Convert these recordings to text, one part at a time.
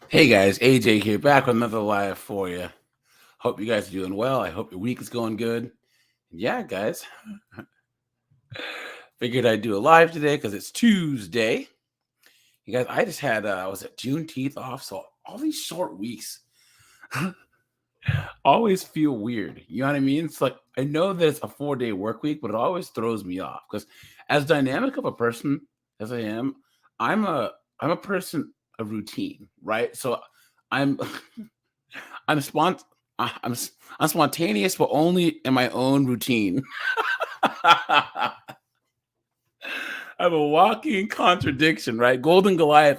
Hey guys, AJ here, back with another live for you. Hope you guys are doing well. I hope your week is going good. Yeah, guys, figured I'd do a live today because it's Tuesday. You guys, I just had was it Juneteenth off, so all these short weeks always feel weird. You know what I mean? It's like I know that it's a 4-day work week, but it always throws me off because as dynamic of a person as I am, I'm a I'm a person of routine, right? So I'm I'm spont I'm I'm spontaneous, but only in my own routine. I'm a walking contradiction, right? Golden Goliath.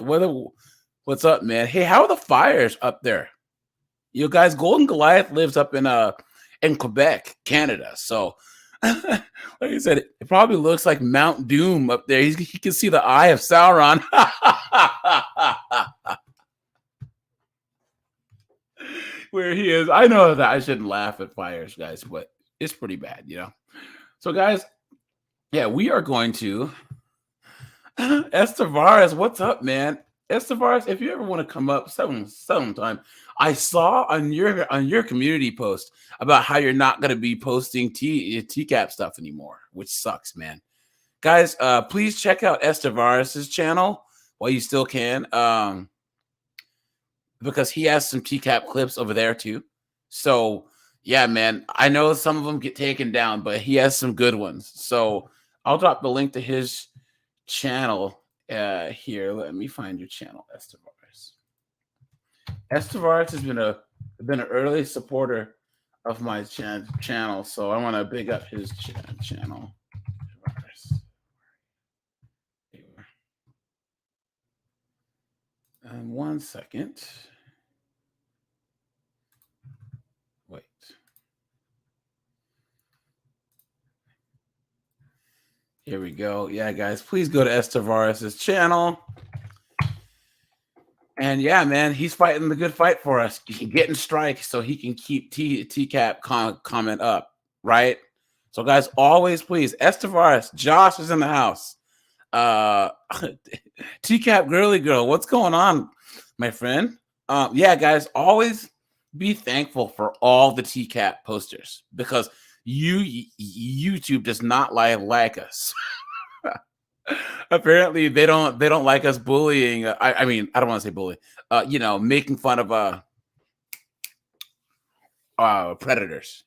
What's up, man? Hey, how are the fires up there? You guys, Golden Goliath lives up in Quebec, Canada. So, like I said, it probably looks like Mount Doom up there. He can see the eye of Sauron. Where he is. I know that I shouldn't laugh at fires, guys, but it's pretty bad, you know. So, guys, yeah, we are going to Estavares. What's up, man? Estavares, if you ever want to come up sometime, I saw on your community post about how you're not going to be posting TCAP stuff anymore, which sucks, man. Guys, please check out Estavares' channel while you still can. Because he has some TCAP clips over there too. So yeah, man, I know some of them get taken down, but he has some good ones. So I'll drop the link to his channel here. Let me find your channel, Estavares. Estavares has been an early supporter of my channel, so I want to big up his channel. One second. Wait. Here we go. Yeah, guys, please go to Estavares' channel. And yeah, man, he's fighting the good fight for us, getting strikes so he can keep TCAP comment up, right? So, guys, always please, Estavares, Josh is in the house. TCAP girly girl, what's going on, my friend? Yeah, guys, always be thankful for all the TCAP posters because YouTube does not like us. Apparently they don't like us bullying. I mean, I don't want to say bully. Making fun of predators,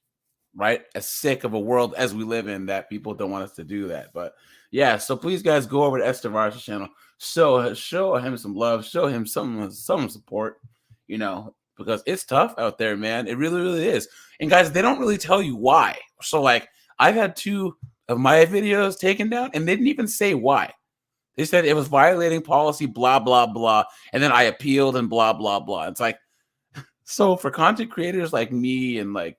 right? As sick of a world as we live in, that people don't want us to do that. But yeah, so please, guys, go over to Estavares' channel. Show him some love. Show him some support. Because it's tough out there, man. It really, really is. And guys, they don't really tell you why. So like, I've had 2 of my videos taken down, and they didn't even say why. They said it was violating policy, blah, blah, blah. And then I appealed and blah, blah, blah. It's like, so for content creators like me and like,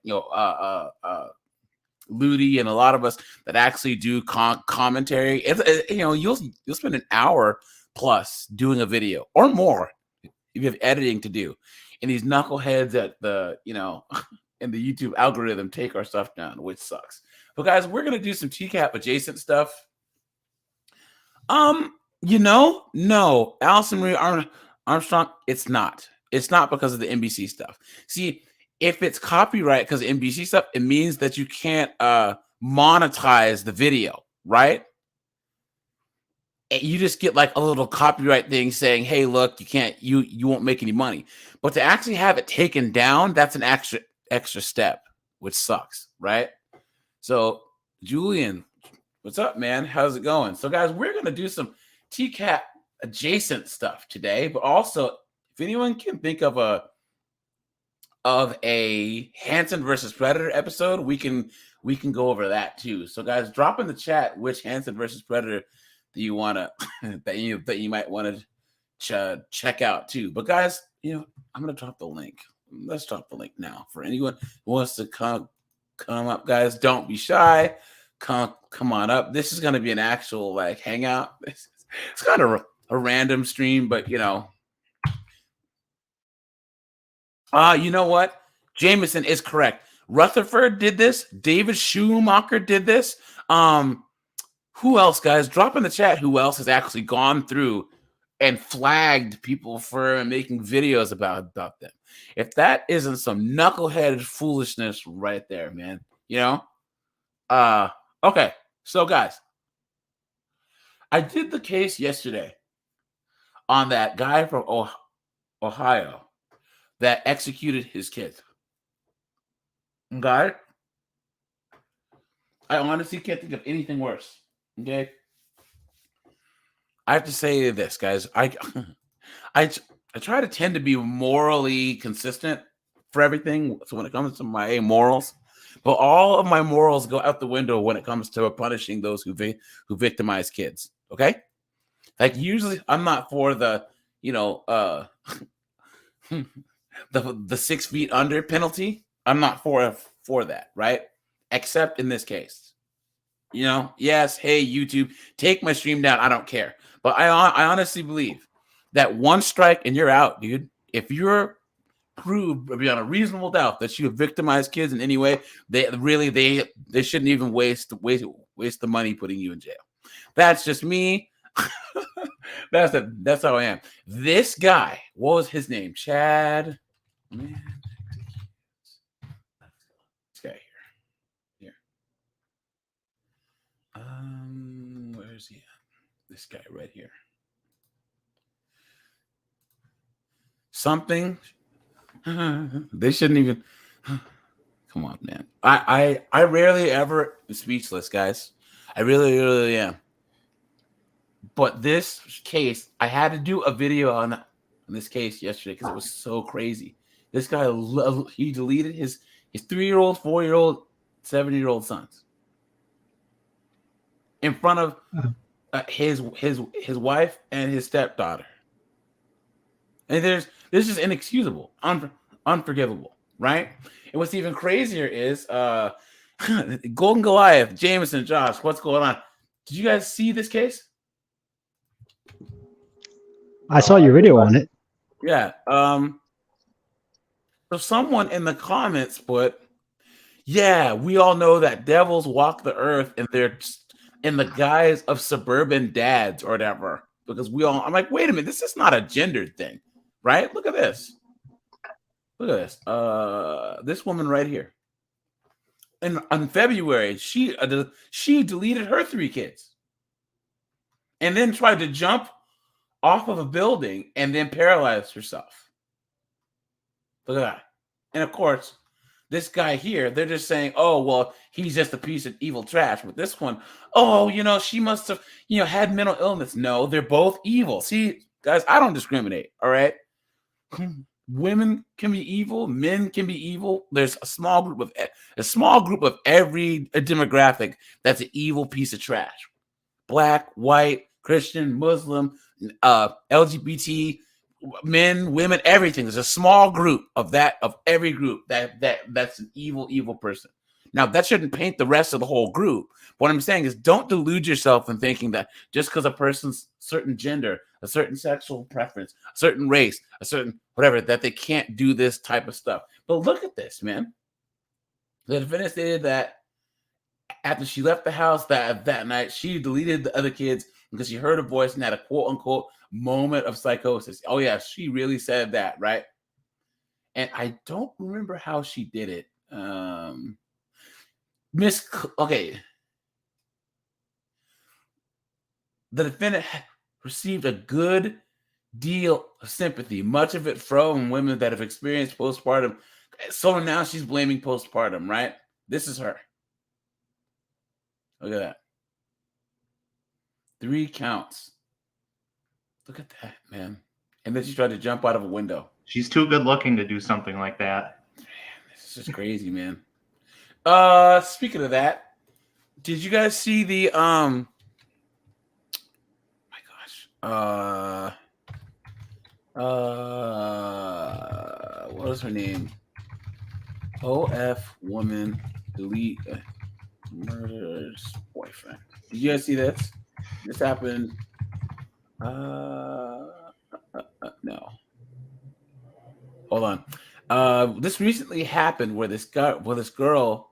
Ludi and a lot of us that actually do commentary, you'll spend an hour plus doing a video or more if you have editing to do. And these knuckleheads at the, in the YouTube algorithm take our stuff down, which sucks. But guys, we're going to do some TCAP adjacent stuff. No, Allison Marie Armstrong, it's not. It's not because of the NBC stuff. See, if it's copyright because of NBC stuff, it means that you can't monetize the video, right? You just get like a little copyright thing saying, "Hey, look, you won't make any money." But to actually have it taken down, that's an extra step, which sucks, right? So, Julian, what's up, man? How's it going? So, guys, we're going to do some TCAP adjacent stuff today, but also if anyone can think of a Hansen versus Predator episode, we can go over that too. So, guys, drop in the chat which Hansen versus Predator that you want to that you might want to check out too. But guys, I'm going to drop the link. Let's drop the link now for anyone who wants to come up, guys. Don't be shy. Come on up. This is going to be an actual like hangout. It's kind of a random stream, but you know what? Jameson is correct. Rutherford did this. David Schumacher did this. Who else, guys? Drop in the chat who else has actually gone through and flagged people for making videos about them. If that isn't some knuckleheaded foolishness right there, man, you know? Okay, so guys, I did the case yesterday on that guy from Ohio that executed his kid. Okay? I honestly can't think of anything worse. Okay? I have to say this, guys. I try to tend to be morally consistent for everything. So when it comes to my morals, but all of my morals go out the window when it comes to punishing those who victimize kids. Okay? Like usually I'm not for the, the 6 feet under penalty. I'm not for that, right? Except in this case. Yes, hey, YouTube, take my stream down. I don't care. But I honestly believe that one strike and you're out, dude. If you're proved beyond a reasonable doubt that you have victimized kids in any way, they shouldn't even waste the money putting you in jail. That's just me. That's how I am. This guy, what was his name? Chad. Man, this guy here. Where's he at? This guy right here. Something. They shouldn't even. Come on, man. I rarely ever am speechless, guys. I really, really am. But this case, I had to do a video on this case yesterday because it was so crazy. This guy, he deleted his 3-year-old, 4-year-old, 7-year-old sons in front of his wife and his stepdaughter. And this is inexcusable, unforgivable, right? And what's even crazier is Golden Goliath, Jameson, Josh, what's going on? Did you guys see this case? I saw your video on it. Yeah. So someone in the comments put, yeah, we all know that devils walk the earth and they're in the guise of suburban dads or whatever. Because I'm like, wait a minute, this is not a gendered thing, right? Look at this. Look at this. This woman right here. In February, she deleted her 3 kids. And then tried to jump off of a building and then paralyzed herself. Look at that. And of course, this guy here, they're just saying, oh, well, he's just a piece of evil trash. But this one, oh, she must have, had mental illness. No, they're both evil. See, guys, I don't discriminate. All right. Women can be evil. Men can be evil. There's a small group of every demographic that's an evil piece of trash. Black, white, Christian, Muslim, LGBT, men, women, everything. There's a small group of every group that's an evil person. Now, that shouldn't paint the rest of the whole group. What I'm saying is don't delude yourself in thinking that just because a person's certain gender, a certain sexual preference, a certain race, a certain whatever, that they can't do this type of stuff. But look at this, man. The defendant stated that after she left the house that night, she deleted the other kids because she heard a voice and had a quote-unquote moment of psychosis. Oh, yeah, she really said that, right? And I don't remember how she did it. Okay. The defendant received a good deal of sympathy, much of it from women that have experienced postpartum. So now she's blaming postpartum, right? This is her. Look at that. 3 counts. Look at that, man. And then she tried to jump out of a window. She's too good looking to do something like that. Man, this is just crazy, man. Speaking of that, did you guys see the my gosh. What was her name? OF woman delete murder's boyfriend. Did you guys see this? This happened. No. Hold on. This recently happened where this girl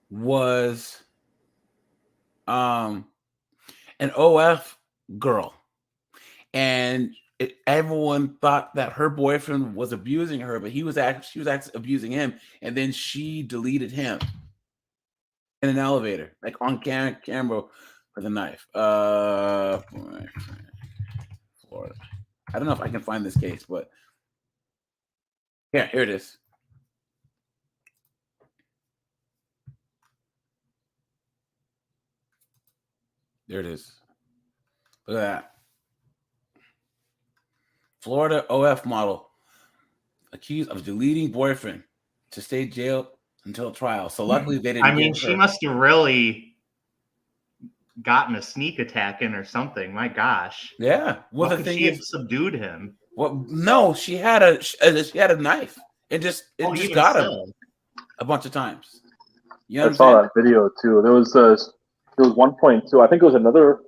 was an OF girl. and everyone thought that her boyfriend was abusing her, but she was actually abusing him, and then she deleted him in an elevator, like on camera with a knife. Florida. I don't know if I can find this case, but yeah, here it is. There it is. Look at that. Florida OF model accused of deleting boyfriend to stay jailed until trial. So luckily they didn't. I mean, she must have really gotten a sneak attack in or something. My gosh. Yeah. Well, the thing she have subdued him. Well, no, she had a knife. It just got him a bunch of times. You know I saw that video too. There was one point too. I think it was another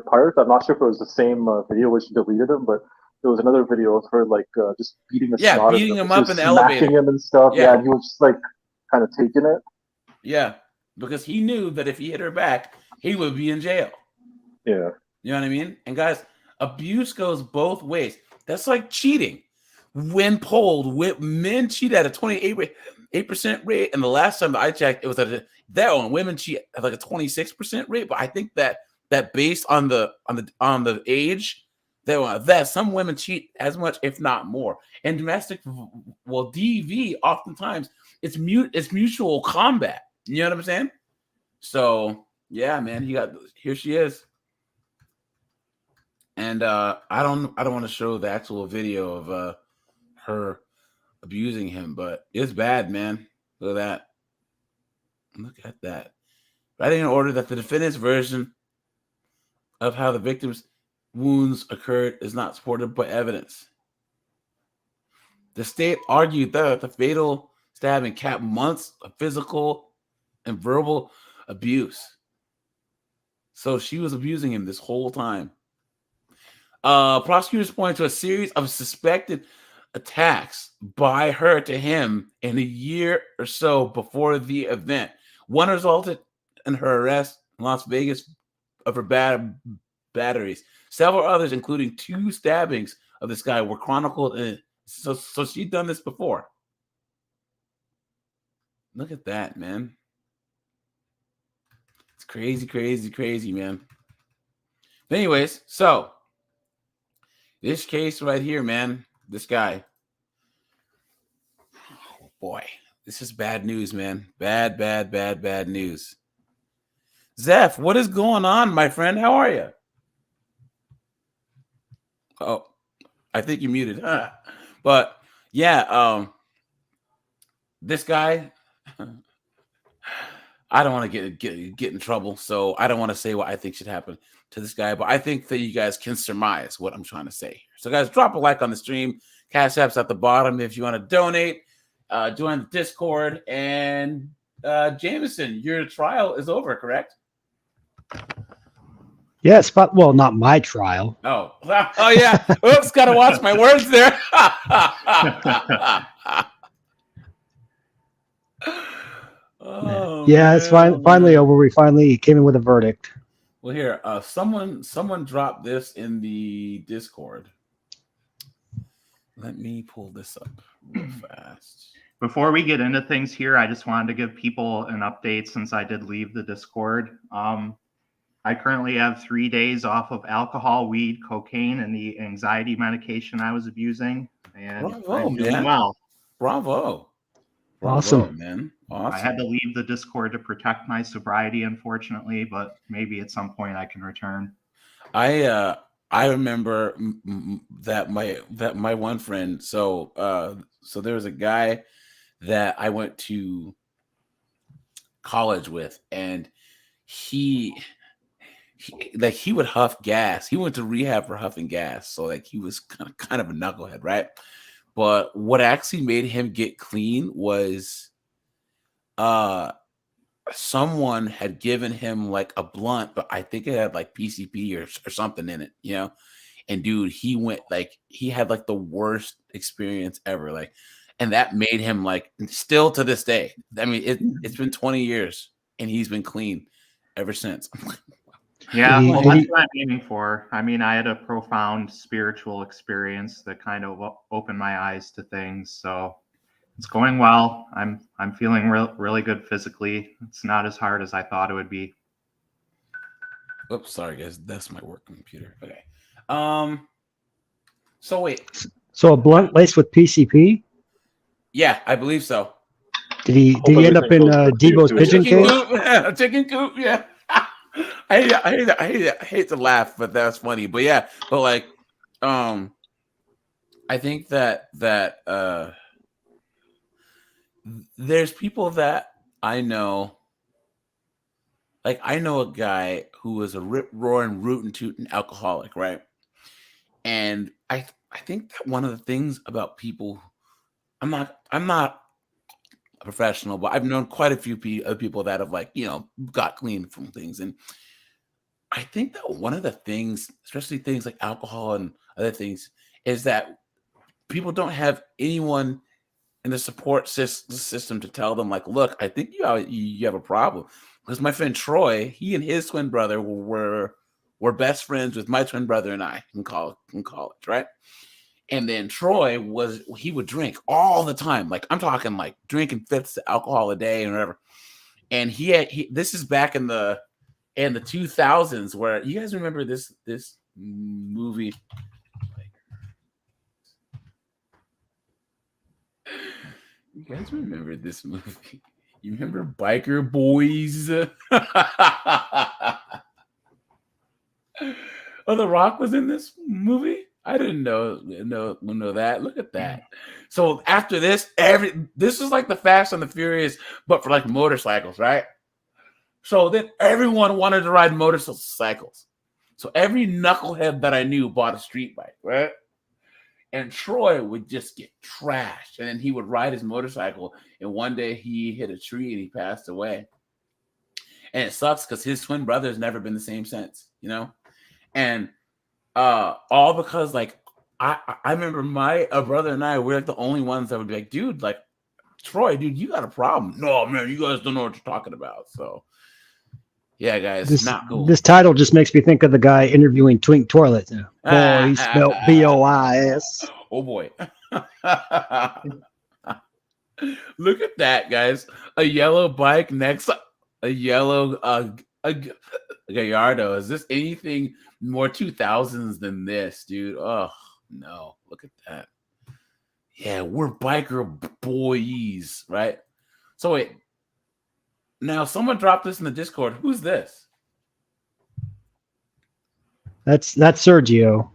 part. I'm not sure if it was the same video where she deleted him, but there was another video of her like just beating the snot beating him up in the elevator, smacking him and stuff. Yeah, and he was just like kind of taking it. Yeah, because he knew that if he hit her back, he would be in jail. Yeah, you know what I mean. And guys, abuse goes both ways. That's like cheating. When polled, men cheat at a 28% rate, and the last time that I checked, it was at that one. Women cheat at like a 26% rate, but I think that based on the age, that some women cheat as much, if not more. And domestic, well, DV oftentimes it's mutual combat. You know what I'm saying? So yeah, man, here she is. And I don't want to show the actual video of her abusing him, but it's bad, man. Look at that. Look at that. Writing an order that the defendant's version of how the victim's wounds occurred is not supported by evidence. The state argued that the fatal stabbing capped months of physical and verbal abuse. So she was abusing him this whole time. Prosecutors point to a series of suspected attacks by her to him in a year or so before the event. One resulted in her arrest in Las Vegas of her batteries. Several others, including 2 stabbings of this guy, were chronicled. So she'd done this before. Look at that, man. It's crazy, crazy, crazy, man. But anyways, so this case right here, man, this guy. Oh, boy. This is bad news, man. Bad, bad, bad, bad news. Zeph, what is going on, my friend? How are you? Oh, I think you're muted. But yeah, this guy, I don't want to get in trouble, so I don't want to say what I think should happen to this guy, but I think that you guys can surmise what I'm trying to say. So guys, drop a like on the stream. Cash App's at the bottom if you want to donate. Join the Discord. And Jameson, your trial is over, correct? Yes, but well, not my trial. Oh yeah. Oops, gotta watch my words there. Yeah, it's finally over. We finally came in with a verdict. Well, here, someone dropped this in the Discord. Let me pull this up real fast. Before we get into things here, I just wanted to give people an update since I did leave the Discord. I currently have 3 days off of alcohol, weed, cocaine, and the anxiety medication I was abusing. And I'm doing well. Bravo. Awesome, man. Awesome. I had to leave the Discord to protect my sobriety, unfortunately, but maybe at some point I can return. I remember that my one friend. So there was a guy that I went to college with, and he would huff gas. He went to rehab for huffing gas, so like he was kind of a knucklehead, right? But what actually made him get clean was someone had given him like a blunt, but I think it had like PCP or something in it, you know? And dude, he had like the worst experience ever. Like, and that made him like still to this day. I mean, it's been 20 years and he's been clean ever since. Yeah, Did well, he- that's what I'm aiming for. I mean, I had a profound spiritual experience that kind of opened my eyes to things. So it's going well. I'm feeling really good physically. It's not as hard as I thought it would be. Oops, sorry guys, that's my work computer. Okay. So wait. So a blunt laced with PCP? Yeah, I believe so. Did he end up in Debo's pigeon cage? Chicken coop, yeah. I hate to laugh, but that's funny. But yeah, but like, I think that there's people that I know. Like I know a guy who was a rip roaring, rootin' tootin' alcoholic, right? And I think that one of the things about people, I'm not a professional, but I've known quite a few people that have like, got clean from things. And I think that one of the things, especially things like alcohol and other things, is that people don't have anyone in the support system to tell them like, look, I think you have a problem. Because my friend Troy, he and his twin brother were best friends with my twin brother and I in college, right? And then Troy would drink all the time. Like I'm talking like drinking fifths of alcohol a day and whatever. And this is back in the 2000s where you guys remember this movie. You guys remember this movie? You remember Biker Boys? Oh, The Rock was in this movie? I didn't know that. Look at that. So after this, this is like the Fast and the Furious, but for like motorcycles, right? So then everyone wanted to ride motorcycles. So every knucklehead that I knew bought a street bike, right? And Troy would just get trashed. And then he would ride his motorcycle. And one day he hit a tree and he passed away. And it sucks because his twin brother has never been the same since, And all because like I remember my brother and I were like the only ones that would be like, dude, like Troy, dude, you got a problem. No, man, you guys don't know what you're talking about. So yeah, guys, not cool. This title just makes me think of the guy interviewing Twink Toilet. Boy, he spelled BOIS. Oh boy. Look at that, guys. A yellow bike next a yellow Gallardo. Is this anything more 2000s than this, dude? Oh no, look at that. Yeah, we're biker boys, right? So wait, now someone dropped this in the Discord. Who's this? That's Sergio.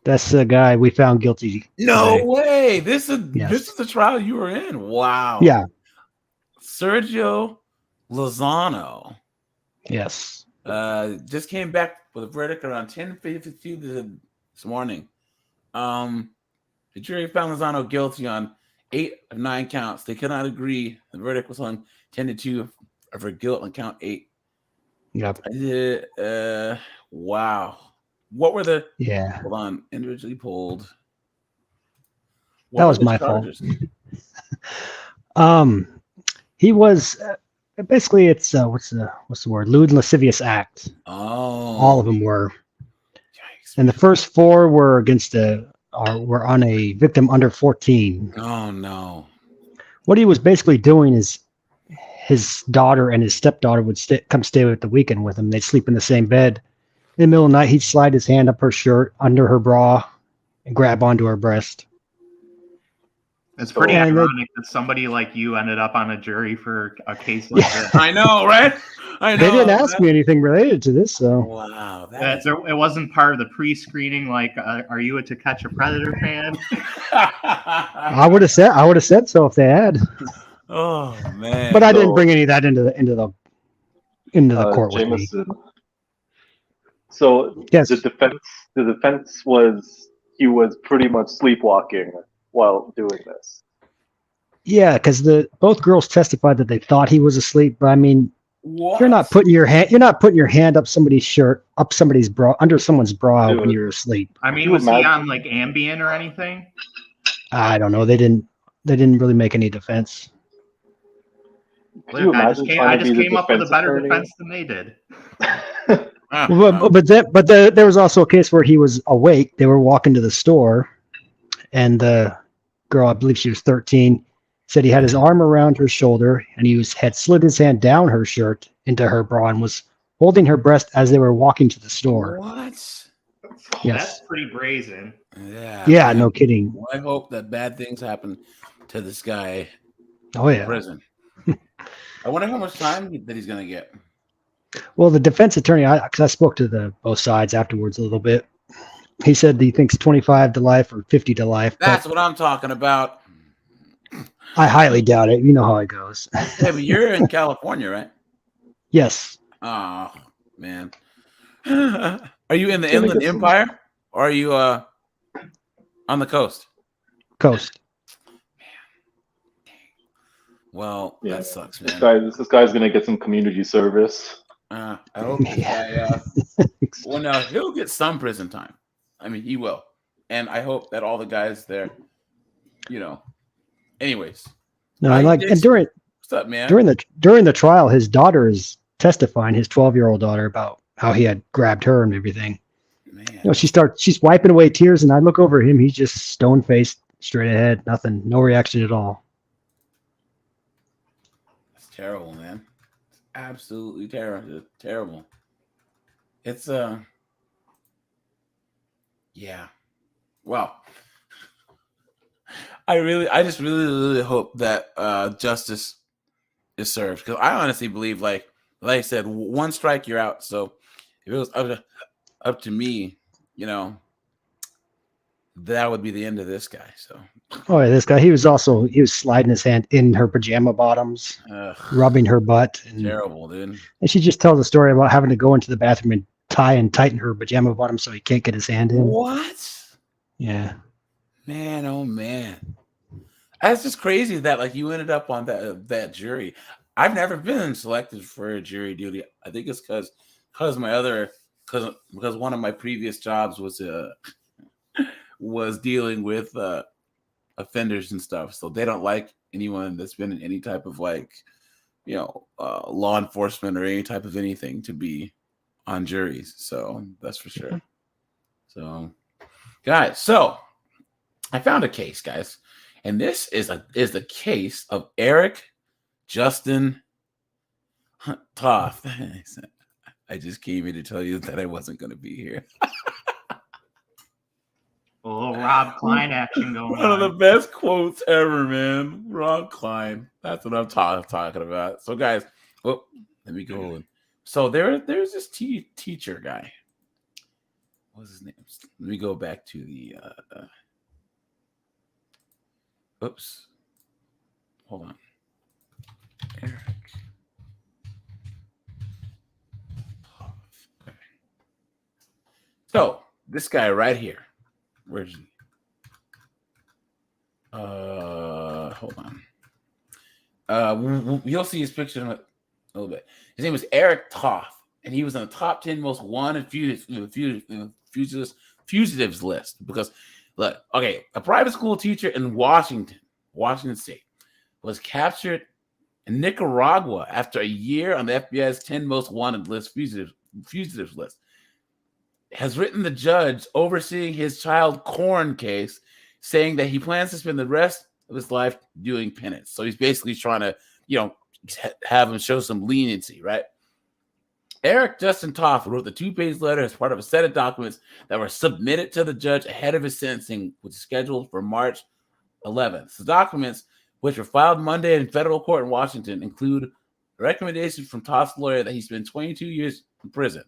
That's the guy we found guilty. No today. way. This is the trial you were in. Wow. Yeah. Sergio Lozano. Yes. Just came back with a verdict around 10:52 this morning. The jury found Lozano guilty on 8 of 9 counts. They could not agree. The verdict was on 10-2 for guilt on count 8. Yep. Wow. What were the? Yeah. Hold on. Individually pulled. That was my fault. He was basically it's what's the word? Lewd and lascivious act. Oh. All of them were. Yikes. And the first 4 were against were on a victim under 14. Oh no. What he was basically doing is his daughter and his stepdaughter would come stay with the weekend with him. They'd sleep in the same bed. In the middle of the night, he'd slide his hand up her shirt, under her bra, and grab onto her breast. It's pretty ironic that somebody like you ended up on a jury for a case like this. I know, right? I know. They didn't ask me anything related to this, so. Wow. It wasn't part of the pre-screening. Like, are you a To Catch a Predator fan? I would have said so if they had. Oh man! But I didn't bring any of that into the court with me. So yes. the defense was he was pretty much sleepwalking while doing this. Yeah, because both girls testified that they thought he was asleep. But I mean, what? You're not putting your hand up somebody's shirt, up somebody's bra, under someone's bra when you're asleep. I mean, was he on like Ambien or anything? I don't know. They didn't really make any defense. Could you imagine I trying to just be the came up with a defense better attorney? defense than they did. There was also a case where he was awake. They were walking to the store, and the girl, I believe she was 13, said he had his arm around her shoulder, and had slid his hand down her shirt into her bra and was holding her breast as they were walking to the store. What? Yes. That's pretty brazen. Yeah. Yeah, man. no kidding. Well, I hope that bad things happen to this guy Oh in yeah. prison. I wonder how much time that he's gonna get. Well, the defense attorney, because I spoke to both sides afterwards a little bit. He said he thinks 25 to life or 50 to life. That's what I'm talking about. I highly doubt it. You know how it goes. Yeah, but you're in California, right? Yes. Oh man. Are you in the Gonna Inland get some- Empire or are you on the coast? Coast. Well, Yeah. that sucks, man. This guy's gonna get some community service. I hope this Yeah. guy. Well, no, he'll get some prison time. I mean, he will, and I hope that all the guys there, Anyways, No, and during what's up, man? during the trial, his daughter is testifying, his 12-year-old daughter, about how he had grabbed her and everything. Man, she's wiping away tears, and I look over at him. He's just stone faced, straight ahead, nothing, no reaction at all. that's terrible, man. It's absolutely terrible. Terrible. It's yeah. Well, I just really hope that justice is served, because I honestly believe, like I said, one strike you're out. So if it was up to me, that would be the end of this guy. So Oh, yeah, this guy, he was sliding his hand in her pajama bottoms, rubbing her butt. Terrible, dude. And she just tells a story about having to go into the bathroom and tie and tighten her pajama bottom so he can't get his hand in. What? Yeah. Man, oh man. That's just crazy that you ended up on that jury. I've never been selected for a jury duty. I think it's because one of my previous jobs was dealing with offenders and stuff. So they don't like anyone that's been in any type of law enforcement or any type of anything to be on juries. So that's for sure. So guys, I found a case, guys. And this is the case of Eric Justin Toth. I just came here to tell you that I wasn't going to be here. A little Rob Klein action going on. One of the best quotes ever, man. Rob Klein. That's what I'm talking about. So, guys, let me go. So there's this teacher guy. What's his name? Let me go back to the. Oops. Hold on. Eric. Okay. So this guy right here. Where's he? Hold on. You'll see his picture in a little bit. His name was Eric Toth, and he was on the top 10 most wanted fugitives list. Because look, okay, a private school teacher in Washington State, was captured in Nicaragua after a year on the FBI's 10 most wanted fugitives list. Has written the judge overseeing his child corn case, saying that he plans to spend the rest of his life doing penance. So he's basically trying to, have him show some leniency, right? Eric Justin Toth wrote the 2-page letter as part of a set of documents that were submitted to the judge ahead of his sentencing, which is scheduled for March 11th. The documents, which were filed Monday in federal court in Washington, include a recommendation from Toth's lawyer that he spend 22 years in prison.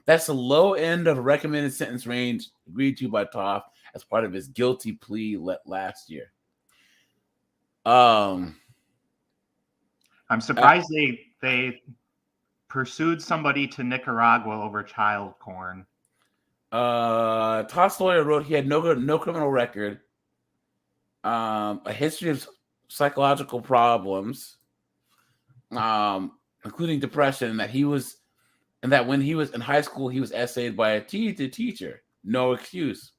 That's the low end of the recommended sentence range agreed to by Toth as part of his guilty plea last year. I'm surprised they pursued somebody to Nicaragua over child corn. Toth's lawyer wrote he had no criminal record, a history of psychological problems, including depression, and that when he was in high school, he was essayed by a teacher. No excuse.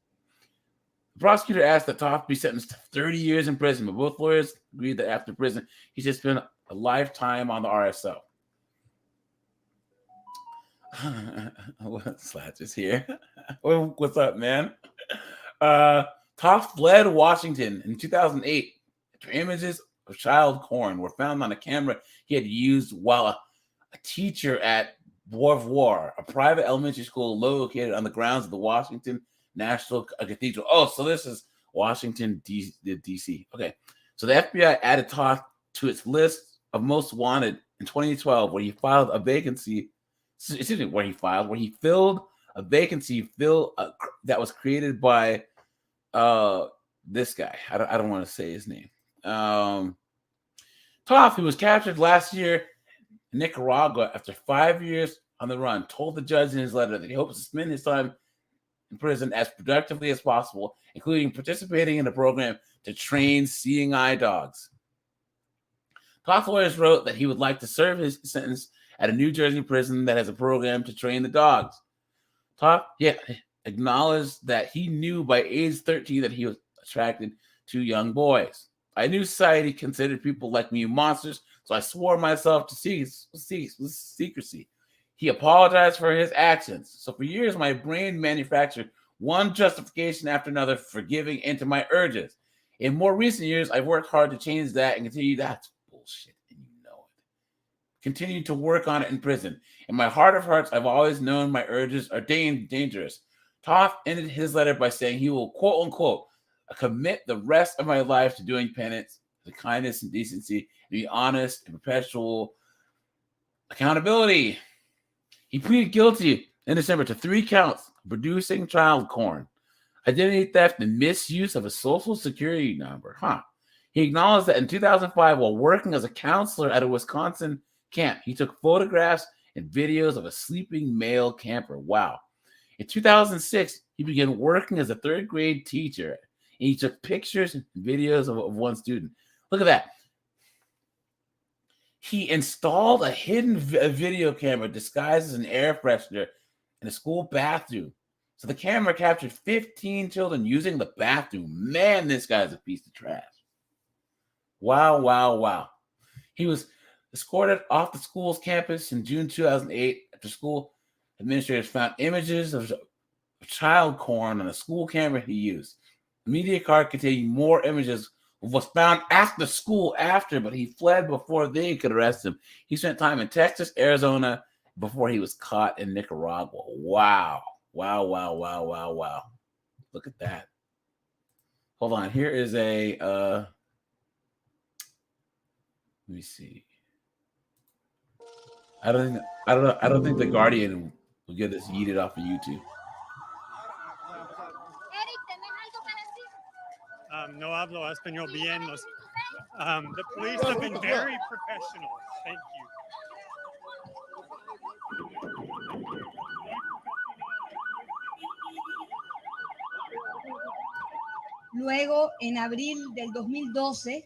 The prosecutor asked that Toth be sentenced to 30 years in prison, but both lawyers agreed that after prison, he should spend a lifetime on the RSO. Slatch is here. What's up, man? Toff fled Washington in 2008 after images of child porn were found on a camera he had used while a teacher at Beauvoir, a private elementary school located on the grounds of the Washington National Cathedral. Oh, so this is Washington, D.C. Okay, so the FBI added Toff to its list of most wanted in 2012, where he filled a vacancy that was created by this guy. I don't want to say his name. Toff, who was captured last year in Nicaragua after 5 years on the run, told the judge in his letter that he hopes to spend his time in prison as productively as possible, including participating in a program to train seeing eye dogs. Toff lawyers wrote that he would like to serve his sentence at a New Jersey prison that has a program to train the dogs. Toff acknowledged that he knew by age 13 that he was attracted to young boys. I knew society considered people like me monsters, so I swore myself to secrecy. He apologized for his actions. So for years, my brain manufactured one justification after another for giving into my urges. In more recent years, I've worked hard to change that and continue. That's bullshit, and you know it. Continue to work on it in prison. In my heart of hearts, I've always known my urges are dangerous. Toff ended his letter by saying he will, quote unquote, commit the rest of my life to doing penance, to kindness and decency, and be honest and perpetual accountability. He pleaded guilty in December to 3 counts of producing child porn, identity theft, and misuse of a social security number. He acknowledged that in 2005, while working as a counselor at a Wisconsin camp, he took photographs and videos of a sleeping male camper. Wow. In 2006, he began working as a 3rd grade teacher, and he took pictures and videos of one student. Look at that. He installed a hidden video camera disguised as an air freshener in a school bathroom. So the camera captured 15 children using the bathroom. Man, this guy's a piece of trash. Wow. He was escorted off the school's campus in June 2008 after school administrators found images of child porn on a school camera he used. The media card containing more images was found at the school after, but he fled before they could arrest him. He spent time in Texas, Arizona, before he was caught in Nicaragua. Wow. Look at that. Hold on. Here is a let me see. I don't think the Guardian will get this yeeted off of YouTube. No hablo español bien. The police have been very professional. Thank you. Luego, en abril del 2012.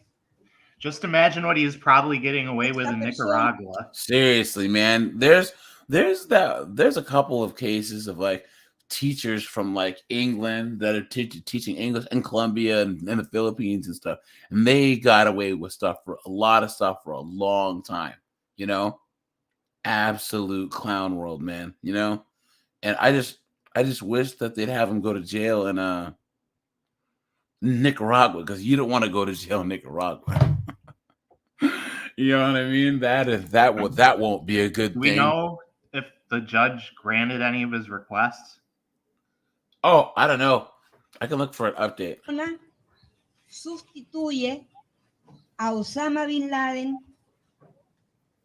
Just imagine what he's probably getting away with in Nicaragua. Seriously, man. There's a couple of cases of like teachers from like England that are teaching English in Colombia and the Philippines and stuff, and they got away with a lot of stuff for a long time, you know. Absolute clown world, man, you know. And I just wish that they'd have them go to jail in Nicaragua, because you don't want to go to jail in Nicaragua. You know what I mean? That won't be a good thing. Do we know if the judge granted any of his requests? Oh, I don't know. I can look for an update. Sustituye a Osama bin Laden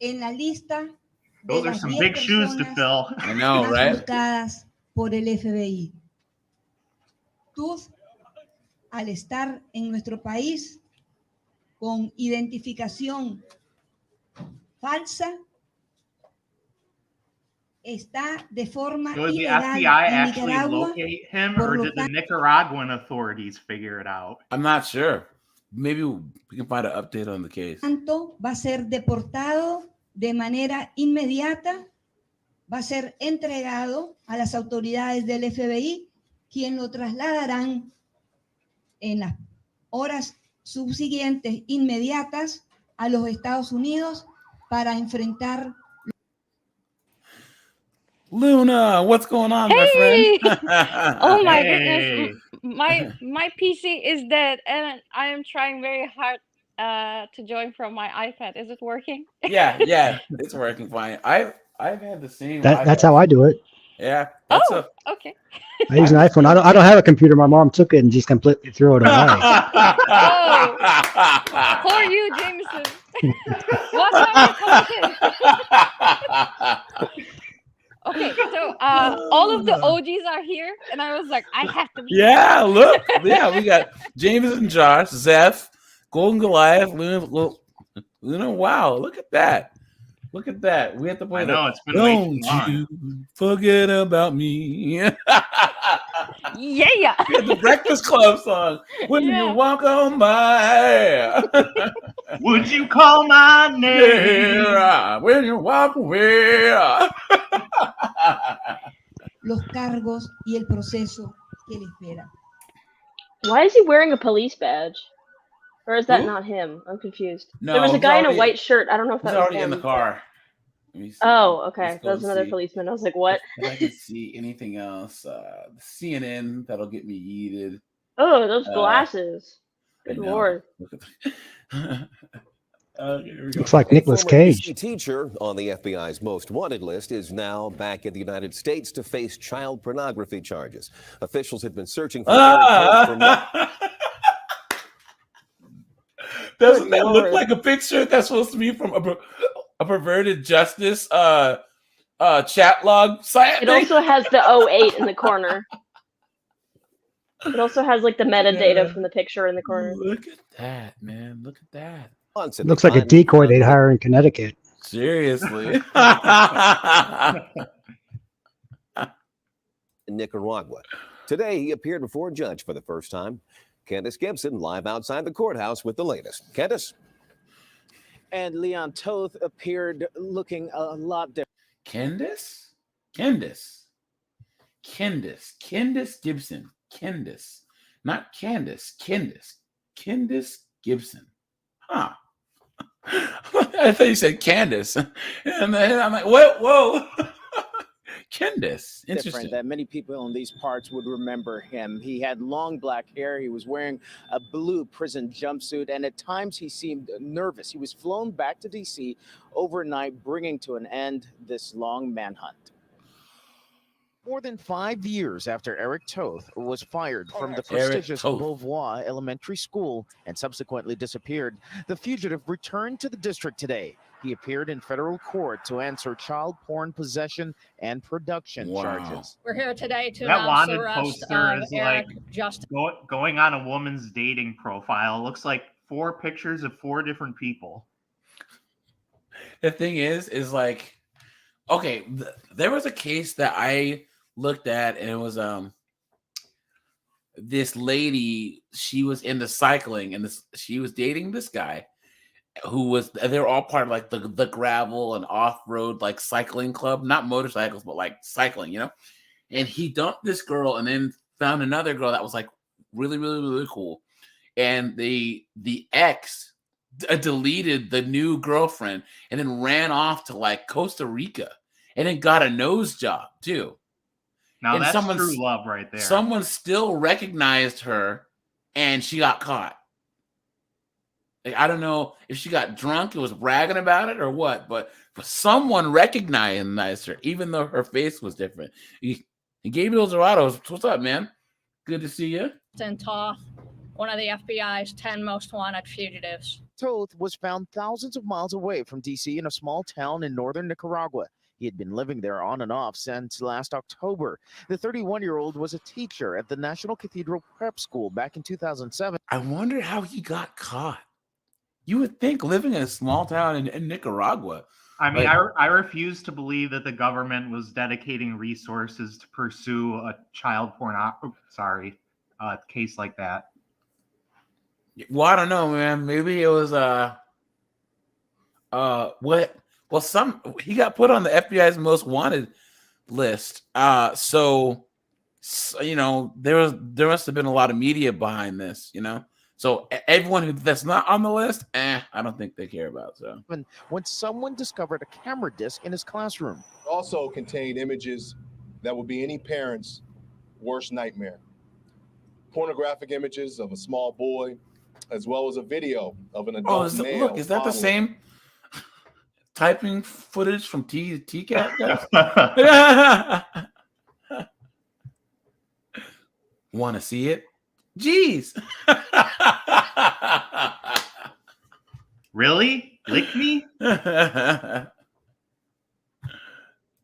en la lista de Those are some big shoes to fill. I know, right? Buscadas por el FBI. Tú, al estar en nuestro país con identificación falsa, está de forma So did the ilegal FBI en actually Nicaragua. locate him, or did the Nicaraguan authorities figure it out? I'm not sure. Maybe we can find an update on the case. Tanto va a ser deportado de manera inmediata, va a ser entregado a las autoridades del FBI, quien lo trasladarán en las horas subsiguientes inmediatas a los Estados Unidos para enfrentar. Luna, what's going on, my Hey! friend? Oh my Hey. goodness, my PC is dead, and I am trying very hard to join from my iPad. Is it working? yeah, it's working fine. I've had the same. That's how I do it. Yeah, that's Oh, okay. I use an iPhone. I don't have a computer. My mom took it and just completely threw it away. Oh, poor you, Jameson. What time you coming in? Okay, so all of the OGs are here, and I was like, I have to be. Yeah, look. Yeah, we got James and Josh, Zeph, Golden Goliath, Luna. Wow, look at that. Look at that. We have to play I know, the it's been way too Don't long. You Forget About Me. Yeah. We had the Breakfast Club song. When Yeah. you walk on by. Would you call my name? Yeah, when you walk away. Los cargos y el proceso que le espera. Why is he wearing a police badge? Or is that Who? not him? I'm confused. No, there was a he's guy in a already- white shirt. I don't know if He's that was already him. in the car. Let me see. Oh, okay. Let's go That was and another see policeman. I was like, what? if I can see anything else. CNN, that'll get me yeeted. Oh, those Uh, glasses. I Good know. lord. Look at that. Okay, here we go. Looks like A Nicolas former Cage. DC teacher on the FBI's most wanted list is now back in the United States to face child pornography charges. Officials had been searching for Eric Toth for months. Doesn't Good that look lord. like a picture that's supposed to be from a perverted justice chat log site? It also has the 08 in the corner. It also has like the metadata Yeah. from the picture in the corner. Look at that, man. Look at that. Months at Looks the like a time, decoy they'd hire in Connecticut. Seriously. in Nicaragua. Today, he appeared before a judge for the first time. Candace Gibson live outside the courthouse with the latest. Candace? And Leon Toth appeared looking a lot different. Candace Gibson. Candace. Not Candace. Candace Gibson. Huh. I thought you said Candace. And then I'm like, what? Whoa. Candace. Interesting. That many people in these parts would remember him. He had long black hair. He was wearing a blue prison jumpsuit, and at times he seemed nervous. He was flown back to D.C. overnight, bringing to an end this long manhunt. More than 5 years after Eric Toth was fired from the prestigious Beauvoir Elementary School and subsequently disappeared, the fugitive returned to the district today. He appeared in federal court to answer child porn possession and production charges. We're here today to That announce the wanted arrest poster of is Eric like Justin. going on a woman's dating profile. It looks like 4 pictures of 4 different people. The thing is like, okay, there was a case that I looked at, and it was this lady. She was into cycling, and she was dating this guy who was. They're all part of like the gravel and off-road like cycling club, not motorcycles, but like cycling, you know. And he dumped this girl, and then found another girl that was like really, really, really cool. And the ex deleted the new girlfriend, and then ran off to like Costa Rica, and then got a nose job too. Now And that's true love right there. Someone still recognized her, and she got caught. Like, I don't know if she got drunk and was bragging about it or what, but someone recognized her, even though her face was different. Gabriel Dorados, what's up, man? Good to see you. Toth, one of the FBI's 10 most wanted fugitives. Toth was found thousands of miles away from D.C. in a small town in northern Nicaragua. He had been living there on and off since last October. The 31-year-old was a teacher at the National Cathedral Prep School back in 2007. I wonder how he got caught. You would think living in a small town in Nicaragua. I mean, like, I refuse to believe that the government was dedicating resources to pursue a child case like that. Well, I don't know, man. Maybe it was what? Well, he got put on the FBI's most wanted list. So you know, there must have been a lot of media behind this, you know. So everyone that's not on the list, I don't think they care about. So when someone discovered a camera disc in his classroom. Also contained images that would be any parent's worst nightmare. Pornographic images of a small boy, as well as a video of an adult male. Look, is that the same typing footage from TCAP, guys? Want to see it? Jeez. Really? Lick me?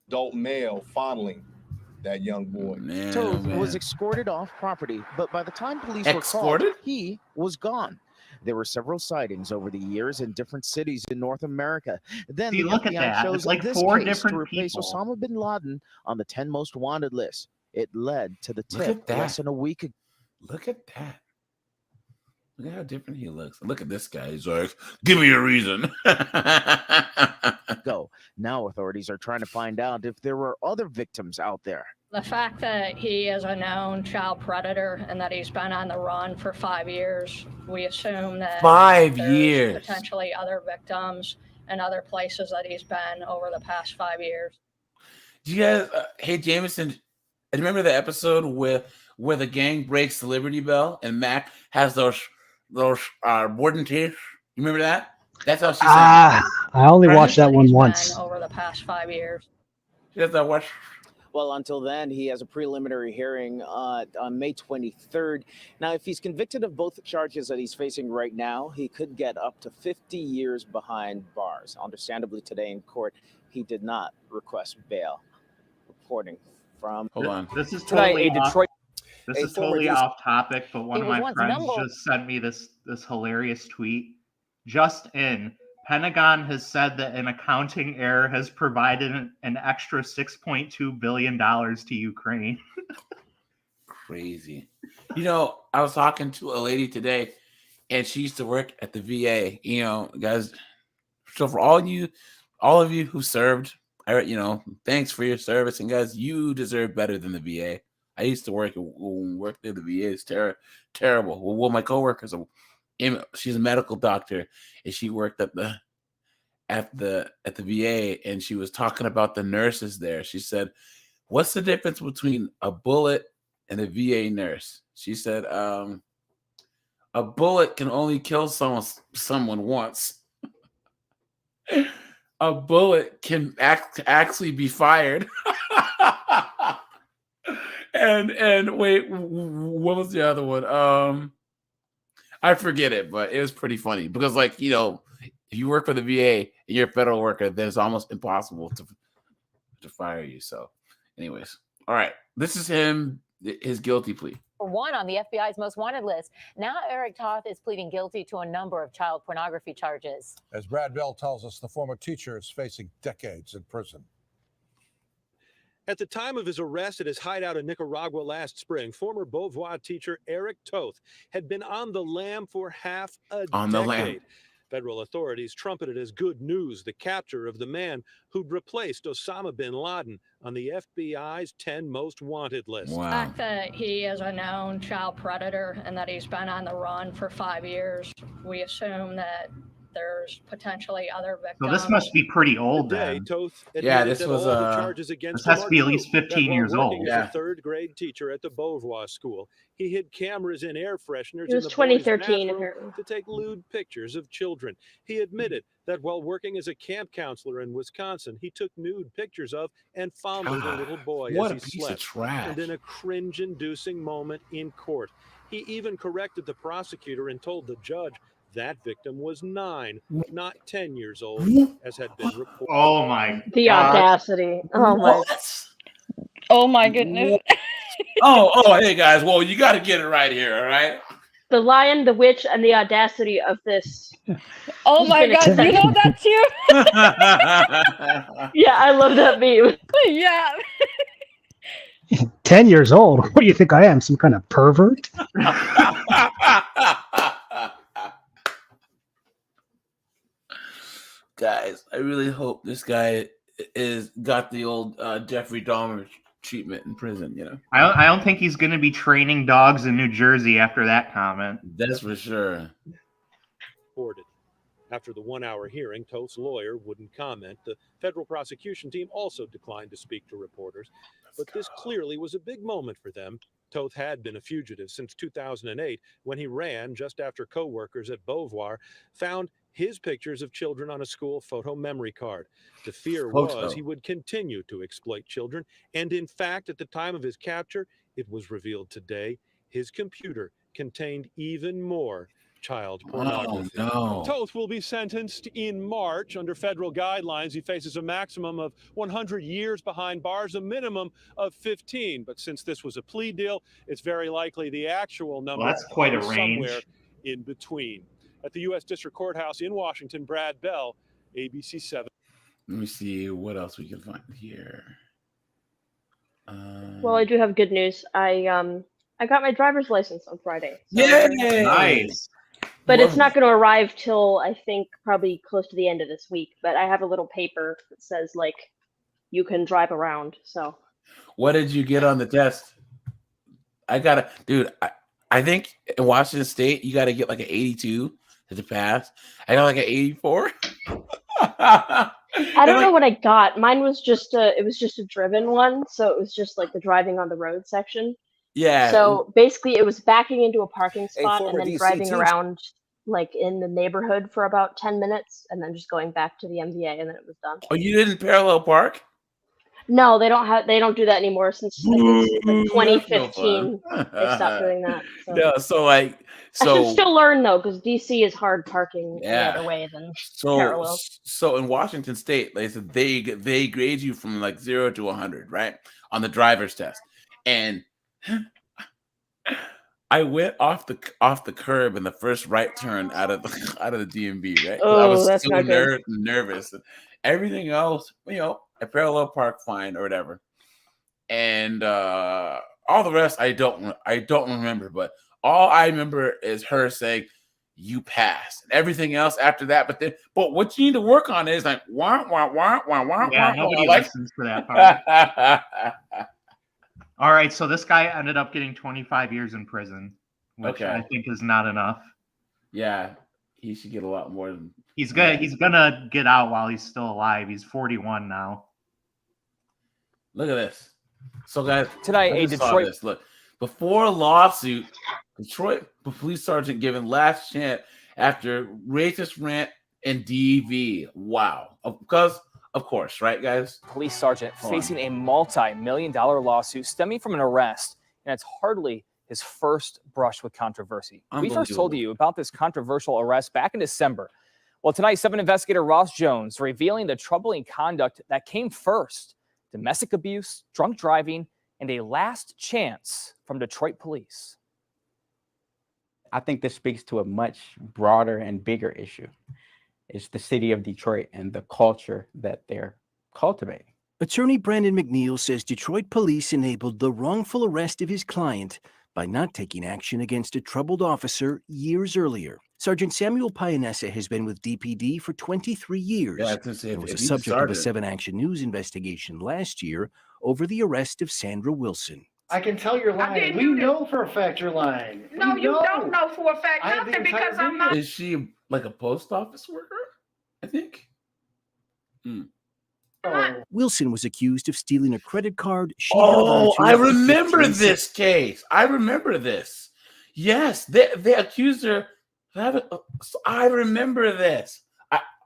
Adult male fondling that young boy. Toth was escorted off property, but by the time police were called, he was gone. There were several sightings over the years in different cities in North America. Then See, the look at FBI that. chose It's like this 4 case different to replace people. Osama bin Laden on the 10 most wanted list. It led to the Look tip at that. less than a week ago. Look at that. Look at how different he looks. Look at this guy. He's like, give me a reason. Now authorities are trying to find out if there were other victims out there. The fact that he is a known child predator and that he's been on the run for 5 years, we assume that 5 there's years. potentially other victims and other places that he's been over the past 5 years. Do you guys, hey, Jameson, remember the episode where the gang breaks the Liberty Bell and Mac has those wooden teeth? You remember that? That's how she sounds. I only watched that one once. Over the past 5 years. Yes, I watched. Well, until then, he has a preliminary hearing on May 23rd. Now, if he's convicted of both the charges that he's facing right now, he could get up to 50 years behind bars. Understandably, today in court, he did not request bail. Reporting from... Hold on. This is Tonight, totally a Detroit... This is totally off topic, but one of my friends just sent me this hilarious tweet. Just in, Pentagon has said that an accounting error has provided an extra $6.2 billion to Ukraine. Crazy. You know, I was talking to a lady today, and she used to work at the VA. You know, guys. So for all of you who served, thanks for your service, and guys, you deserve better than the VA. I used to work there. The VA is terrible. Well, my coworkers, she's a medical doctor, and she worked at the VA, and she was talking about the nurses there. She said, "What's the difference between a bullet and a VA nurse?" She said, "A bullet can only kill someone once. A bullet can actually be fired." And wait, what was the other one? I forget it, but it was pretty funny because, if you work for the VA and you're a federal worker, then it's almost impossible to fire you. So, anyways, all right, this is his guilty plea. One on the FBI's most wanted list. Now Eric Toth is pleading guilty to a number of child pornography charges. As Brad Bell tells us, the former teacher is facing decades in prison. At the time of his arrest at his hideout in Nicaragua last spring, former Beauvoir teacher Eric Toth had been on the lam for half a decade. Federal authorities trumpeted as good news the capture of the man who'd replaced Osama bin Laden on the FBI's 10 most wanted list. The fact that he is a known child predator and that he's been on the run for 5 years, we assume that there's potentially other victims. So this must be pretty old then. Yeah, this was this has to be at least 15 years old. As a third grade teacher at the Beauvoir school, he hid cameras and air fresheners It was in the 2013 boys' bathroom apparently. to take lewd pictures of children. He admitted that while working as a camp counselor in Wisconsin, he took nude pictures of and fondled a little boy what as a he piece of slept. trash. And in a cringe-inducing moment in court, he even corrected the prosecutor and told the judge that victim was 9, not 10 years old, as had been reported. Oh my The God. audacity. Oh my. Oh my goodness. Oh, hey guys. Well, you got to get it right here. All right. The Lion, the Witch, and the audacity of this. Oh my God, you know that too? Yeah, I love that meme. Yeah. 10 years old? What do you think I am? Some kind of pervert? Guys, I really hope this guy got the old Jeffrey Dahmer treatment in prison. You know, I don't think he's going to be training dogs in New Jersey after that comment. That's for sure. Reported. After the 1-hour hearing, Toth's lawyer wouldn't comment. The federal prosecution team also declined to speak to reporters. But this clearly was a big moment for them. Toth had been a fugitive since 2008 when he ran just after co-workers at Beauvoir found his pictures of children on a school photo memory card. The fear was he would continue to exploit children. And in fact, at the time of his capture, it was revealed today, his computer contained even more child pornography. Oh, no. Toth will be sentenced in March. Under federal guidelines, he faces a maximum of 100 years behind bars, a minimum of 15. But since this was a plea deal, it's very likely the actual number that's quite a is range. somewhere in between. At the U.S. District Courthouse in Washington, Brad Bell, ABC 7. Let me see what else we can find here. Well, I do have good news. I got my driver's license on Friday. So Yay! Nice. But it's not going to arrive till I think probably close to the end of this week. But I have a little paper that says like you can drive around. So What did you get on the test? Dude, I think in Washington State you got to get like an 82 to pass. I got like an 84. I don't know what I got. Mine was just it was just a driven one, so it was just like the driving on the road section. Yeah. So basically, it was backing into a parking spot and former then DC driving team- around like in the neighborhood for about 10 minutes, and then just going back to the MVA, and then it was done. Oh, you didn't parallel park? No, they don't do that anymore since I think like That's no 2015. fun. They stopped doing that. So. No, I should still learn though, because DC is hard parking any Yeah. other way than parallel. So in Washington State, they said they grade you from like 0 to 100, right, on the driver's test, and I went off the curb in the first right turn out of the DMV, right? 'Cause I was that's so not good. nervous. Everything else, I parallel park fine or whatever, and all the rest I don't remember. But all I remember is her saying, "You passed." And everything else after that, but what you need to work on is like wah wah wah wah wah. Yeah, wah, nobody like, listens to that part. All right, so this guy ended up getting 25 years in prison, which I think is not enough. Yeah, he should get a lot more than He's gonna get out while he's still alive. He's 41 now. Look at this. So guys, tonight I just saw this. Look, before a lawsuit, Detroit police sergeant given last chance after racist rant and DV. Wow, because of course, right, guys? Police sergeant facing a multi-million-dollar lawsuit stemming from an arrest, and it's hardly his first brush with controversy. We first told you about this controversial arrest back in December. Well, tonight, 7 investigator Ross Jones revealing the troubling conduct that came first: domestic abuse, drunk driving, and a last chance from Detroit police. I think this speaks to a much broader and bigger issue. It's the city of Detroit and the culture that they're cultivating. Attorney Brandon McNeil says Detroit police enabled the wrongful arrest of his client by not taking action against a troubled officer years earlier. Sergeant Samuel Pianessa has been with DPD for 23 years. Yeah, I was gonna say, and was if a he's subject of a sergeant. 7 Action News investigation last year over the arrest of Sandra Wilson. I can tell you're lying. We know for a fact you're lying. No, We you know. don't know for a fact I have the nothing entire because I'm not. Is she like a post office worker? I think. Wilson was accused of stealing a credit card. Oh, I remember this case. I remember this. Yes, they accused her. I remember this.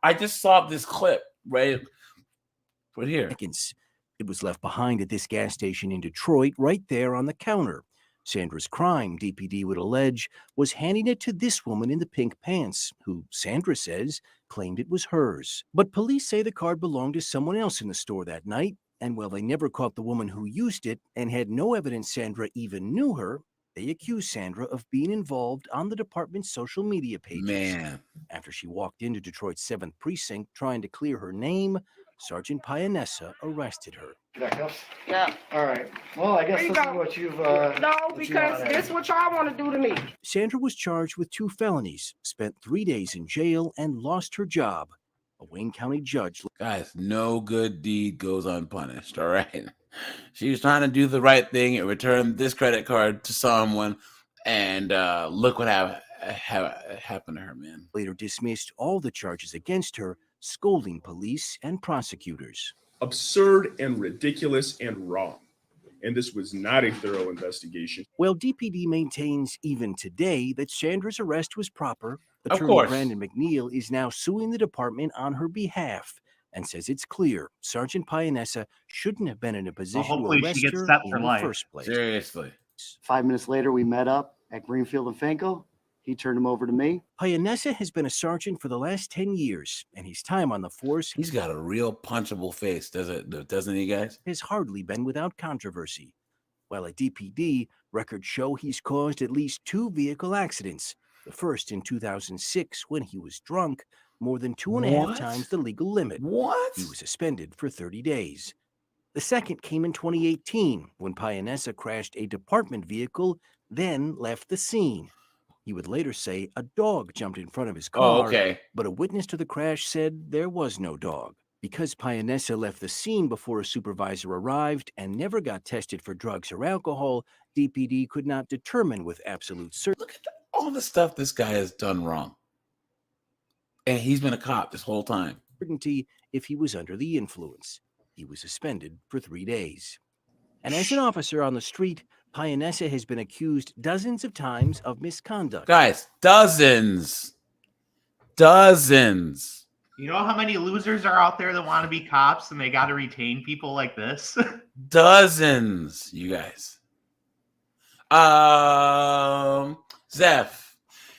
I just saw this clip right here. It was left behind at this gas station in Detroit, right there on the counter. Sandra's crime, DPD would allege, was handing it to this woman in the pink pants, who Sandra says claimed it was hers. But police say the card belonged to someone else in the store that night, and while they never caught the woman who used it and had no evidence Sandra even knew her, they accused Sandra of being involved on the department's social media pages. Man. After she walked into Detroit's 7th Precinct trying to clear her name, Sergeant Pianessa arrested her. Cuffs? Yeah. All right. Well, I guess There you this is go. what you've. No, because this is what y'all want to do to me. Sandra was charged with 2 felonies, spent 3 days in jail, and lost her job. A Wayne County judge. Guys, no good deed goes unpunished, all right? She was trying to do the right thing and return this credit card to someone, and look what happened to her, man. Later dismissed all the charges against her, scolding police and prosecutors. Absurd and ridiculous and wrong. And this was not a thorough investigation. Well, DPD maintains even today that Sandra's arrest was proper. Of Attorney course. Brandon McNeil is now suing the department on her behalf and says it's clear Sergeant Payanessa shouldn't have been in a position to hopefully arrest she gets her set in for the life. first place. Seriously. 5 minutes later, we met up at Greenfield and Finkel. He turned him over to me. Payanessa has been a sergeant for the last 10 years, and his time on the force He's got a real punchable face, doesn't he, guys? has hardly been without controversy. While at DPD, records show he's caused at least 2 vehicle accidents. The first in 2006 when he was drunk, more than 2.5 What? times the legal limit. What? He was suspended for 30 days. The second came in 2018 when Payanessa crashed a department vehicle, then left the scene. He would later say a dog jumped in front of his car, okay. but a witness to the crash said there was no dog. Because Payanessa left the scene before a supervisor arrived and never got tested for drugs or alcohol, DPD could not determine with absolute certainty All the stuff this guy has done wrong. And he's been a cop this whole time. if he was under the influence. He was suspended for 3 days. And as an officer on the street, Payanessa has been accused dozens of times of misconduct. Guys, dozens. Dozens. You know how many losers are out there that want to be cops and they got to retain people like this? Dozens, you guys. Zeph,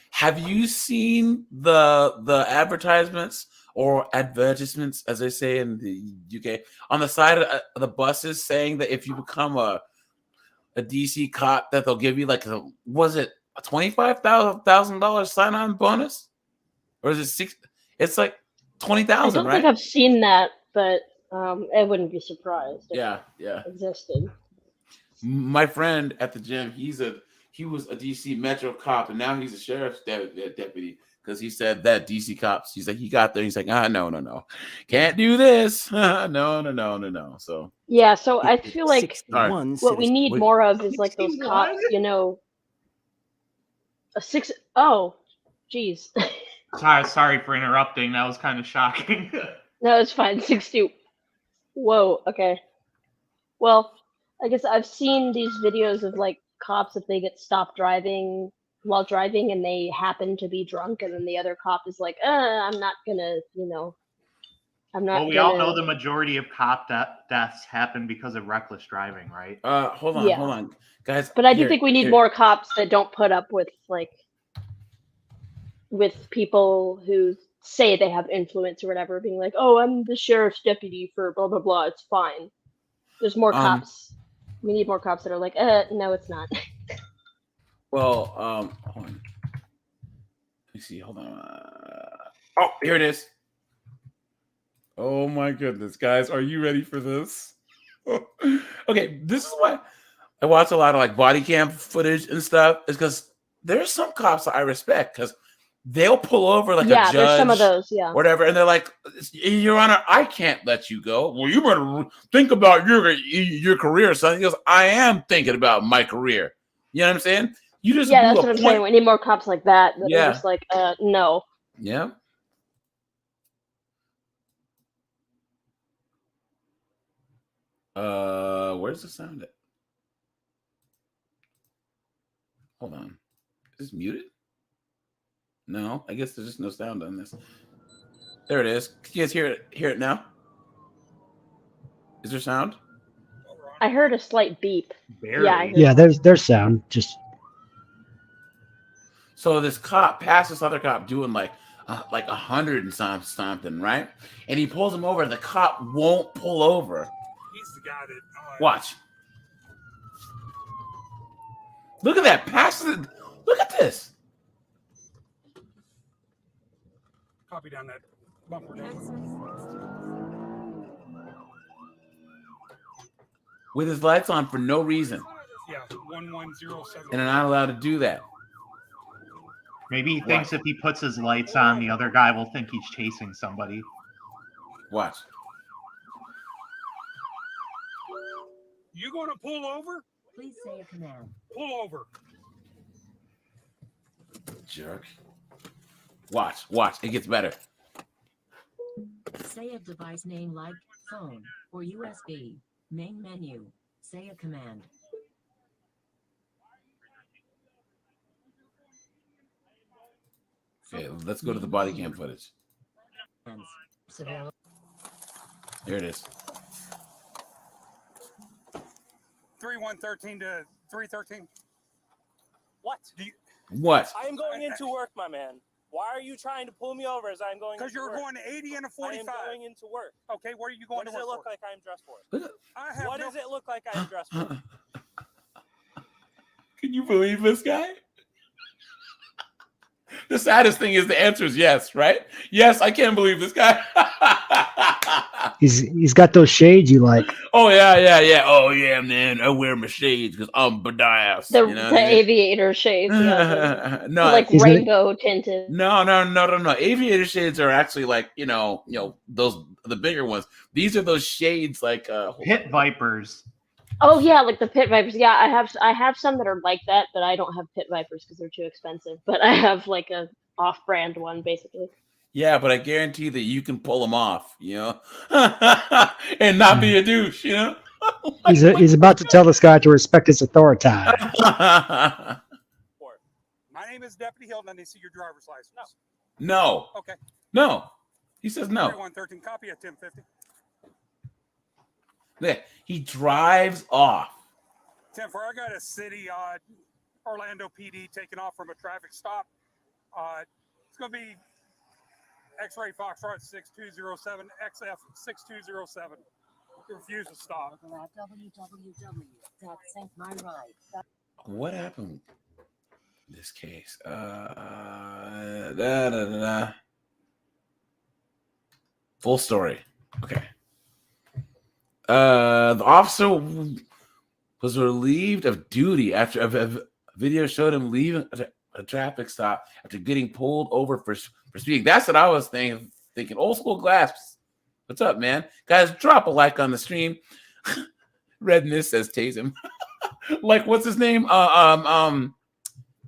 have you seen the advertisements or advertisements, as they say in the UK, on the side of the buses saying that if you become a DC cop, that they'll give you like a $25,000 sign-on bonus, or is it six? It's like 20,000, I don't right? think I've seen that, but I wouldn't be surprised if Yeah. it existed. My friend at the gym, he was a DC Metro cop, and now he's a sheriff's deputy because he said that DC cops. He's like, he got there. He's like, no, can't do this. No. So Yeah, so I feel like All right. what we need more of is like those cops, you know, oh, geez. Sorry for interrupting. That was kind of shocking. No, it's fine. 60. Whoa, okay. Well, I guess I've seen these videos of like cops if they get stopped driving while driving and they happen to be drunk, and then the other cop is like, I'm not gonna, I'm not Well, we all know the majority of cop deaths happen because of reckless driving, right? Hold on, guys. But I do think we need more cops that don't put up with with people who say they have influence or whatever, being like, oh, I'm the sheriff's deputy for blah, blah, blah. It's fine. There's more cops. We need more cops that are like, no, it's not. Well, hold on. Let me see. Hold on. Oh, here it is. Oh my goodness, guys, are you ready for this? Okay, this is why I watch a lot of like body cam footage and stuff. Is because there's some cops that I respect because they'll pull over like a judge, there's some of those, whatever, and they're like, Your Honor, I can't let you go. Well, you better think about your career, son. He goes, I am thinking about my career. You know what I'm saying? You just that's what I'm saying. We need more cops like that are Yeah. just like, no. Yeah. Where's the sound at? Hold on. Is this muted? No, I guess there's just no sound on this. There it is. Can you guys hear it now? Is there sound? I heard a slight beep. Barely. Yeah, I heard Yeah, there's sound. Just So this cop passed this other cop doing like 100 and something, right? And he pulls him over. The cop won't pull over. He's the guy that. Watch. Look at that. Look at this. Copy down that bumper. With his lights on for no reason. Yeah, 1107. And they're not allowed to do that. Maybe he thinks if he puts his lights on, the other guy will think he's chasing somebody. Watch. You going to pull over? Please say a command. Pull over. Jerk. Watch. It gets better. Say a device name like phone or USB. Main menu. Say a command. Okay, let's go to the body cam footage. Here it is. 3113 to 313. What? What? I am going into work, my man. Why are you trying to pull me over as I'm going? Because you're going 80 and a 45. I am going into work. Okay, where are you going What to does work it look for? like I'm dressed for? What does it look like I'm dressed for? Can you believe this guy? The saddest thing is the answer is yes, right? Yes, I can't believe this guy. He's got those shades you like. Oh yeah. Oh yeah, man. I wear my shades because I'm badass. The You know the what I mean? aviator shades, yeah, No, like he's gonna- rainbow tinted. No. Aviator shades are actually like those the bigger ones. These are those shades like Pit vipers. Oh yeah, like the pit vipers. Yeah, I have some that are like that, but I don't have pit vipers because they're too expensive. But I have like a off-brand one, basically. Yeah, but I guarantee that you can pull them off, and not be a douche, He's about to tell this guy to respect his authority. My name is Deputy Hilton. I need to see your driver's license. No. Okay. No. He says no. 3113, copy at 1050. Yeah, he drives off. 10-4, I got a city Orlando PD taking off from a traffic stop. It's going to be X-Ray Foxtrot 6207, XF 6207. Refuse to stop. What happened in this case? Full story. Okay. The officer was relieved of duty after a video showed him leaving a traffic stop after getting pulled over for speeding. That's what I was thinking. Old school glass. What's up, man? Guys, drop a like on the stream. Redness says tase him. Like, what's his name? The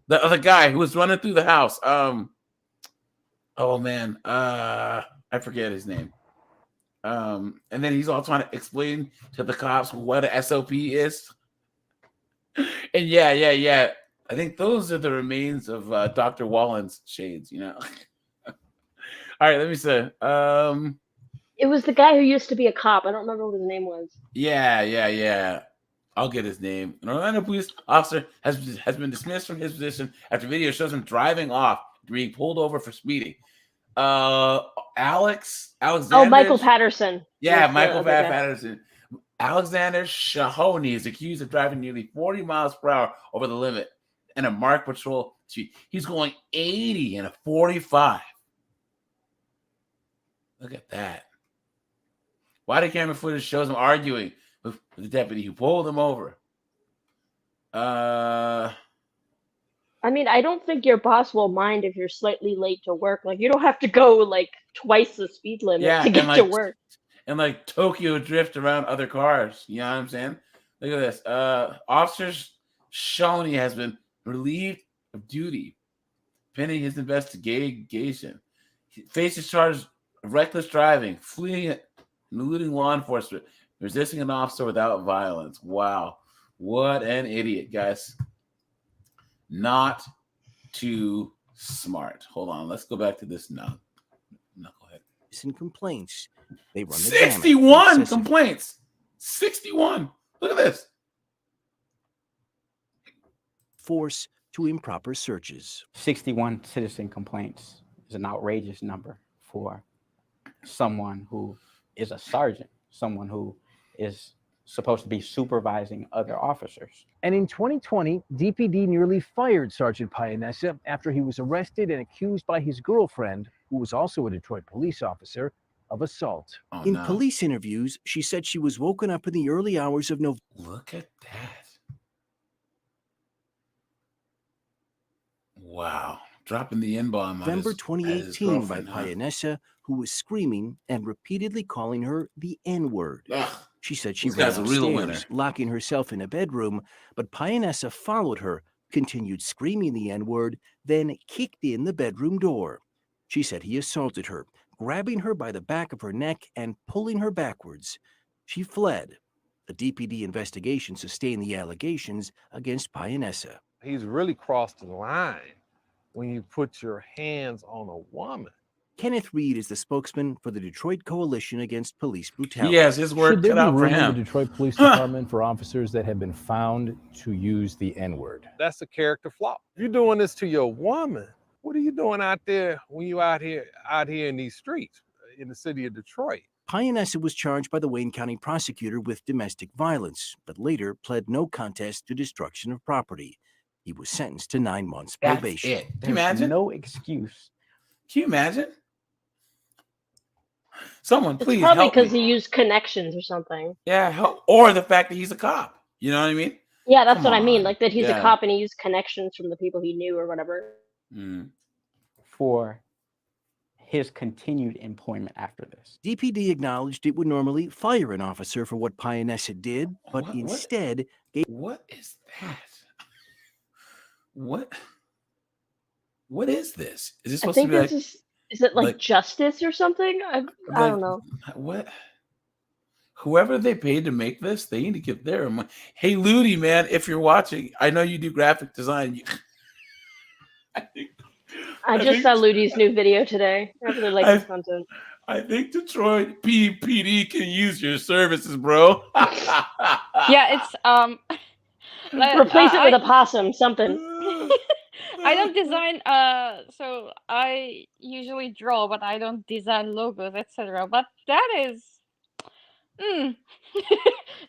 other guy who was running through the house. Oh man, I forget his name. And then he's all trying to explain to the cops what a SOP is. And yeah. I think those are the remains of Dr. Wallen's shades, All right, let me say. It was the guy who used to be a cop. I don't remember what his name was. Yeah. I'll get his name. An Orlando police officer has been dismissed from his position after video shows him driving off, being pulled over for speeding. Alexander. Oh, Michael Patterson. Yeah, Michael Patterson. Alexander Shahoney is accused of driving nearly 40 miles per hour over the limit in a marked patrol street. He's going 80 in a 45. Look at that. Body camera footage shows him arguing with the deputy who pulled him over. I mean, I don't think your boss will mind if you're slightly late to work. Like, you don't have to go like twice the speed limit to get to work. And like Tokyo drift around other cars. You know what I'm saying? Look at this. Officer Shoney has been relieved of duty pending his investigation. He faces charges of reckless driving, fleeing and eluding law enforcement, resisting an officer without violence. Wow. What an idiot, guys. Not too smart. Hold on. Let's go back to this now. Knucklehead. And complaints. They run the 61 complaints. 61. Look at this. Force to improper searches. 61 citizen complaints is an outrageous number for someone who is a sergeant, someone who is supposed to be supervising other officers. And in 2020, DPD nearly fired Sergeant Payanessa after he was arrested and accused by his girlfriend, who was also a Detroit police officer, of assault. In police interviews, she said she was woken up in the early hours of November. Look at that. Wow. Dropping the N-bomb. November 2018 by Payanessa, who was screaming and repeatedly calling her the N-word. She said she This ran guy's a real winner. upstairs, locking herself in a bedroom, but Pianessa followed her, continued screaming the N-word, then kicked in the bedroom door. She said he assaulted her, grabbing her by the back of her neck and pulling her backwards. She fled. A DPD investigation sustained the allegations against Pianessa. He's really crossed the line when you put your hands on a woman. Kenneth Reed is the spokesman for the Detroit Coalition Against Police Brutality. He has his work Should there cut be out for room in him. the Detroit Police Department for officers that have been found to use the N-word? That's a character flaw. If you're doing this to your woman, what are you doing out there when you out here in these streets in the city of Detroit? Pianessa was charged by the Wayne County prosecutor with domestic violence, but later pled no contest to destruction of property. He was sentenced to 9 months That's probation. it. Can you imagine? No excuse. Can you imagine? Someone, It's please probably help me. because he used connections or something. Yeah, help. Or the fact that he's a cop. You know what I mean? Yeah, that's Come what I mean. on. Like that he's Yeah. a cop and he used connections from the people he knew or whatever. Mm. For his continued employment after this. DPD acknowledged it would normally fire an officer for what Pianessa did, but What- instead gave... What is that? What is this? Is this I supposed to think be this like is it like justice or something? I don't know. what? Whoever they paid to make this, they need to give their money. Hey, Ludi, man, if you're watching, I know you do graphic design. I just saw Ludi's new video today. I really like his content. I think Detroit PD can use your services, bro. Yeah, it's Replace it with a possum, something. I don't design so I usually draw, but I don't design logos, etc. But that is that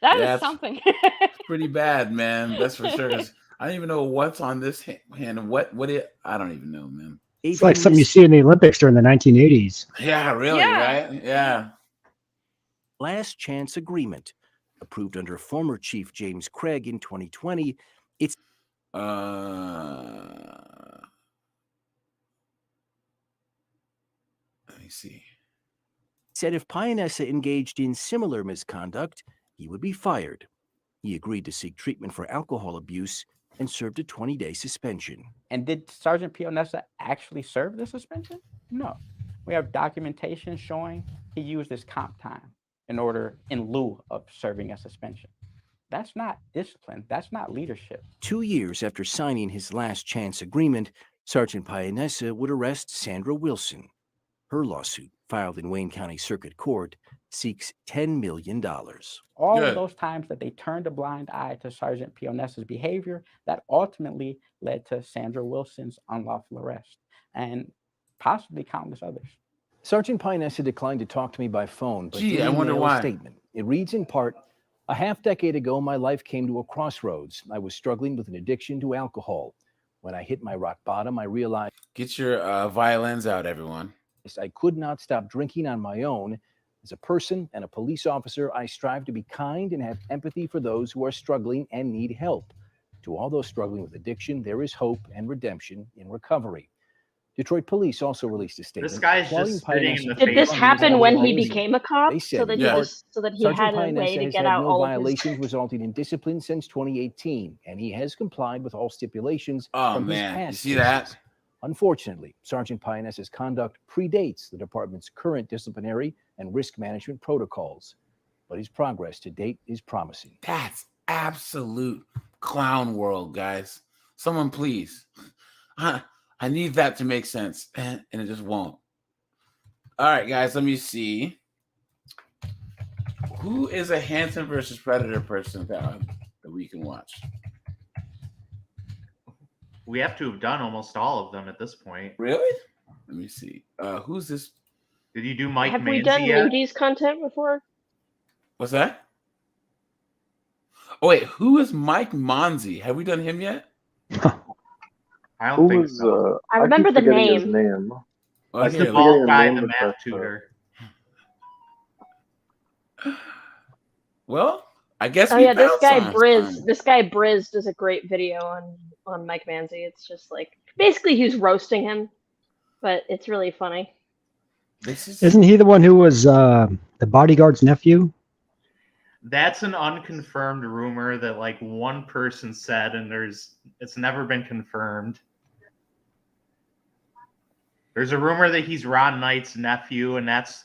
Yeah, is something. It's pretty bad, man. That's for sure. 'Cause I don't even know what's on this hand and what it. I don't even know, man. It's like something you see in the Olympics during the 1980s. Yeah, really, Yeah. right? Yeah. Last Chance Agreement, approved under former Chief James Craig in 2020. It's let me see. Said if Pianessa engaged in similar misconduct, he would be fired. He agreed to seek treatment for alcohol abuse and served a 20-day suspension. And did Sergeant Pianessa actually serve the suspension? No. We have documentation showing he used his comp time in lieu of serving a suspension. That's not discipline. That's not leadership. 2 years after signing his Last Chance Agreement, Sergeant Pianessa would arrest Sandra Wilson. Her lawsuit, filed in Wayne County Circuit Court, seeks $10 million. All of those times that they turned a blind eye to Sergeant Pianessa's behavior, that ultimately led to Sandra Wilson's unlawful arrest and possibly countless others. Sergeant Pianessa declined to talk to me by phone, but Gee, did I wonder email why. a statement. It reads in part, "A half-decade ago, my life came to a crossroads. I was struggling with an addiction to alcohol. When I hit my rock bottom, I realized..." Get your violins out, everyone. I could not stop drinking on my own. As a person and a police officer, I strive to be kind and have empathy for those who are struggling and need help. To all those struggling with addiction, there is hope and redemption in recovery. Detroit police also released a statement. This guy's applauding just spitting in Pianessa the for Did this running happen his when he violations. became a cop? They So said that he Sergeant had a Pianessa way to has get had out no all of his violations resulting in discipline since 2018, and he has complied with all stipulations from his man, you past see that? cases. Unfortunately, Sergeant Pianessa's conduct predates the department's current disciplinary and risk management protocols, but his progress to date is promising. That's absolute clown world, guys. Someone please. I need that to make sense, and it just won't. All right, guys, let me see. Who is a Hansen versus Predator person that we can watch? We have to have done almost all of them at this point. Really? Let me see. Who's this? Did you do Mike Have Manzi we done yet? Ludi's content before? What's that? Oh, wait, who is Mike Manzi? Have we done him yet? I don't think so. I remember keep the forgetting his name. name. That's here, the bald forgetting guy, name, the but math that's, tutor. Well, I guess Oh we yeah, this found guy some. Briz. This guy Briz does a great video on Mike Manzi. It's just like basically he's roasting him, but it's really funny. This is Isn't he the one who was the bodyguard's nephew? That's an unconfirmed rumor that like one person said, and it's never been confirmed. There's a rumor that he's Ron Knight's nephew, and that's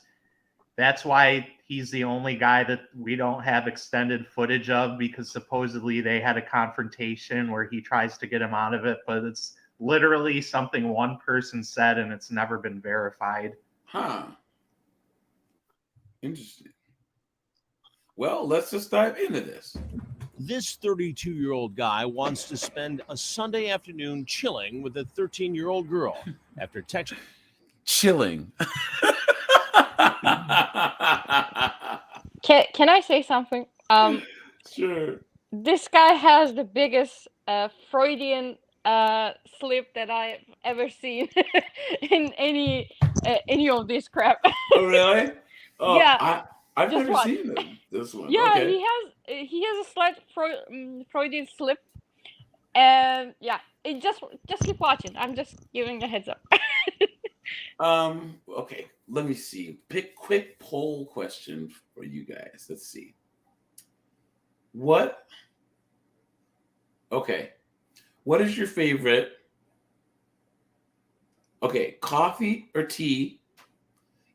why he's the only guy that we don't have extended footage of, because supposedly they had a confrontation where he tries to get him out of it, but it's literally something one person said, and it's never been verified. Huh. Interesting. Well, let's just dive into this. This 32-year-old guy wants to spend a Sunday afternoon chilling with a 13-year-old girl after texting. Chilling. Can I say something? Sure. This guy has the biggest Freudian slip that I've ever seen in any of this crap. Oh, really? Oh, yeah. I've just never watch. seen this one. Yeah, Okay. he has a slight Freudian slip, and yeah, just keep watching. I'm just giving a heads up. Okay, let me see. Pick quick poll question for you guys. Let's see. What is your favorite? Okay, coffee or tea?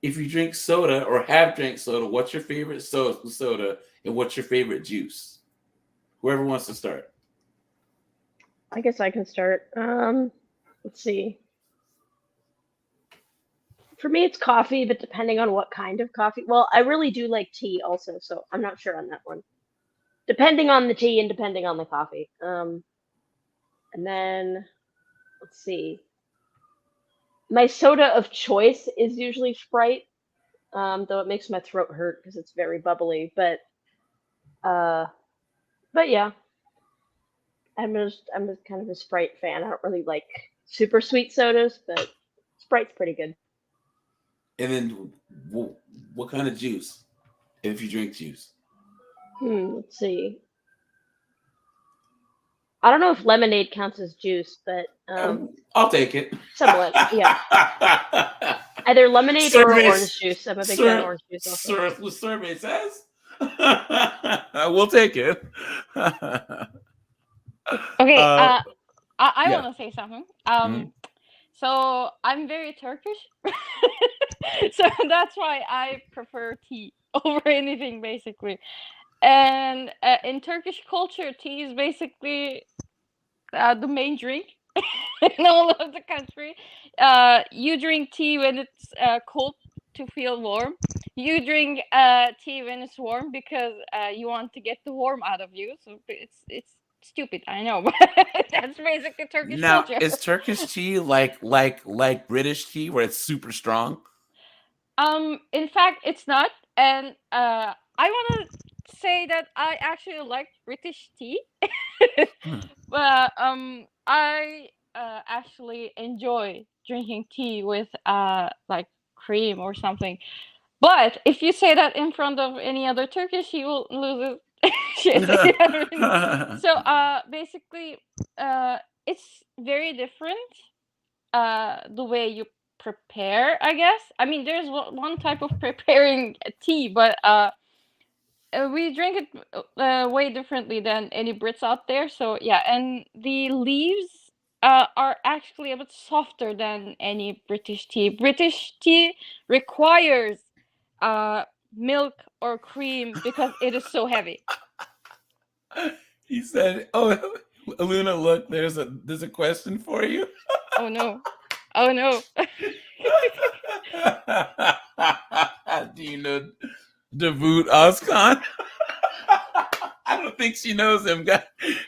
If you drink soda or have drank soda, what's your favorite soda and what's your favorite juice? Whoever wants to start. I guess I can start. Let's see. For me, it's coffee, but depending on what kind of coffee. Well, I really do like tea also, so I'm not sure on that one. Depending on the tea and depending on the coffee. And then, let's see. My soda of choice is usually Sprite, though it makes my throat hurt because it's very bubbly. But yeah, I'm just kind of a Sprite fan. I don't really like super sweet sodas, but Sprite's pretty good. And then, what kind of juice? If you drink juice. Let's see. I don't know if lemonade counts as juice, but I'll take it. Somewhat, yeah. Either lemonade or orange juice. I'm a big fan of orange juice also. The survey says. We'll take it. Okay, I yeah. want to say something. So I'm very Turkish, so that's why I prefer tea over anything, basically. And in Turkish culture, tea is basically the main drink in all of the country. You drink tea when it's cold to feel warm. You drink tea when it's warm because you want to get the warm out of you. So it's stupid, I know, but that's basically Turkish culture. Now, is Turkish tea like British tea where it's super strong? In fact, it's not, and I want to say that I actually like British tea, but I actually enjoy drinking tea with like cream or something. But if you say that in front of any other Turkish, he will lose his shit. So basically, it's very different. The way you prepare, I guess. I mean, there's one type of preparing tea, but we drink it way differently than any Brits out there. So yeah, and the leaves are actually a bit softer than any British tea. British tea requires milk or cream because it is so heavy. He said, "Oh, Luna, look, there's a question for you." Oh no! Oh no! Do you know Davut Ozkan? I don't think she knows him, guys.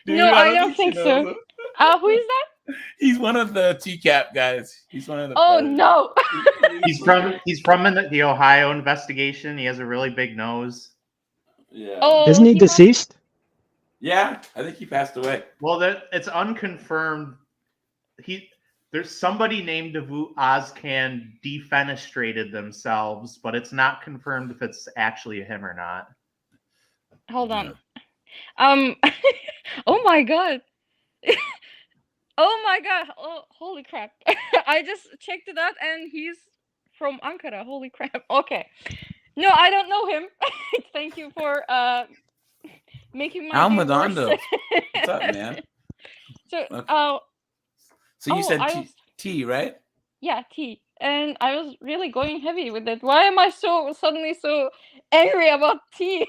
No, I don't think so. Who is that? He's one of the TCAP guys. He's one of the. Oh no! He's from the Ohio investigation. He has a really big nose. Yeah. Oh, Isn't he deceased? Yeah, I think he passed away. Well, it's unconfirmed. There's somebody named Davut Ozkan defenestrated themselves, but it's not confirmed if it's actually him or not. Hold on. Oh my god. Oh my god. Oh, holy crap. I just checked it out and he's from Ankara. Holy crap. Okay. No, I don't know him. Thank you for making my day worse. Almadondo. What's up, man? So, Okay. So you said I was, T, right? yeah, T. And I was really going heavy with it. Why am I suddenly so angry about tea?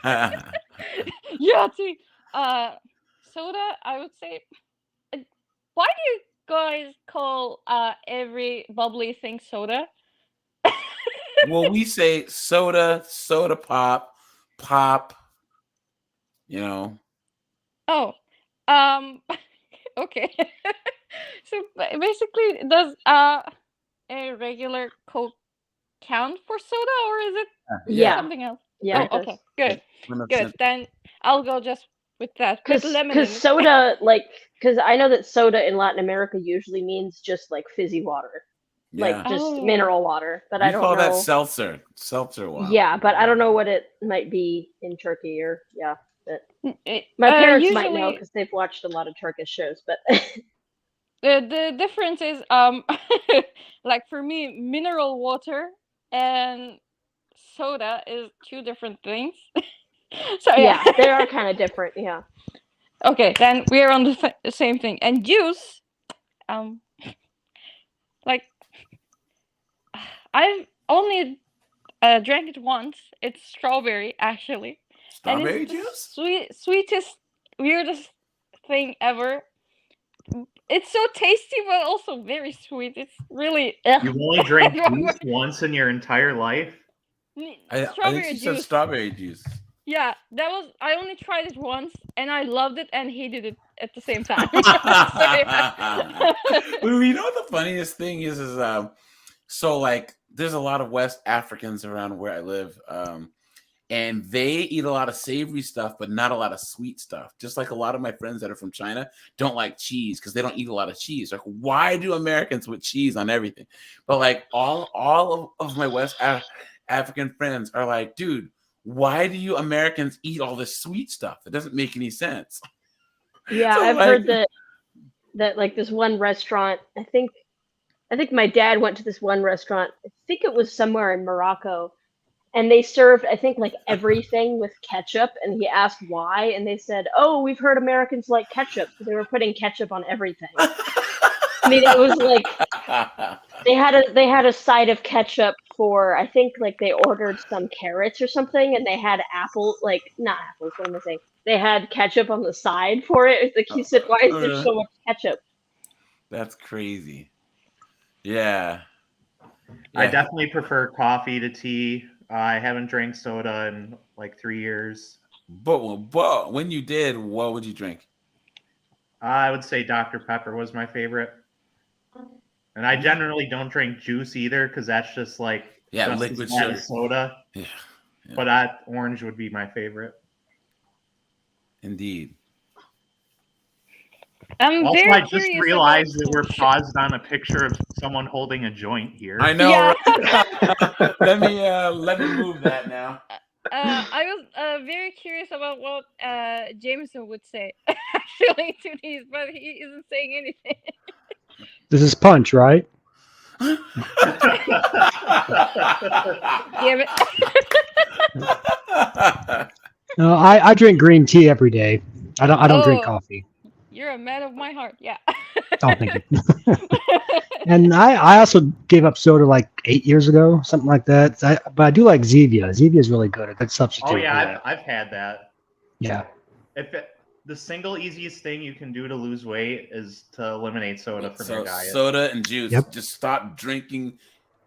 Yeah, tea. Soda, I would say. Why do you guys call every bubbly thing soda? Well, we say soda, soda pop, pop. You know. Oh, okay. So basically, does a regular Coke count for soda, or is it Yeah. something else? Yeah, Oh, it does. okay, good, 100%. good. Then I'll go just with that. With lemon in Because it. soda, because I know that soda in Latin America usually means just like fizzy water, Yeah. like just Oh. mineral water. But I We don't call that know. seltzer water. Yeah, but I don't know what it might be in Turkey or But It- my parents might know usually- because they've watched a lot of Turkish shows. But The difference is like for me, mineral water and soda is two different things. So yeah, yeah, they are kind of different. Yeah. okay, then we're on the same thing. And juice, like I've only drank it once. It's strawberry, actually. Strawberry and it's juice? the sweetest, weirdest thing ever. It's so tasty, but also very sweet. It's really. You've only drank juice once in your entire life? I think Strawberry she said juice. strawberry juice. Yeah, that was. I only tried it once, and I loved it and hated it at the same time. So, yeah. Well, you know what the funniest thing is so like there's a lot of West Africans around where I live, and they eat a lot of savory stuff, but not a lot of sweet stuff. Just like a lot of my friends that are from China don't like cheese because they don't eat a lot of cheese. Like, why do Americans put cheese on everything? But like all of my West African friends are like, dude, why do you Americans eat all this sweet stuff? It doesn't make any sense. Yeah, So, I've like- heard that like this one restaurant. I think my dad went to this one restaurant. I think it was somewhere in Morocco, and they served I think like everything with ketchup. And he asked why, and they said, "Oh, we've heard Americans like ketchup, so they were putting ketchup on everything." I mean, it was like they had a side of ketchup for, I think, like they ordered some carrots or something, and they had not apples. What am I saying? They had ketchup on the side for it. It's like he said, "Why is there so much ketchup?" That's crazy. Yeah. I definitely prefer coffee to tea. I haven't drank soda in like 3 years. But when you did, what would you drink? I would say Dr. Pepper was my favorite. And I generally don't drink juice either because that's just like just liquid as bad sugar. as soda. Yeah. But orange would be my favorite. Indeed. I'm Also, very I just curious realized about- that we're paused on a picture of someone holding a joint here. I know. Yeah. Right? let me move that now. I was very curious about what Jameson would say actually to these, but he isn't saying anything. This is punch, right? Damn it. No, I drink green tea every day. I don't drink Oh. coffee. You're a man of my heart, yeah. Oh, thank you. And I also gave up soda like 8 years ago, something like that. But I do like Zevia. Zevia is really good. A good substitute. Oh for yeah, that. I've had that. Yeah. The single easiest thing you can do to lose weight is to eliminate soda from your diet. Soda and juice. Yep. Just stop drinking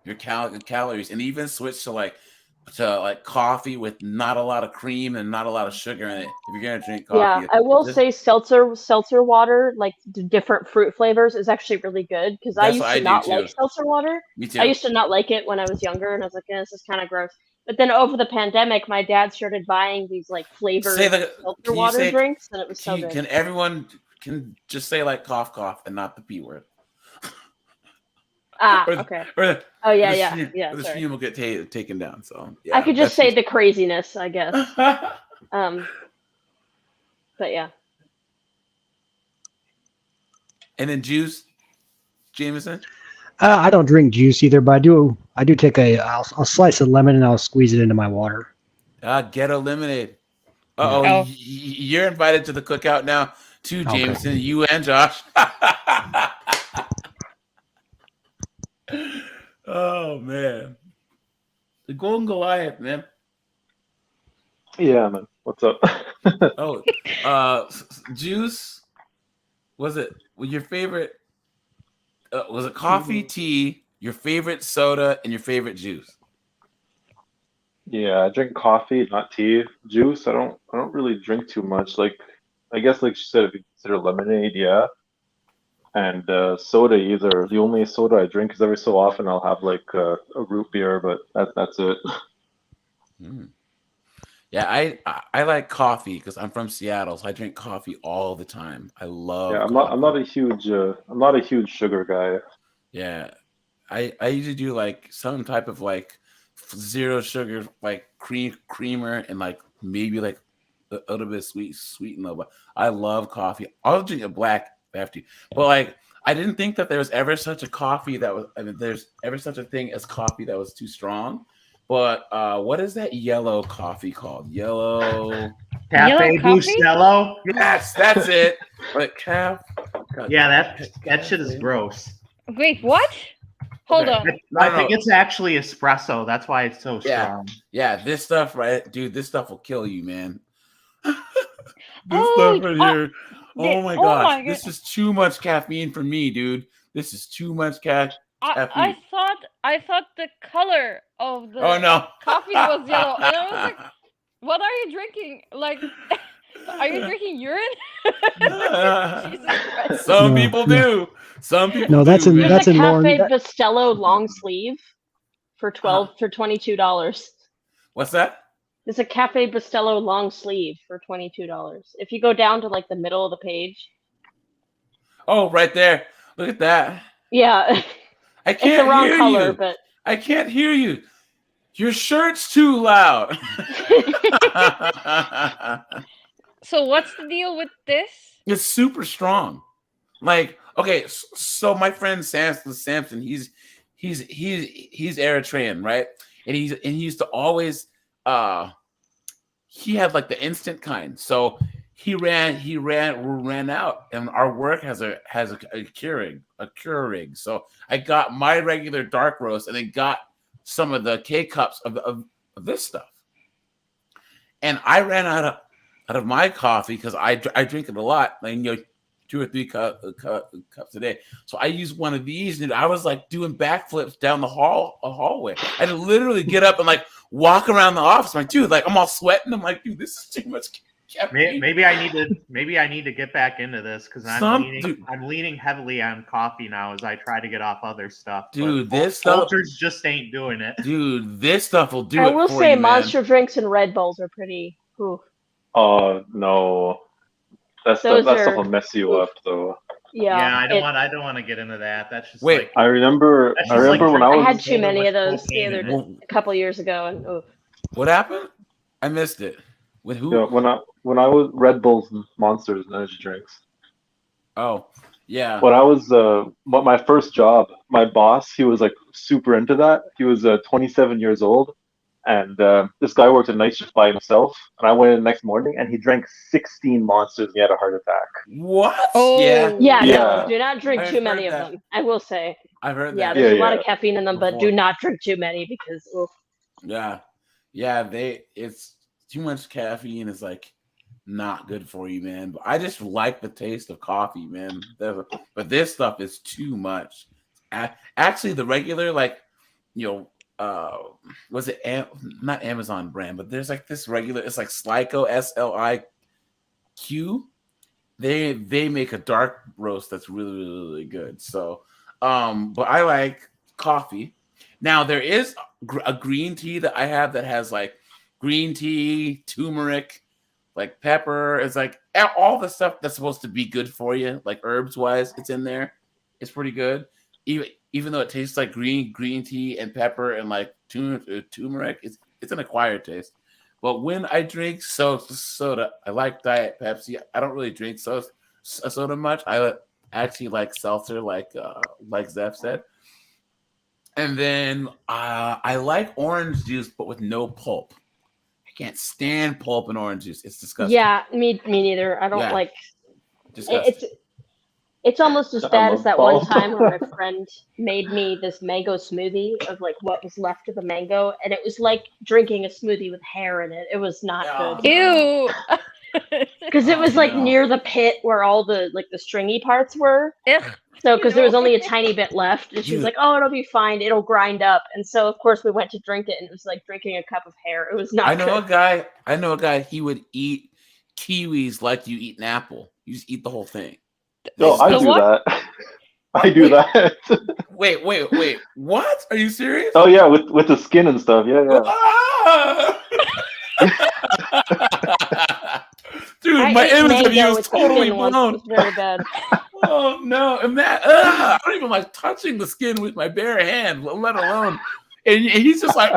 your calories, and even switch to like coffee with not a lot of cream and not a lot of sugar in it. If you're gonna drink coffee, Yeah, I will just- say seltzer water, like the different fruit flavors, is actually really good because I That's used what to I do, not too. like seltzer water. Me too. I used to not like it when I was younger, and I was like, "Yeah, this is kind of gross." But then over the pandemic, my dad started buying these like flavored seltzer can you water say- drinks, and it was so Can, good. can everyone can just say like cough and not the P word? Ah, Or the- okay. or the- Oh, yeah, or the yeah, stream- yeah, or the sorry. stream will get taken down. So yeah, I could just that's say the craziness, I guess. But yeah. And then juice, Jameson. I don't drink juice either, but I do take I'll slice a lemon and I'll squeeze it into my water. Get a lemonade. Uh-oh, Oh. you're invited to the cookout now too, Okay. Jameson. You and Josh. Oh, man. The Golden Goliath, man. Yeah, man. What's up? Oh, Juice. Was your favorite? Was it coffee, tea, your favorite soda, and your favorite juice? Yeah, I drink coffee, not tea. Juice, I don't really drink too much. Like, I guess like you said, if you consider lemonade, yeah. And soda either. The only soda I drink is every so often I'll have like a root beer, but that's it. Yeah, I like coffee because I'm from Seattle, so I drink coffee all the time. I love Yeah, coffee. I'm not a huge sugar guy. Yeah, I usually do like some type of like zero sugar, like creamer, and like maybe like a little bit sweet and low. But I love coffee. I'll drink a black if I have to. But like, I didn't think that there was ever such a coffee that was. I mean, there's ever such a thing as coffee that was too strong. But what is that yellow coffee called? Yellow Cafe Bustelo. Yes, that's it. But Yeah, that shit is gross. Wait, what? Hold on. I think it's actually espresso. That's why it's so strong. Yeah, this stuff, right, dude? This stuff will kill you, man. This Oh, stuff right here. Oh my oh gosh, my this is too much caffeine for me, dude. This is too much caffeine. I thought the color of the Oh, no. coffee was yellow, and I was like, "What are you drinking? Like, are you drinking urine?" Jesus Christ. Some people do. Some people. No, that's do, in man. that's There's a in Lauren. Cafe Bustelo long sleeve for $22. What's that? There's a Cafe Bustelo long sleeve for $22. If you go down to like the middle of the page. Oh, right there. Look at that. Yeah. I It's can't the wrong hear color, you. but I can't hear you. Your shirt's too loud. So what's the deal with this? It's super strong. Like, okay, so my friend Samson, he's Eritrean, right? And he used to always he had like the instant kind. So he ran out, and our work has a Keurig. So I got my regular dark roast, and then got some of the K cups of this stuff. And I ran out of my coffee because I drink it a lot, like 2 or 3 cups a day. So I used one of these, and I was like doing backflips down the hallway. I had to literally get up and like walk around the office. I'm like, dude, like I'm all sweating. I'm like, dude, this is too much caffeine. Maybe I need to get back into this because I'm leaning heavily on coffee now as I try to get off other stuff. Dude, but this stuff Folgers just ain't doing it. Dude, this stuff will do I it will for say you, man. Monster drinks and Red Bulls are pretty. Ooh. Oh no, that stuff will mess you up though. Yeah, I don't want to get into that. That's just Wait. like I remember when I I was had too many of those a couple years ago, and ooh. What happened? I missed it. With who? Yeah, when I was Red Bulls, Monsters, and energy drinks. Oh, yeah. When I was my first job, my boss, he was like super into that. He was 27 years old, and this guy worked a night shift by himself. And I went in the next morning, and he drank 16 Monsters, and he had a heart attack. What? Oh, yeah. No, do not drink too many of that. them. I will say. I've heard Yeah, that. there's a lot of caffeine in them, but Before. do not drink too many because. Ooh. Yeah, it's too much caffeine is like not good for you, man. But I just like the taste of coffee, man. But this stuff is too much. Actually, the regular, like, was it not Amazon brand, but there's like this regular, it's like Slico, SLIQ. They make a dark roast that's really, really, really good. So, but I like coffee. Now there is a green tea that I have that has like green tea, turmeric, like pepper. It's like all the stuff that's supposed to be good for you, like herbs wise. It's in there. It's pretty good. Even though it tastes like green tea and pepper and like turmeric, it's an acquired taste. But when I drink soda, I like Diet Pepsi. I don't really drink soda much. I actually like seltzer, like Zeph said. And then I like orange juice, but with no pulp. I can't stand pulp in orange juice. It's disgusting. Yeah, me neither. I don't like. Disgusting. It's almost as I bad as love that one pulp. time when my friend made me this mango smoothie of like what was left of the mango, and it was like drinking a smoothie with hair in it. It was not good. Ew. Because it was like near the pit where all the like the stringy parts were. So because there was only a tiny bit left, and she was like, "Oh, it'll be fine. It'll grind up." And so of course we went to drink it, and it was like drinking a cup of hair. It was not. I know good. a guy. He would eat kiwis like you eat an apple. You just eat the whole thing. No, I do that. I do that. Wait. What? Are you serious? Oh yeah, with the skin and stuff. Yeah. Dude, my image of you is totally blown. blown. It was very bad. Oh no! And that I don't even like touching the skin with my bare hand, let alone. And he's just like,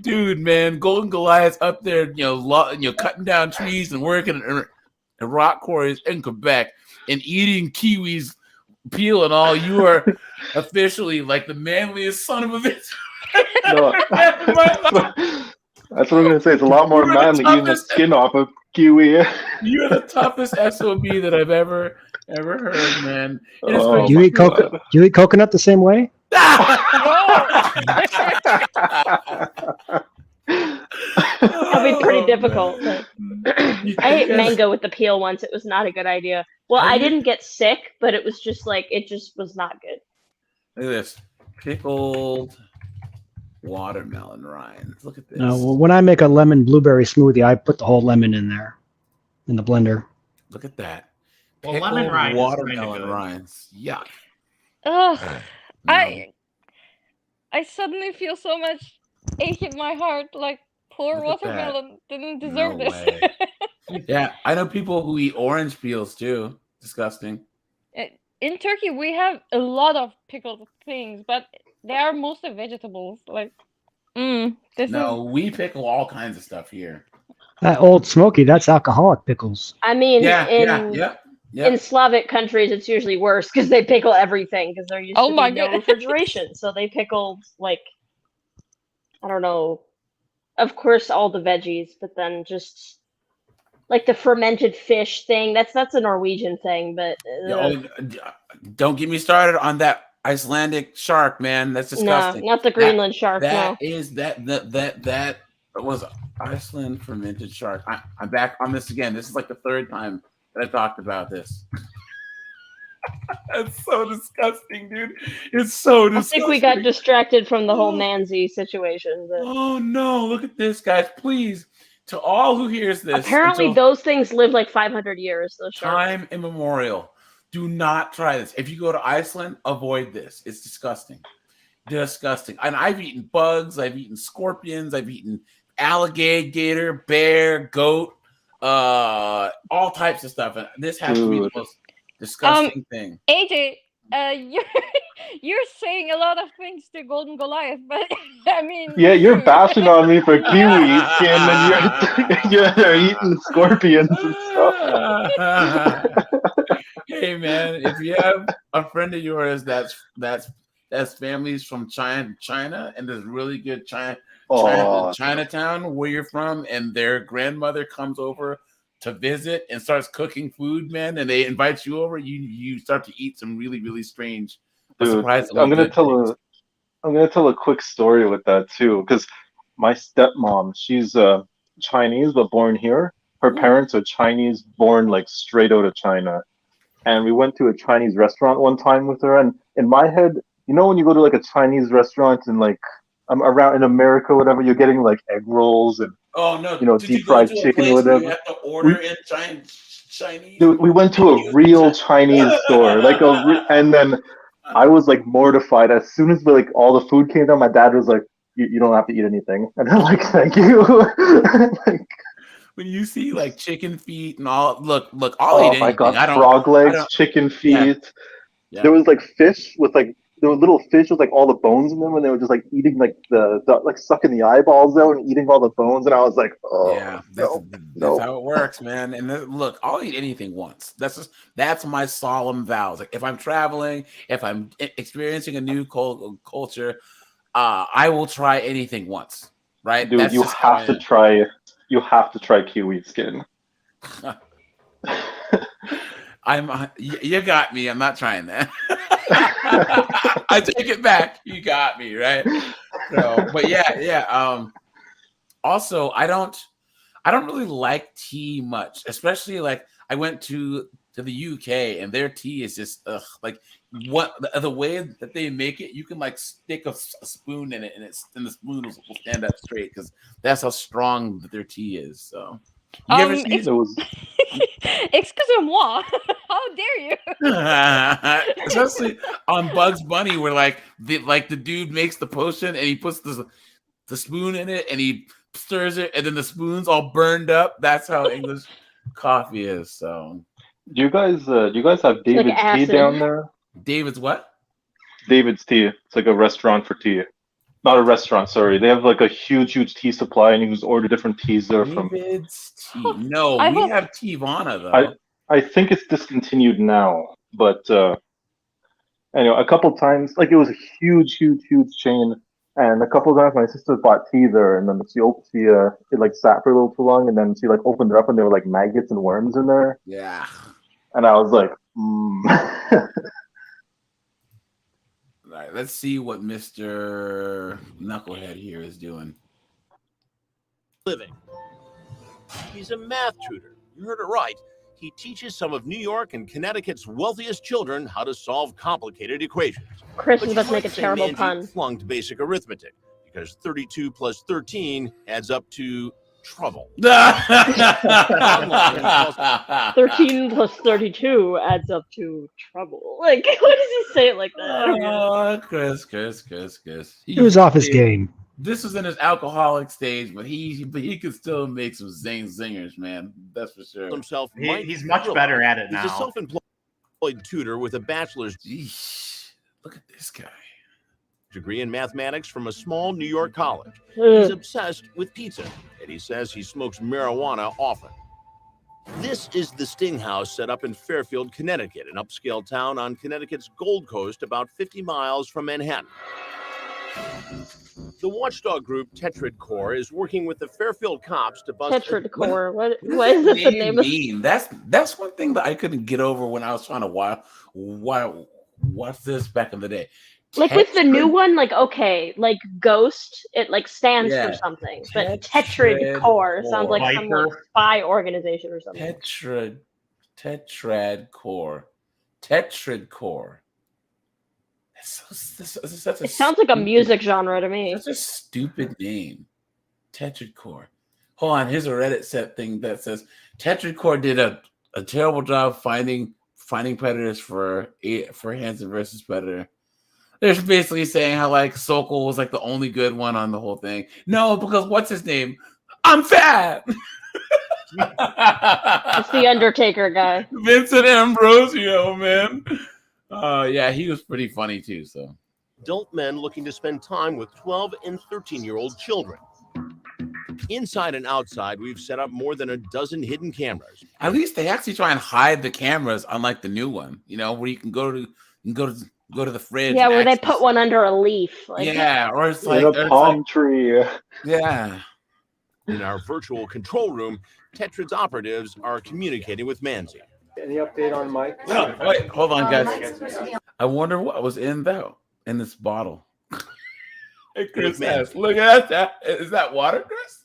Dude, man, Golden Goliath's up there, cutting down trees and working in rock quarries in Quebec and eating kiwis, peel and all. You are officially like the manliest son of a bitch. No, that's what I'm gonna say. It's a lot more manly eating the skin off of kiwi. You're the toughest SOB that I've ever heard, man. Do you eat coconut? Do you eat coconut the same way? That'd be pretty difficult. I ate mango with the peel once. It was not a good idea. Well, I didn't get sick, but it was just like it just was not good. Look at this pickled watermelon rinds. Look at this. Well, when I make a lemon blueberry smoothie, I put the whole lemon in there, in the blender. Look at that. Well, lemon rind is watermelon rinds. Yuck. Ugh. No. I suddenly feel so much ache in my heart. Like poor Look at that. watermelon didn't deserve No this. way. Yeah, I know people who eat orange peels too. Disgusting. In Turkey, we have a lot of pickled things, but they are mostly vegetables. Like, we pickle all kinds of stuff here. That Old Smoky, that's alcoholic pickles. I mean, Yeah. in Slavic countries, it's usually worse because they pickle everything because they're used to my no God. refrigeration. So they pickled like, I don't know, of course all the veggies, but then just like the fermented fish thing. That's a Norwegian thing, but Don't get me started on that Icelandic shark, man. That's disgusting. No, not the Greenland shark. That No. is that was Iceland fermented shark. I'm back on this again. This is like the third time that I talked about this. It's so disgusting, dude. It's so disgusting. I think we got distracted from the whole Manzi situation. But Oh no! Look at this, guys. Please, to all who hears this, apparently until those things live like 500 years. Those sharks. time immemorial, do not try this. If you go to Iceland, avoid this. It's disgusting. Disgusting. And I've eaten bugs. I've eaten scorpions. I've eaten alligator, bear, goat, all types of stuff. And this has to be the most disgusting thing. AJ, you're saying a lot of things to Golden Goliath, but I mean, Yeah, you're bashing on me for kiwi skin, and you're eating scorpions and stuff. Hey man, if you have a friend of yours that's families from China, and there's really good Chinatown where you're from, and their grandmother comes over to visit and starts cooking food, man, and they invite you over, you start to eat some really, really strange. Dude, I'm gonna tell a quick story with that too, because my stepmom, she's Chinese but born here. Her parents are Chinese, born like straight out of China. And we went to a Chinese restaurant one time with her, and in my head, you know, when you go to like a Chinese restaurant and like around in America, whatever, you're getting like egg rolls and deep fried chicken or whatever. You have to order in Chinese. Dude, we went to a real Chinese store, like and then I was like mortified as soon as like all the food came down. My dad was like, "You don't have to eat anything," and I'm like, "Thank you." Like, when you see like chicken feet and all, look, I'll eat anything. Oh my god, frog legs, chicken feet. Yeah. There was like fish with like there were little fish with like all the bones in them, and they were just like eating like the like sucking the eyeballs out and eating all the bones, and I was like, oh yeah, that's how it works, man. And look, I'll eat anything once. That's my solemn vows. Like if I'm traveling, if I'm experiencing a new culture, I will try anything once. Right, dude, that's you just how I have to am. try. You have to try kiwi skin. You got me. I'm not trying that. I take it back. You got me, right? So, but yeah. Also, I don't really like tea much, especially like I went to the UK and their tea is just like what the way that they make it. You can like stick a spoon in it, and the spoon will stand up straight because that's how strong their tea is. So, you ever see those? Excusez-moi. How dare you? Especially on Bugs Bunny, where like the dude makes the potion and he puts the spoon in it and he stirs it, and then the spoon's all burned up. That's how English coffee is. So, do you guys have David's Tea down there? David's what? David's Tea. It's like a restaurant for tea. Not a restaurant, sorry. They have like a huge tea supply, and you can just order different teas there from. David's Tea. No, we have Teavana though. I think it's discontinued now, but anyway, a couple times, like it was a huge chain, and a couple of times my sister bought tea there, and then it like sat for a little too long, and then she like opened it up, and there were like maggots and worms in there. Yeah. And I was like, All right, let's see what Mr. Knucklehead here is doing. Living. He's a math tutor. You heard it right. He teaches some of New York and Connecticut's wealthiest children how to solve complicated equations. Chris is about to make a terrible pun. Flunked basic arithmetic because 32 plus 13 adds up to trouble. 13 plus 32 adds up to trouble. Like, what does he say it like that? Oh, Chris. He was off his game. This was in his alcoholic stage, but he could still make some zingers, man. That's for sure. Himself, he's much better at it now. He's a self-employed tutor with a bachelor's. Look at this guy. Degree in mathematics from a small New York college. He's obsessed with pizza, and he says he smokes marijuana often. This is the Sting House set up in Fairfield, Connecticut, an upscale town on Connecticut's Gold Coast, about 50 miles from Manhattan. The watchdog group Tetrad Corps is working with the Fairfield cops to bust. Tetrad Corps. What is this the name mean? That's one thing that I couldn't get over when I was trying to watch this back in the day. Like with the new one, like okay, like Ghost, it like stands for something, but Tetrad Corps sounds like some like spy organization or something. Tetrad Corps. It sounds like a music genre to me. That's a stupid name. Tetrad Corps. Hold on, here's a Reddit set thing that says Tetrad Corps did a terrible job finding predators for Hansen versus Predator. They're basically saying how like Sokol was like the only good one on the whole thing. No, because what's his name? I'm fat. It's the Undertaker guy. Vincent Ambrosio, man. Yeah, he was pretty funny too. So, adult men looking to spend time with 12 and 13-year-old children. Inside and outside, we've set up more than a dozen hidden cameras. At least they actually try and hide the cameras, unlike the new one. You know, where you can go to the fridge. Yeah, where they put one under a leaf. Like. Yeah, or it's like a palm tree. Yeah. In our virtual control room, Tetrad's operatives are communicating with Manzi. Any update on Mike? No, wait, hold on, guys. I wonder what was in this bottle. Hey, Chris says, look at that. Is that water, Chris?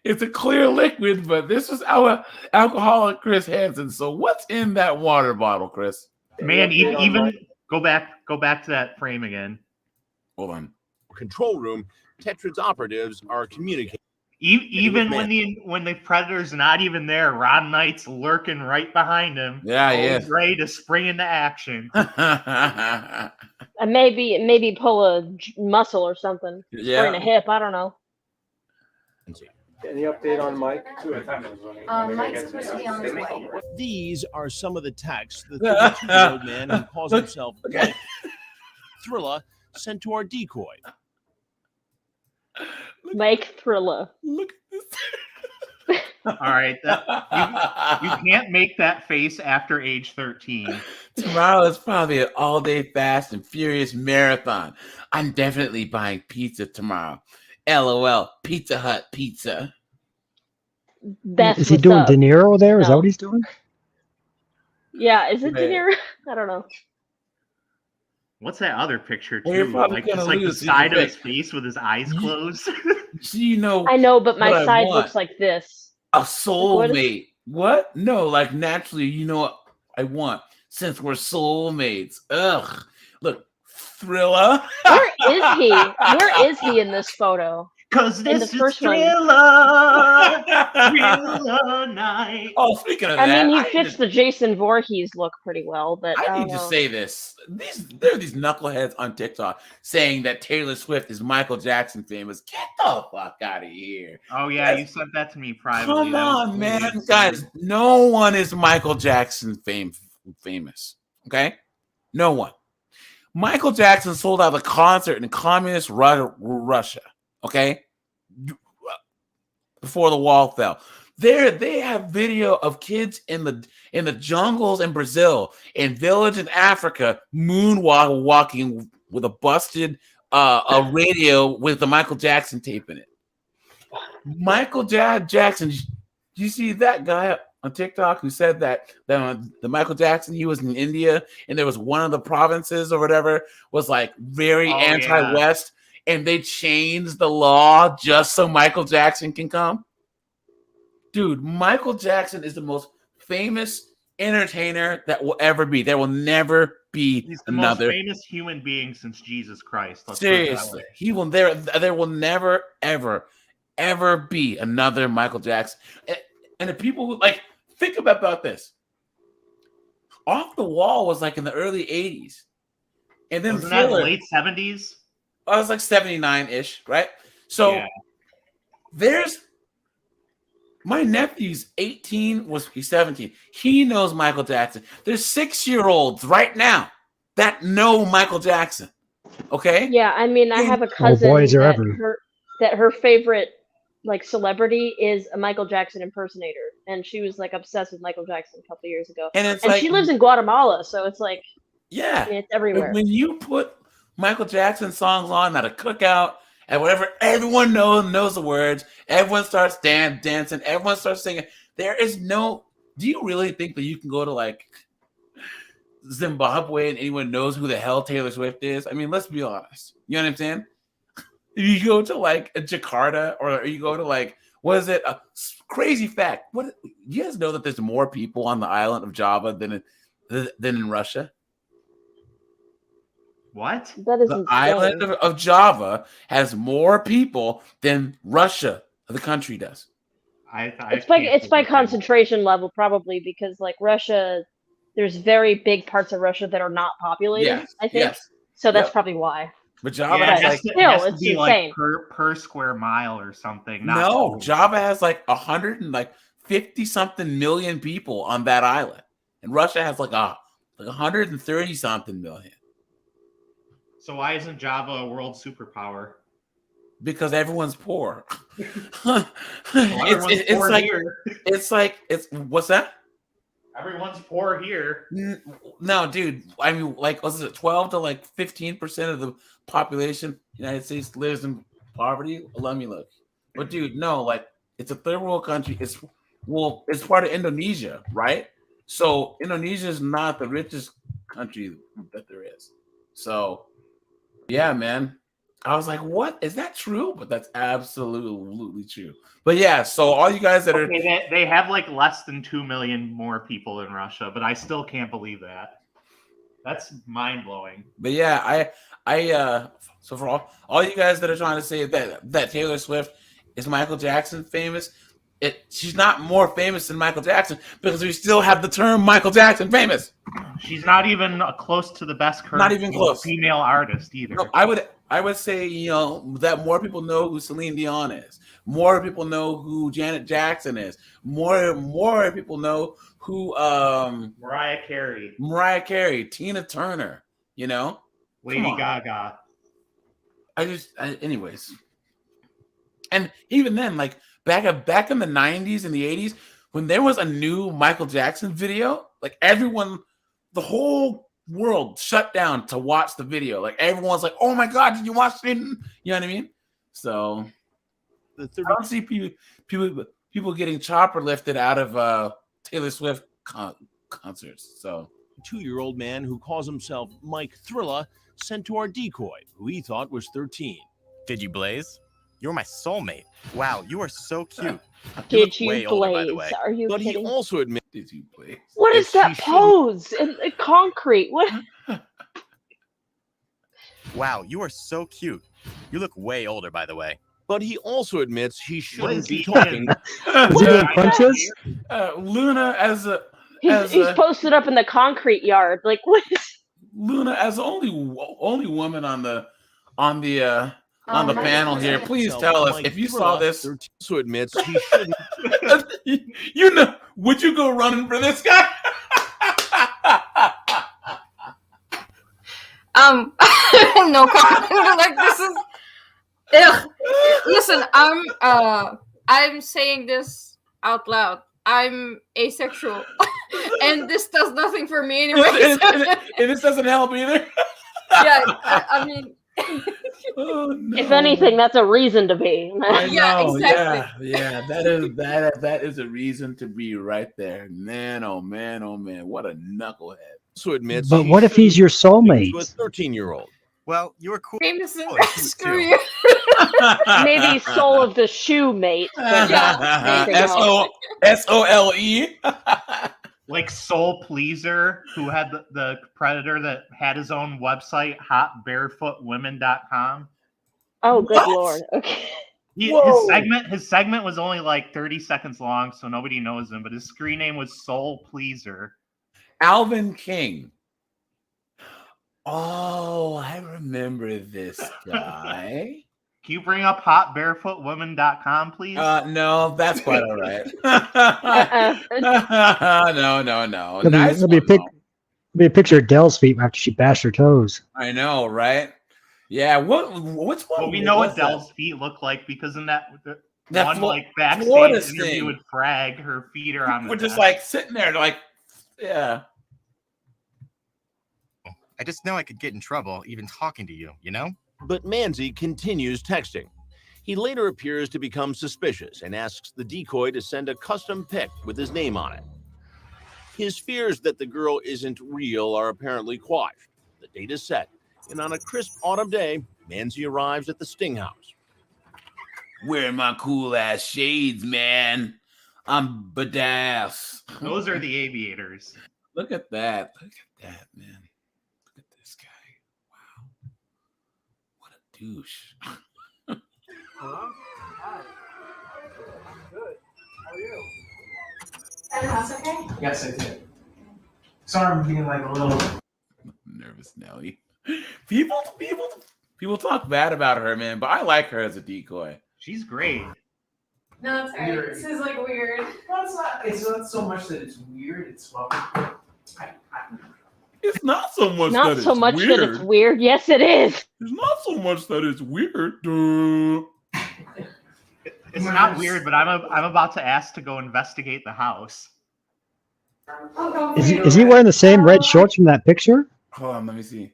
It's a clear liquid, but this is our alcoholic Chris Hansen. So what's in that water bottle, Chris? Man, even go back to that frame again. Hold on. Control room, Tetrad's operatives are communicating. Even when the Predator's not even there, Ron Knight's lurking right behind him. Yeah, yeah. Ready to spring into action. And maybe pull a muscle or something. Yeah. Sprain a hip. I don't know. Any update on Mike? Mike's supposed to be on his way. These are some of the texts the 32-year-old man who calls himself Mike Thrilla sent to our decoy. Mike Thrilla. Look at this. All right, you can't make that face after age 13. Tomorrow is probably an all-day fast and furious marathon. I'm definitely buying pizza tomorrow. LOL, Pizza Hut pizza. Is he doing De Niro there? Is that No. what he's doing? Yeah, is it De Right. Niro? I don't know. What's that other picture Well, you're too? probably Like gonna just like the lose side of your his face with his eyes closed. So you know I know, but my what I side want. looks like this. A what is- soulmate. What? No, like naturally, you know what I want since we're soulmates. Ugh. Look, Thriller. Where is he? Where is he in this photo? Cause In the this is first one. Thriller, Thriller night. Oh, speaking of I that, mean, he I fits just- the Jason Voorhees look pretty well, but I I don't need to know. say this. There are these knuckleheads on TikTok saying that Taylor Swift is Michael Jackson famous. Get the fuck out of here. Oh yeah, you sent that to me privately. Come That was on, totally man. absurd. Guys, no one is Michael Jackson famous. Okay? No one. Michael Jackson sold out a concert in communist Russia. Okay? Before the wall fell. They have video of kids in the jungles in Brazil, in village in Africa, moonwalking with a busted a radio with the Michael Jackson tape in it. Michael Jackson, you see that guy on TikTok who said that the Michael Jackson, he was in India and there was one of the provinces or whatever was like very anti-West, and they changed the law just so Michael Jackson can come. Dude, Michael Jackson is the most famous entertainer that will ever be. There will never be He's the another. most famous human being since Jesus Christ. Let's put it that Seriously, way. he will there will never ever be another Michael Jackson. And the people who like think about this. Off the Wall was like in the early 80s. And then Wasn't that the Thriller, late 70s? I was like 79-ish, right? So Yeah. there's my nephew's 18, he's 17. He knows Michael Jackson. There's 6-year-olds right now that know Michael Jackson. Okay? Yeah, I mean, I have a Oh, cousin boy, is there that ever. her favorite like celebrity is a Michael Jackson impersonator, and she was like obsessed with Michael Jackson a couple years ago. And it's And like, she lives in Guatemala, so it's like, yeah, I mean, it's everywhere. when you put Michael Jackson songs on at a cookout and whatever, everyone knows the words. Everyone starts dancing. Everyone starts singing. There is no. Do you really think that you can go to like Zimbabwe and anyone knows who the hell Taylor Swift is? I mean, let's be honest. You know what I'm saying? You go to like Jakarta, or you go to like, what is it? A crazy fact. What you guys know that there's more people on the island of Java than in Russia? What? That is The insane. island of Java has more people than Russia, the country, does. It's by concentration level, probably, because like Russia, there's very big parts of Russia that are not populated. Yes, I think yes. so. That's Yep. probably why. But Java Yeah, has it has like to, still, it has to it's be insane. like per square mile or something. Not no. total. Java has like 150 something million people on that island, and Russia has like 130 something million. So why isn't Java a world superpower? Because everyone's poor. everyone's poor here. It's what's that? Everyone's poor here. No, dude. I mean, like, was it 12 to like 15% of the population in the United States lives in poverty? Let me look. But dude, no, like, it's a third world country. It's part of Indonesia, right? So Indonesia is not the richest country that there is. So yeah, man. I was like, what? Is that true? But that's absolutely true. But yeah, so all you guys that are They have like less than 2 million more people in Russia, but I still can't believe that. That's mind blowing. But yeah, so for all you guys that are trying to say that Taylor Swift is Michael Jackson famous, she's not more famous than Michael Jackson because we still have the term Michael Jackson famous. She's not even close to the best current Not even close. female artist either. No, I would say, that more people know who Celine Dion is. More people know who Janet Jackson is. More people know who Mariah Carey, Tina Turner, you know? Lady Gaga. Anyways. And even then, like back in the 90s and the 80s, when there was a new Michael Jackson video, like everyone, the whole world shut down to watch the video. Like everyone's like, "Oh my God, did you watch it?" You know what I mean? So I don't see people getting chopper lifted out of Taylor Swift concerts. So 2-year-old man who calls himself Mike Thrilla sent to our decoy, who he thought was 13. Did you blaze? You're my soulmate. Wow, you are so cute. Did you way older, by the blaze? way. Are you But kidding? he also admits, did you blaze? What is that pose in concrete? What? Wow, you are so cute. You look way older, by the way. But he also admits he shouldn't be he talking. Is he doing punches? Luna as a He's posted up in the concrete yard. Like what? Luna as the only woman on the panel here. Please tell us if you saw this. Also admits he shouldn't. You know, would you go running for this guy? No comment. Like this is. Ugh. Listen, I'm saying this out loud. I'm asexual, and this does nothing for me anyway. And this doesn't help either. Yeah, I mean. Oh, no. If anything, that's a reason to be. I know, Yeah, exactly. Yeah, that is a reason to be right there. Man, oh man, what a knucklehead. Also admits. But what if he's your soulmate? To a 13-year-old. Well, you were cool. Famous and screw you. Maybe soul of the shoe mate. But SOLE. Like Soul Pleaser, who had the predator that had his own website, hotbarefootwomen.com. Oh, good lord. Okay. His segment was only like 30 seconds long, so nobody knows him, but his screen name was Soul Pleaser. Alvin King. Oh, I remember this guy. Can you bring up hotbarefootwomen.com, please? No, that's quite all right. No. It'll be a picture of Dell's feet after she bashed her toes. I know, right? Yeah. Which one? Well, we know what Dell's feet look like because in that one like backstage Florida interview thing. with Frag, her feet are on the We're just desk. like sitting there, like, yeah. I just know I could get in trouble even talking to you, you know? But Manzi continues texting. He later appears to become suspicious and asks the decoy to send a custom pic with his name on it. His fears that the girl isn't real are apparently quashed. The date is set, and on a crisp autumn day, Manzi arrives at the Sting House. Wearing my cool ass shades, man. I'm badass. Those are the aviators. Look at that. Look at that, man. Look at this guy. Wow. What a douche. Hello? Hi. I'm good. How are you? At the house, okay? Yes, I did. Sorry, I'm being like a little nervous Nelly. People talk bad about her, man, but I like her as a decoy. She's great. No, it's alright. This is like weird. Well, it's not so much that it's weird. It's It's not so much Not that so it's much weird. that it's weird. Yes, it is. It's not so much that it's weird. Duh. It's not weird, but I'm about to ask to go investigate the house. Is he wearing the same red shorts from that picture? Hold on, let me see.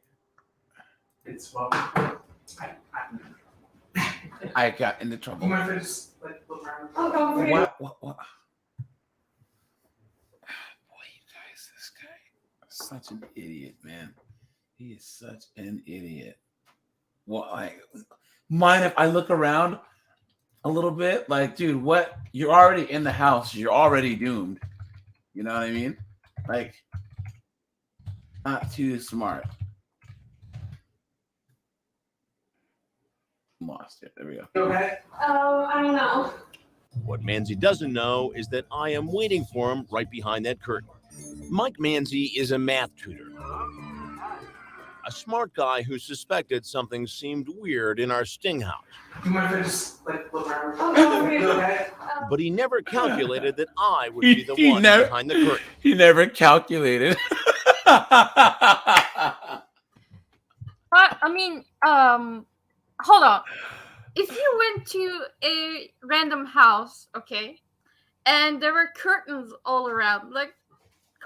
It's I got into trouble. What? Boy, you guys, this guy is such an idiot, man. He is such an idiot. Well, mind if I look around a little bit? Like, dude, what? You're already in the house. You're already doomed. You know what I mean? Like, not too smart. Lost it. There we go. Okay. I don't know. What Manzi doesn't know is that I am waiting for him right behind that curtain. Mike Manzi is a math tutor. a smart guy who suspected something seemed weird in our sting house. You mind if I just like look around? Okay. But he never calculated that I would be the He one never- behind the curtain. He never calculated. I mean, hold on. If you went to a random house, okay, and there were curtains all around, like,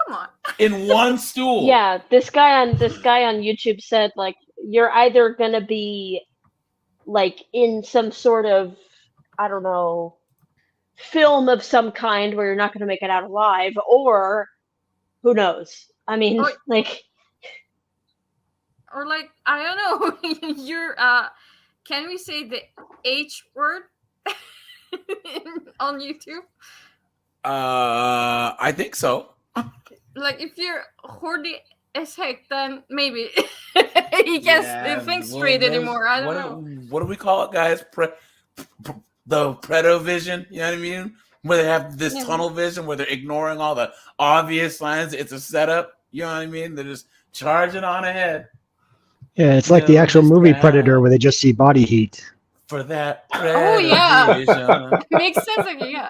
come on. In one stool. Yeah, this guy on YouTube said like you're either gonna be like in some sort of, I don't know, film of some kind where you're not gonna make it out alive, or who knows? I mean, like, Or like, I don't know, you're can we say the H word on YouTube? I think so. Like, if you're horny as heck, then maybe he can't think straight anymore. I don't know. What do we call it, guys? The preto vision. You know what I mean? Where they have this tunnel vision, where they're ignoring all the obvious signs. It's a setup. You know what I mean? They're just charging on ahead. Yeah, it's like the actual movie Predator where they just see body heat. For that. Oh yeah, vision. makes sense. Yeah.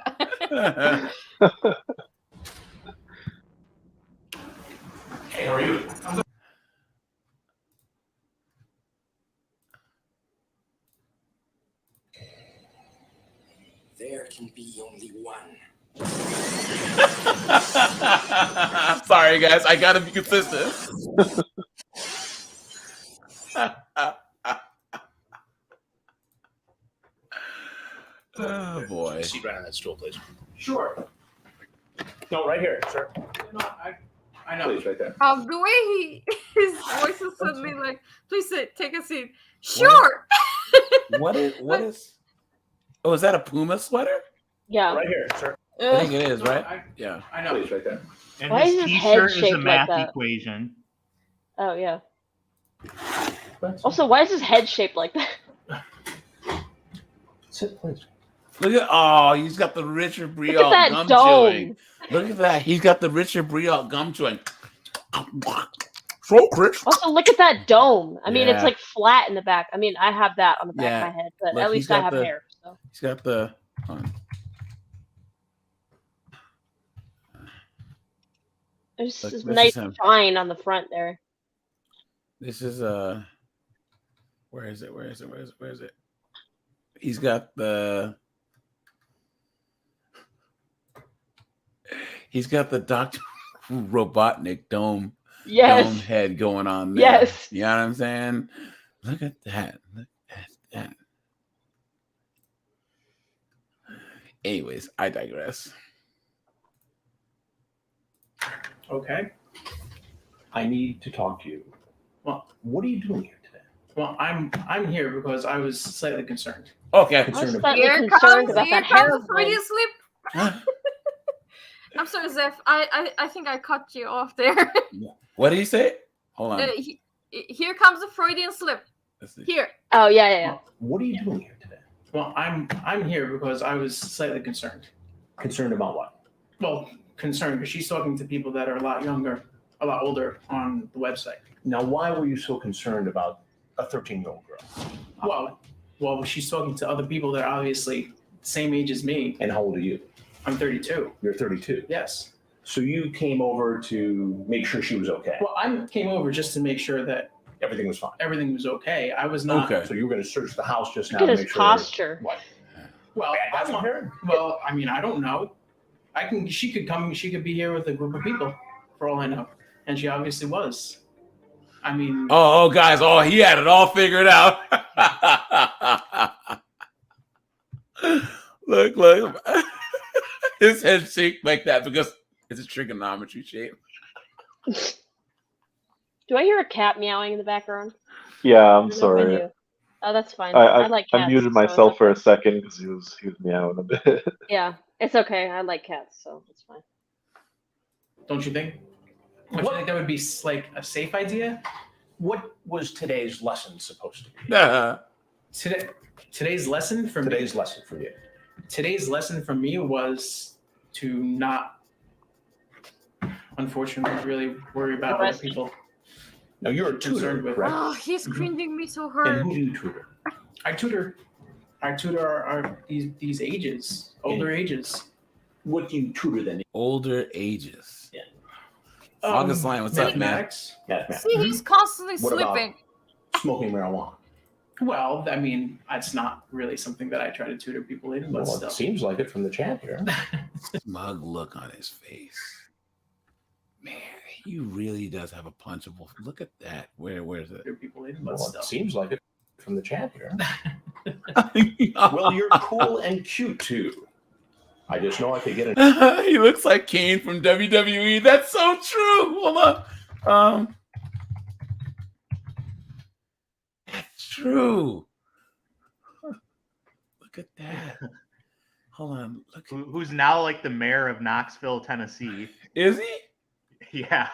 Hey, how are you? There can be only one. Sorry, guys. I gotta be consistent. Oh boy. Seat right on that stool, please. Sure. No, right here, sir. No, I know. Please, right there. The way his voice is suddenly like, please sit, take a seat. Sure. What is? Oh, is that a Puma sweater? Yeah. Right here, sir. I think it is, right? Yeah. I know. Please, right there. And Why his is his t-shirt head is a shaped like math that? equation. Oh yeah. Also, why is his head shaped like that? Sit, please. Look at he's got the Richard Look at Briot that gum dome. chewing. Look at that. He's got the Richard Briot gum chewing. So Chris. Also, look at that dome. I mean, it's Yeah. like flat in the back. I mean, I have that on the back Yeah. of my head, but Look, at he's least I got have the- hair. So. He's got the. There's Look, this this nice is him. shine on the front there. This is where is it? Where is it? He's got the. He's got the Dr. Robotnik dome head going on there. Yes. You know what I'm saying? Look at that. Look at that. Anyways, I digress. Okay. I need to talk to you. Well, what are you doing here today? Well, I'm here because I was slightly concerned. Okay. Concerned about Slightly concerned about Here that hair. comes the Freudian slip. Huh? I'm sorry, Zeph. I think I cut you off there. What did he say? Hold on. Here comes the Freudian slip. Here. Oh yeah. What are you doing here today? Well, I'm here because I was slightly concerned. Concerned about what? Well, concerned because she's talking to people that are a lot younger, a lot older on the website. Now, why were you so concerned about a 13-year-old girl? Well, she's talking to other people that are obviously the same age as me. And how old are you? I'm 32. You're 32. Yes. So you came over to make sure she was okay. Well, I came over just to make sure that Everything was fine. everything was okay. I was not. Okay. So you were going to search the house just now Look at to his make sure. posture. What? Well, That's I'm what not- I'm hearing. Well, I mean, I don't know. She could come. She could be here with a group of people, for all I know, and she obviously was. I mean, Oh, guys. Oh, he had it all figured out. Look. His head shaped like that because it's a trigonometry shape. Do I hear a cat meowing in the background? Yeah, I'm I don't know if I sorry. do. Oh, that's fine. I like cats. I muted so it's myself for okay. a second because he was meowing a bit. Yeah, it's okay. I like cats, so it's fine. don't you think? Don't you think that would be like a safe idea? What was today's lesson supposed to be? Today's lesson for me. Today's lesson for you. Today's lesson for me was to not, unfortunately, really worry about other Arrest. people. Now you're a tutor, concerned with. correct? Oh, he's cringing me so And hard. who do you tutor? I tutor these ages, older ages. What do you tutor then? Older ages. Yeah. August Line, what's up, man? Mathematics. Mathematics. See, he's constantly What about sleeping. smoking marijuana? Well, I mean, it's not really something that I try to tutor people in, but Well, still. it seems like it from the chat here. Smug look on his face. Man, he really does have a punchable. Look at that. Where's it? Tutor people in, but Well, still. it seems like it from the chat here. Well, you're cool and cute too. I just know I could get it. He looks like Kane from WWE. That's so true. Hold on. That's true. Look at that. Hold on. Look. Who's now like the mayor of Knoxville, Tennessee? Is he? Yeah.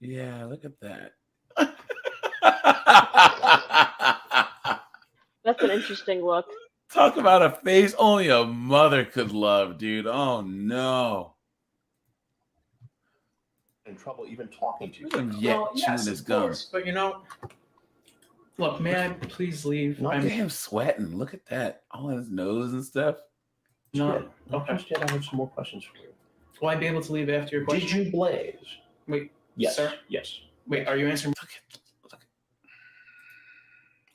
Yeah, look at that. That's an interesting look. Talk about a face only a mother could love, dude. Oh no. In trouble even talking to you. Look at him yet Well, chewing yes, his of gum. course, but look, may I please leave? Look at him sweating. Look at that. All on his nose and stuff. No. Okay. Just yet, I have some more questions for you. Will I be able to leave after your question? Did you blaze? Wait, Yes. sir. Yes. Wait, are you answering?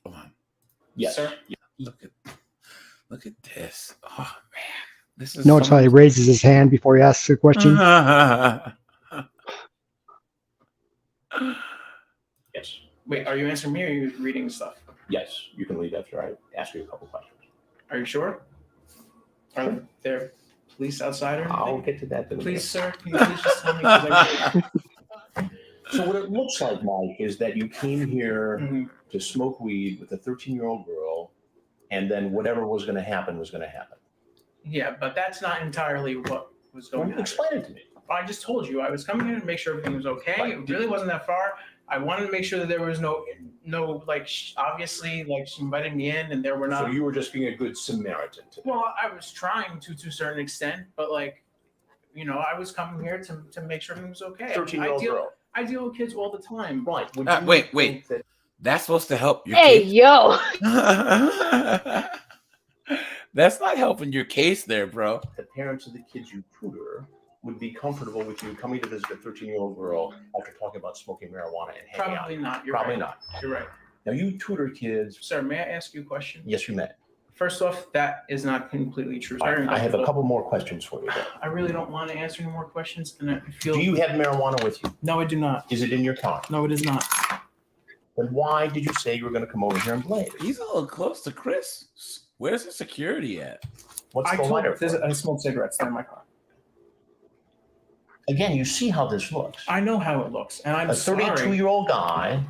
Hold on. Yes. Sir? Look at this. Oh man. This is Notice how he raises his hand before he asks a question. Yes. Wait, are you answering me or are you reading stuff? Yes. You can leave after I ask you a couple questions. Are you sure? Are there police outside or anything? I'll get to that. In a Please, minute. sir, can you please just tell me? 'Cause I really- So what it looks like, Mike, is that you came here Mm-hmm. to smoke weed with a 13-year-old girl, and then whatever was going to happen was going to happen. Yeah, but that's not entirely what was going on. Explain it to me. I just told you I was coming here to make sure everything was okay. Right. It really wasn't that far. I wanted to make sure that there was no like obviously like she invited me in and there were not. So you were just being a good Samaritan today. Well, I was trying to a certain extent, but like, I was coming here to make sure everything was okay. 13-year-old girl. I deal with kids all the time. Right. Wait. That's supposed to help your Hey, case. yo. That's not helping your case there, bro. The parents of the kids you tutor would be comfortable with you coming to visit a 13-year-old girl after talking about smoking marijuana and hanging out. Probably not. You're Probably right. not. You're right. Now you tutor kids. Sir, may I ask you a question? Yes, you may. First off, that is not completely true. I have a couple more questions for you. Though. I really don't want to answer any more questions, and I feel. Do you have marijuana with you? No, I do not. Is it in your car? No, it is not. Then why did you say you were going to come over here and blaze? He's a little close to Chris. Where's the security at? What's I the lighter for? I smoke cigarettes. They're in my car. Again, you see how this looks. I know how it looks, and I'm A sorry. 32-year-old guy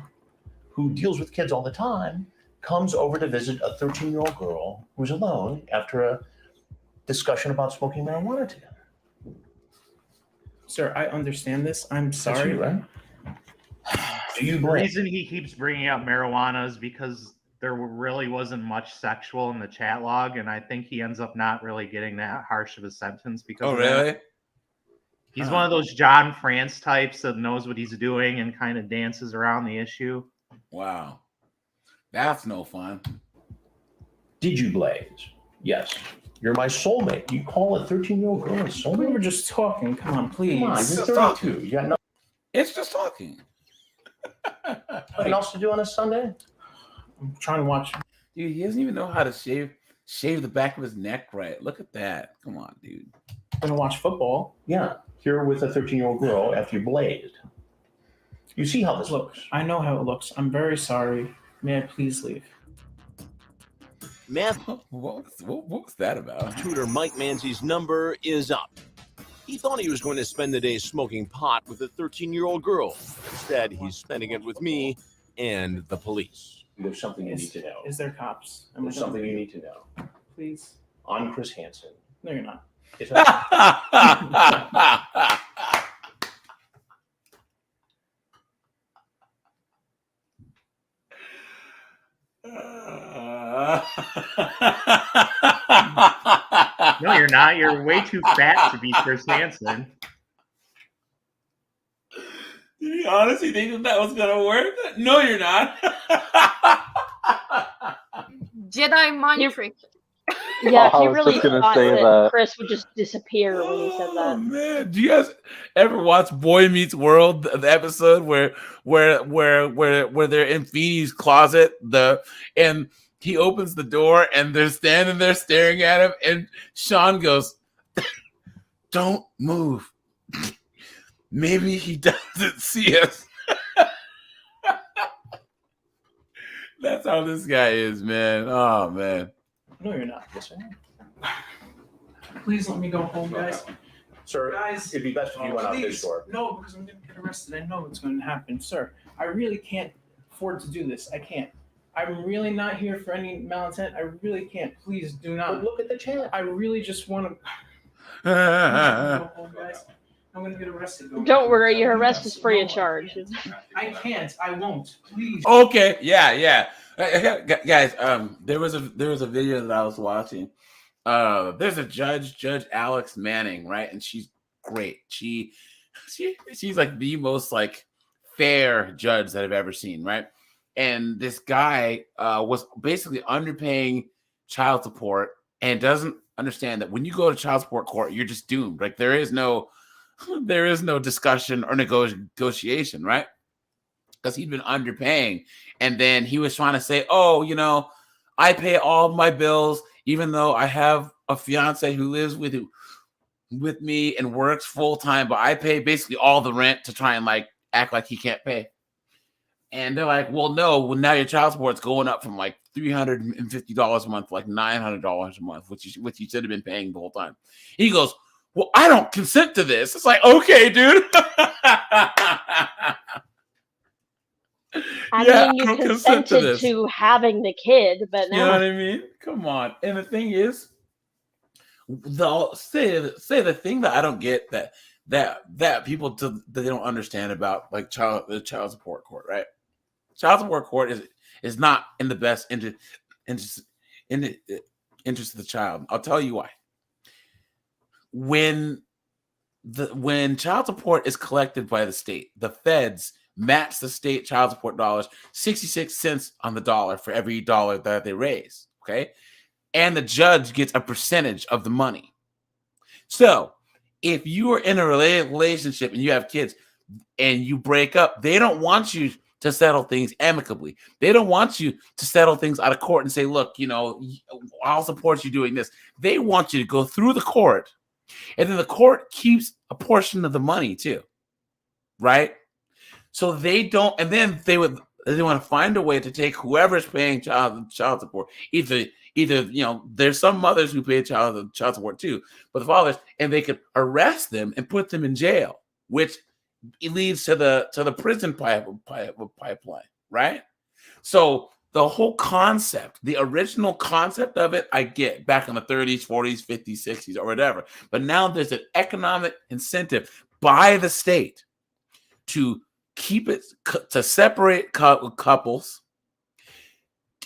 who deals with kids all the time comes over to visit a 13-year-old girl who's alone after a discussion about smoking marijuana together. Sir, I understand this. I'm sorry. you, right? Do you The blame? reason he keeps bringing up marijuana is because there really wasn't much sexual in the chat log, and I think he ends up not really getting that harsh of a sentence because. Oh, of that. really? He's one of those John France types that knows what he's doing and kind of dances around the issue. Wow. That's no fun. Did you blaze? Yes. You're my soulmate. You call a 13-year-old girl a We soulmate? were just talking. Come on, please. Come on, you're Just 32. You got nothing It's just talking. else to do on a Sunday? I'm trying to watch. Dude, he doesn't even know how to shave the back of his neck right. Look at that. Come on, dude. I'm gonna watch football. Yeah. Here with a 13-year-old girl after you blazed. You see how this looks. I know how it looks. I'm very sorry. May I please leave? Math What was that about? tutor Mike Manzi's number is up. He thought he was going to spend the day smoking pot with a 13-year-old girl. Instead, he's spending it with me and the police. There's something you need to know. Is there cops? Am I There's gonna- something you need to know. Please. I'm Chris Hansen. No, you're not. It's No, you're not. You're way too fat to be Chris Hansen. You honestly think that was gonna work? No, you're not. Jedi mind trick. Yeah, I he was really just gonna thought say that that. Chris would just disappear when he said Oh that. man, do you guys ever watch Boy Meets World, the episode where they're in Feeney's closet, and he opens the door and they're standing there staring at him, and Sean goes, "Don't move. Maybe he doesn't see us." That's how this guy is, man. Oh man. No, you're not. Yes, I am. Please let me go home, guys. Sir, Guys, it'd be best if you went out this please. door. No, because I'm going to get arrested. I know what's going to happen. Sir, I really can't afford to do this. I can't. I'm really not here for any malintent. I really can't. Please do not. But look at the chat. I really just want to go home, guys. I'm going to get arrested. Don't worry, your arrest is free of charge. I can't. I won't. Please. Okay, yeah. Guys, there was a video that I was watching. There's a Judge Alex Manning, right? And she's great. She's like the most like fair judge that I've ever seen, right? And this guy was basically underpaying child support and doesn't understand that when you go to child support court, you're just doomed. Like there is no discussion or negotiation, right? Because he'd been underpaying, and then he was trying to say, "Oh, I pay all of my bills, even though I have a fiance who lives with me and works full time, but I pay basically all the rent to try and like act like he can't pay." And they're like, "Well, no. Well, now your child support's going up from like $350 a month to like $900 a month, which you should have been paying the whole time." He goes, "Well, I don't consent to this." It's like, okay, dude. I Yeah, mean, you I don't consent to consented this. to having the kid, but You know now what I mean? Come on. And the thing is, say the thing that I don't get that people that they don't understand about like the child support court, right? Child support court is not in the best interest of the child. I'll tell you why. When child support is collected by the state, the feds match the state child support dollars 66 cents on the dollar for every dollar that they raise, okay? And the judge gets a percentage of the money. So if you are in a relationship and you have kids and you break up, they don't want you to settle things amicably. They don't want you to settle things out of court and say, "Look, I'll support you doing this." They want you to go through the court, and then the court keeps a portion of the money too, right? So they don't, and then they want to find a way to take whoever's paying child support. Either there's some mothers who pay child support too, but the fathers, and they could arrest them and put them in jail, which it leads to the prison pipeline, right? So the whole concept, the original concept of it, I get back in the 30s, 40s, 50s, 60s, or whatever. But now there's an economic incentive by the state to keep it, to separate couples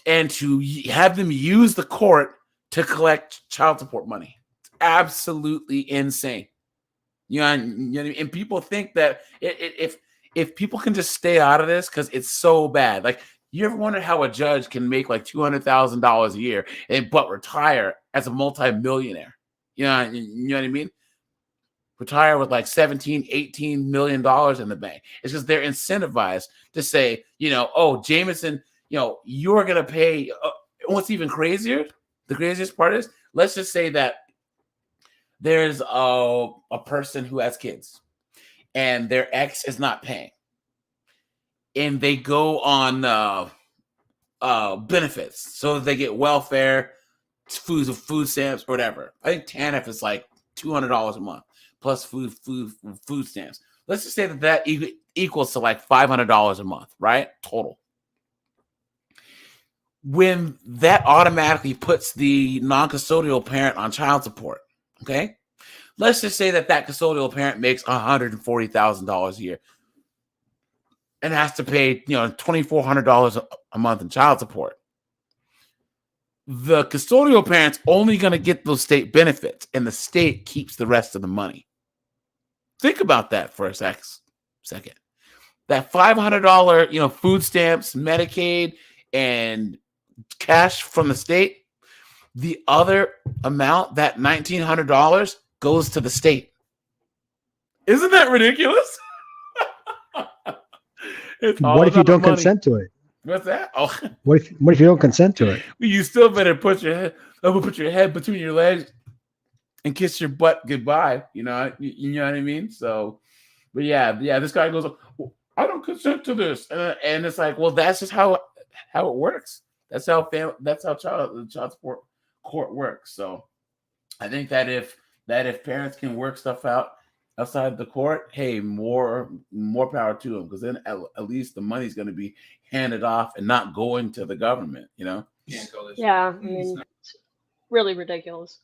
and to have them use the court to collect child support money. It's absolutely insane. You know what I mean? And people think that if people can just stay out of this because it's so bad. Like, you ever wonder how a judge can make like $200,000 a year but retire as a multi-millionaire? You know what I mean? Retire with like $17-18 million in the bank. It's because they're incentivized to say, "Oh, Jameson, you're gonna pay." What's even crazier? The craziest part is, let's just say that there's a person who has kids and their ex is not paying, and they go on benefits so that they get welfare, food stamps, or whatever. I think TANF is like $200 a month plus food stamps. Let's just say that equals to like $500 a month, right? Total. When that automatically puts the non-custodial parent on child support, okay? Let's just say that custodial parent makes $140,000 a year and has to pay, $2,400 a month in child support. The custodial parent's only going to get those state benefits, and the state keeps the rest of the money. Think about that for a second. that $500, food stamps, Medicaid, and cash from the state, the other amount, that $1,900, goes to the state. Isn't that ridiculous? It's all What if you about don't money. consent to it? What's that? Oh, What if you don't consent to it? you still better put your head between your legs and kiss your butt goodbye. You know what I mean? So, but yeah. This guy goes, well, I don't consent to this, and it's like, well, that's just how it works. That's how child support court works. So, I think that if parents can work stuff out outside the court, hey, more power to them, because then at least the money's going to be handed off and not going to the government. Yeah, I mean, it's really ridiculous.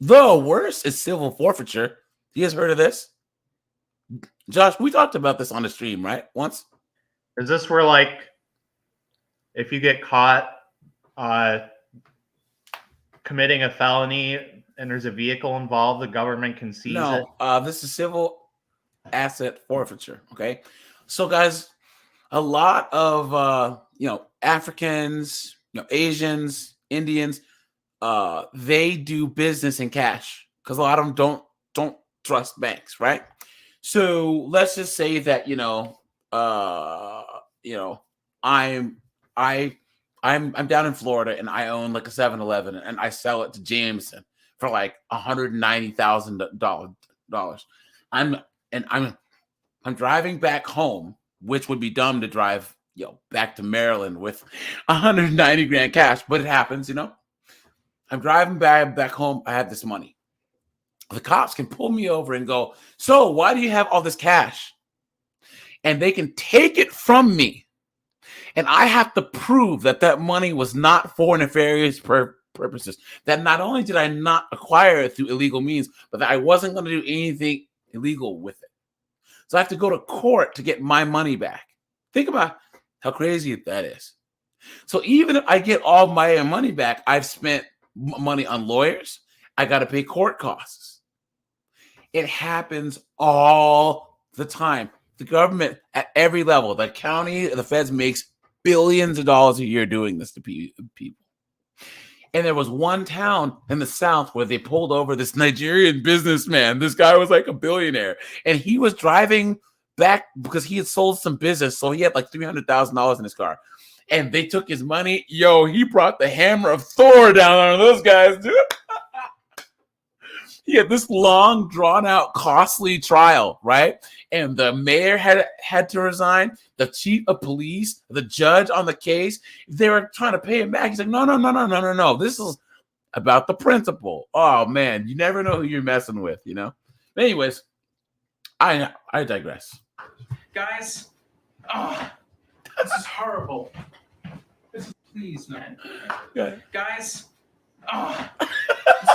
The worst is civil forfeiture. You guys heard of this? Josh, we talked about this on the stream, right? Once. Is this where, like, if you get caught committing a felony and there's a vehicle involved, the government can seize it? No, this is civil asset forfeiture. Okay, so guys, a lot of Africans, Asians, Indians, they do business in cash because a lot of them don't trust banks, right? So let's just say that I'm down in Florida and I own like a 7-Eleven and I sell it to Jameson for like $190,000. I'm driving back home, which would be dumb to drive back to Maryland with 190 grand cash, but it happens, I'm driving back home. I have this money. The cops can pull me over and go, so why do you have all this cash? And they can take it from me. And I have to prove that money was not for nefarious purposes. That not only did I not acquire it through illegal means, but that I wasn't going to do anything illegal with it. So I have to go to court to get my money back. Think about how crazy that is. So even if I get all my money back, I've spent money on lawyers. I got to pay court costs. It happens all the time. The government at every level, the county, the feds, makes billions of dollars a year doing this to people. And there was one town in the South where they pulled over this Nigerian businessman. This guy was like a billionaire. And he was driving back because he had sold some business. So he had like $300,000 in his car. And they took his money. Yo, he brought the hammer of Thor down on those guys, dude. He had this long, drawn-out, costly trial, right? And the mayor had to resign. The chief of police, the judge on the case, they were trying to pay him back. He's like, no. This is about the principle. Oh, man, you never know who you're messing with, Anyways, I digress. Guys, this is horrible. Please, man. Guys, this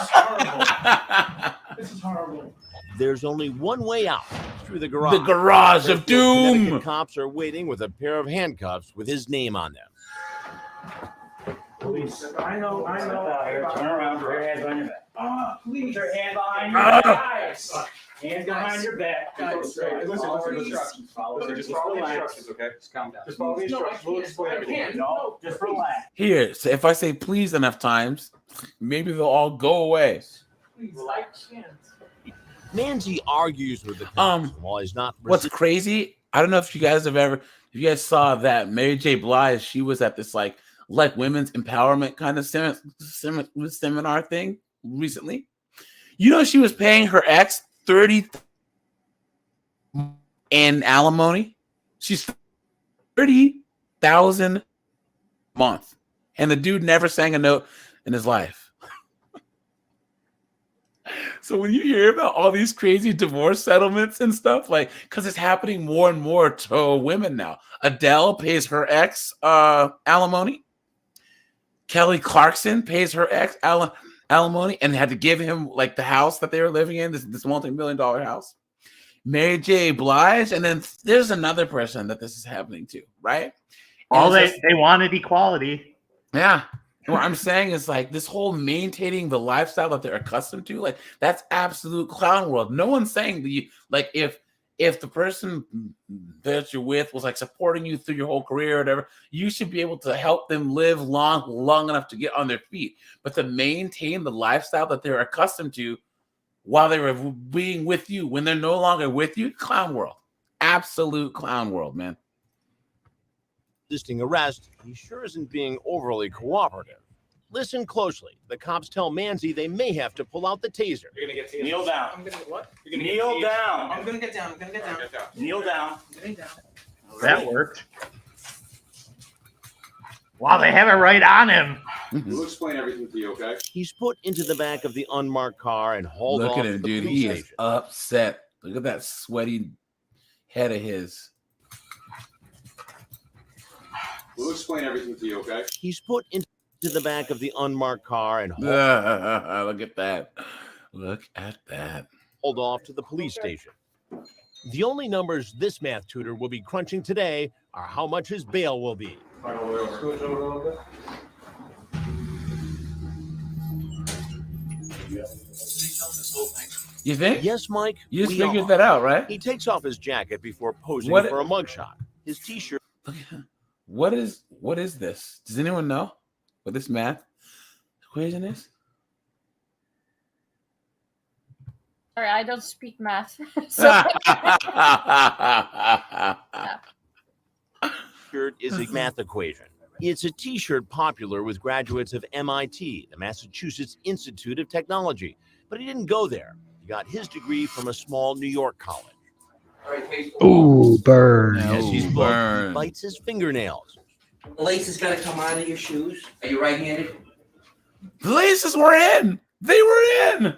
is horrible. This is horrible. There's only one way out, through the garage. The garage of doom. Connecticut cops are waiting with a pair of handcuffs with his name on them. Police. I know. Turn around, put your hands on your back. Please. Put your hands behind your back. Guys. Hands behind your back. Guys, Listen, follow the instructions. Just follow the instructions, okay? Just calm down. Just follow the instructions. We'll explain everything. No, just relax. Here, so if I say please enough times, maybe they'll all go away. Please, I can't. Manzi argues with the cops while he's not. What's crazy? I don't know if you guys saw that Mary J. Blige. She was at this like women's empowerment kind of seminar thing recently. She was paying her ex $30,000 in alimony. She's $30,000 a month, and the dude never sang a note in his life. So when you hear about all these crazy divorce settlements and stuff, because it's happening more and more to women now. Adele pays her ex alimony. Kelly Clarkson pays her ex alimony and had to give him the house that they were living in, this multi-million-dollar house. Mary J. Blige, and then there's another person that this is happening to, right? They wanted equality. Yeah. What I'm saying is this whole maintaining the lifestyle that they're accustomed to, that's absolute clown world. No one's saying that if if the person that you're with was like supporting you through your whole career or whatever, you should be able to help them live long enough to get on their feet. But to maintain the lifestyle that they're accustomed to while they were being with you, when they're no longer with you, clown world. Absolute clown world, man. Resisting arrest, he sure isn't being overly cooperative. Listen closely. The cops tell Manzi they may have to pull out the taser. You're gonna get tased. Kneel down. I'm gonna get what? You're gonna Kneel get tased. down. I'm gonna get down. I'm gonna get down. Kneel down. I'm getting down. That worked. Wow, they have it right on him. We'll explain everything to you, okay? He's put into the back of the unmarked car and hauled Look off at to him, the dude. police He is station. upset. Look at that sweaty head of his. We'll explain everything to you, okay? He's put into the back of the unmarked car and Look at that. Look at that. hauled off to the police station. The only numbers this math tutor will be crunching today are how much his bail will be. Right all the way over. Switch over a little bit. You think? Yes, Mike. You just we figured are. that out, right? He takes off his jacket before posing What- for a mugshot. His t-shirt. What is this? Does anyone know what this math equation is? Sorry, I don't speak math. So Shirt is a math equation. It's a t-shirt popular with graduates of MIT, the Massachusetts Institute of Technology. But he didn't go there. He got his degree from a small New York college. Ooh, burn. As he's booked, he bites his fingernails. Lace has got to come out of your shoes. Are you right-handed? The laces were in. They were in.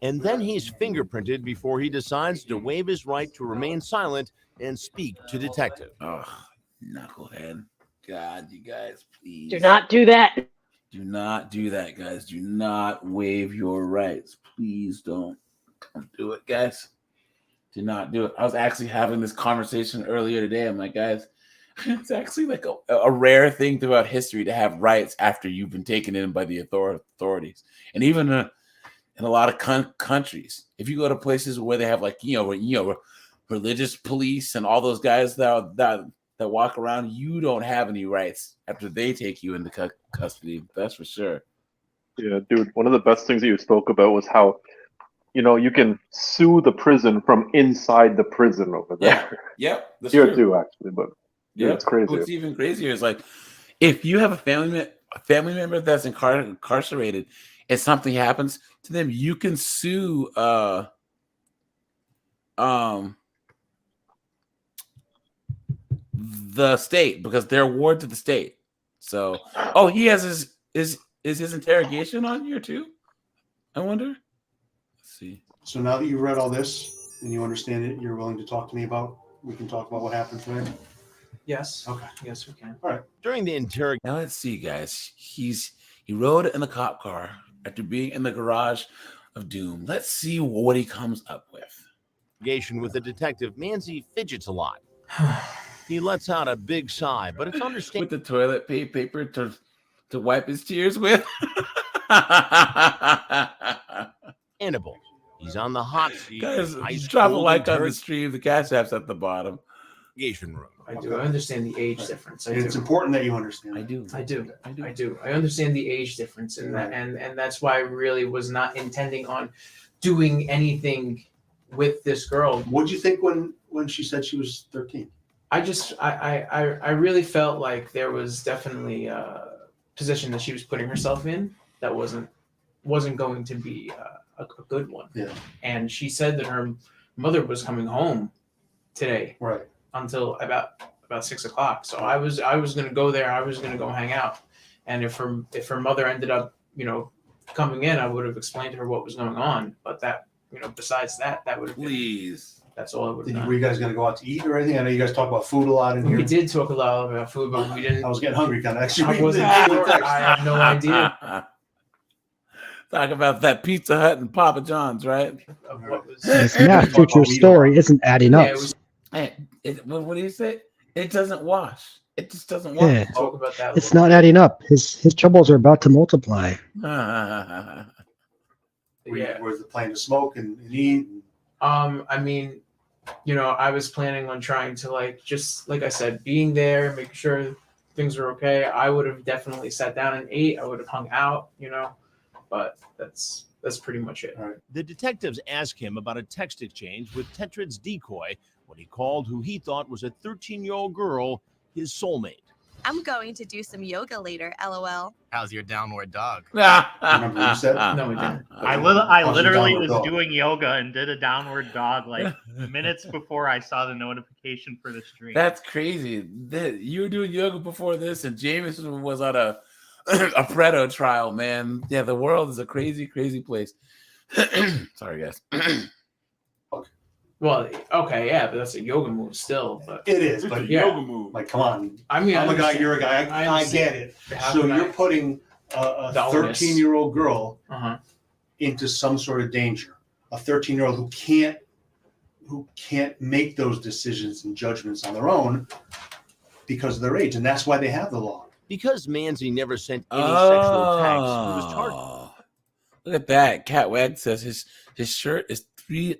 And then he's fingerprinted before he decides to waive his right to remain silent and speak to detective. Oh, knucklehead. God, you guys, please. Do not do that. Do not do that, guys. Do not waive your rights. Please don't do it, guys. Do not do it. I was actually having this conversation earlier today. I'm like, guys, it's actually like a rare thing throughout history to have rights after you've been taken in by the authorities. And even in a lot of countries, if you go to places where they have like, religious police and all those guys that walk around, you don't have any rights after they take you into custody. That's for sure. Yeah, dude. One of the best things that you spoke about was how, you can sue the prison from inside the prison over there. Yep. That's Here true. too, actually, but yeah, it's crazy. What's even crazier is like, if you have a family member that's incarcerated and something happens to them, you can sue the state because they're ward to the state. So, he has his interrogation on here too? I wonder. Let's see. So now that you've read all this and you understand it, you're willing to talk to me about. We can talk about what happened today. Yes. Okay. Yes, we can. All right. During the interrogation, Now let's see, guys. He rode in the cop car after being in the garage of doom. Let's see what he comes up with. with the detective, Manzi fidgets a lot. He lets out a big sigh, but it's understandable. With the toilet paper to wipe his tears with. He's on the hot seat. Guys, Ice drop a cold like on the interrogation stream. The cash app's at the bottom. room. I do. I understand the age difference. And it's important that you understand. I do. I do. I understand the age difference in that, and that's why I really was not intending on doing anything with this girl. What did you think when she said she was 13? I really felt like there was definitely a position that she was putting herself in that wasn't going to be a good one. Yeah. And she said that her mother was coming home today. Right. Until about 6 o'clock. So I was going to go there. I was going to go hang out. And if her mother ended up, coming in, I would have explained to her what was going on. But that, besides that would have that's all I would have done. Were you guys going to go out to eat or anything? I know you guys talk about food a lot in here. We did talk a lot about food, but we didn't. I was getting hungry kind of actually. I wasn't sure. I have no idea. Talk about that Pizza Hut and Papa John's, right? This math teacher's story isn't adding up. What do you say? It doesn't wash. It just doesn't wash. Yeah. Talk about that. It's not adding up. His troubles are about to multiply. Was the plan to smoke and eat? I mean, I was planning on trying to just like I said, being there, making sure things were okay. I would have definitely sat down and ate. I would have hung out, but that's pretty much it. The detectives ask him about a text exchange with Tetrad's decoy when he called who he thought was a 13-year-old girl his soulmate. I'm going to do some yoga later, LOL. How's your downward dog? Remember what you said? No, we didn't. I How's your literally downward was dog? doing yoga and did a downward dog like minutes before I saw the notification for the stream. That's crazy. You were doing yoga before this, and Jameson was on a Predator trial, man. Yeah, the world is a crazy, crazy place. Sorry, guys. Well, okay, yeah, but that's a yoga move still. But It is, but yeah. yoga move. Like, come on. I mean, I'm I a guy, understand. you're a guy. I understand. get it. How So can you're I- putting a The onus. 13-year-old girl Uh-huh. into some sort of danger. A 13-year-old who can't make those decisions and judgments on their own because of their age, and that's why they have the law. Because Manzi never sent any sexual texts, he was charged. Look at that. Cat Wag says his shirt is 3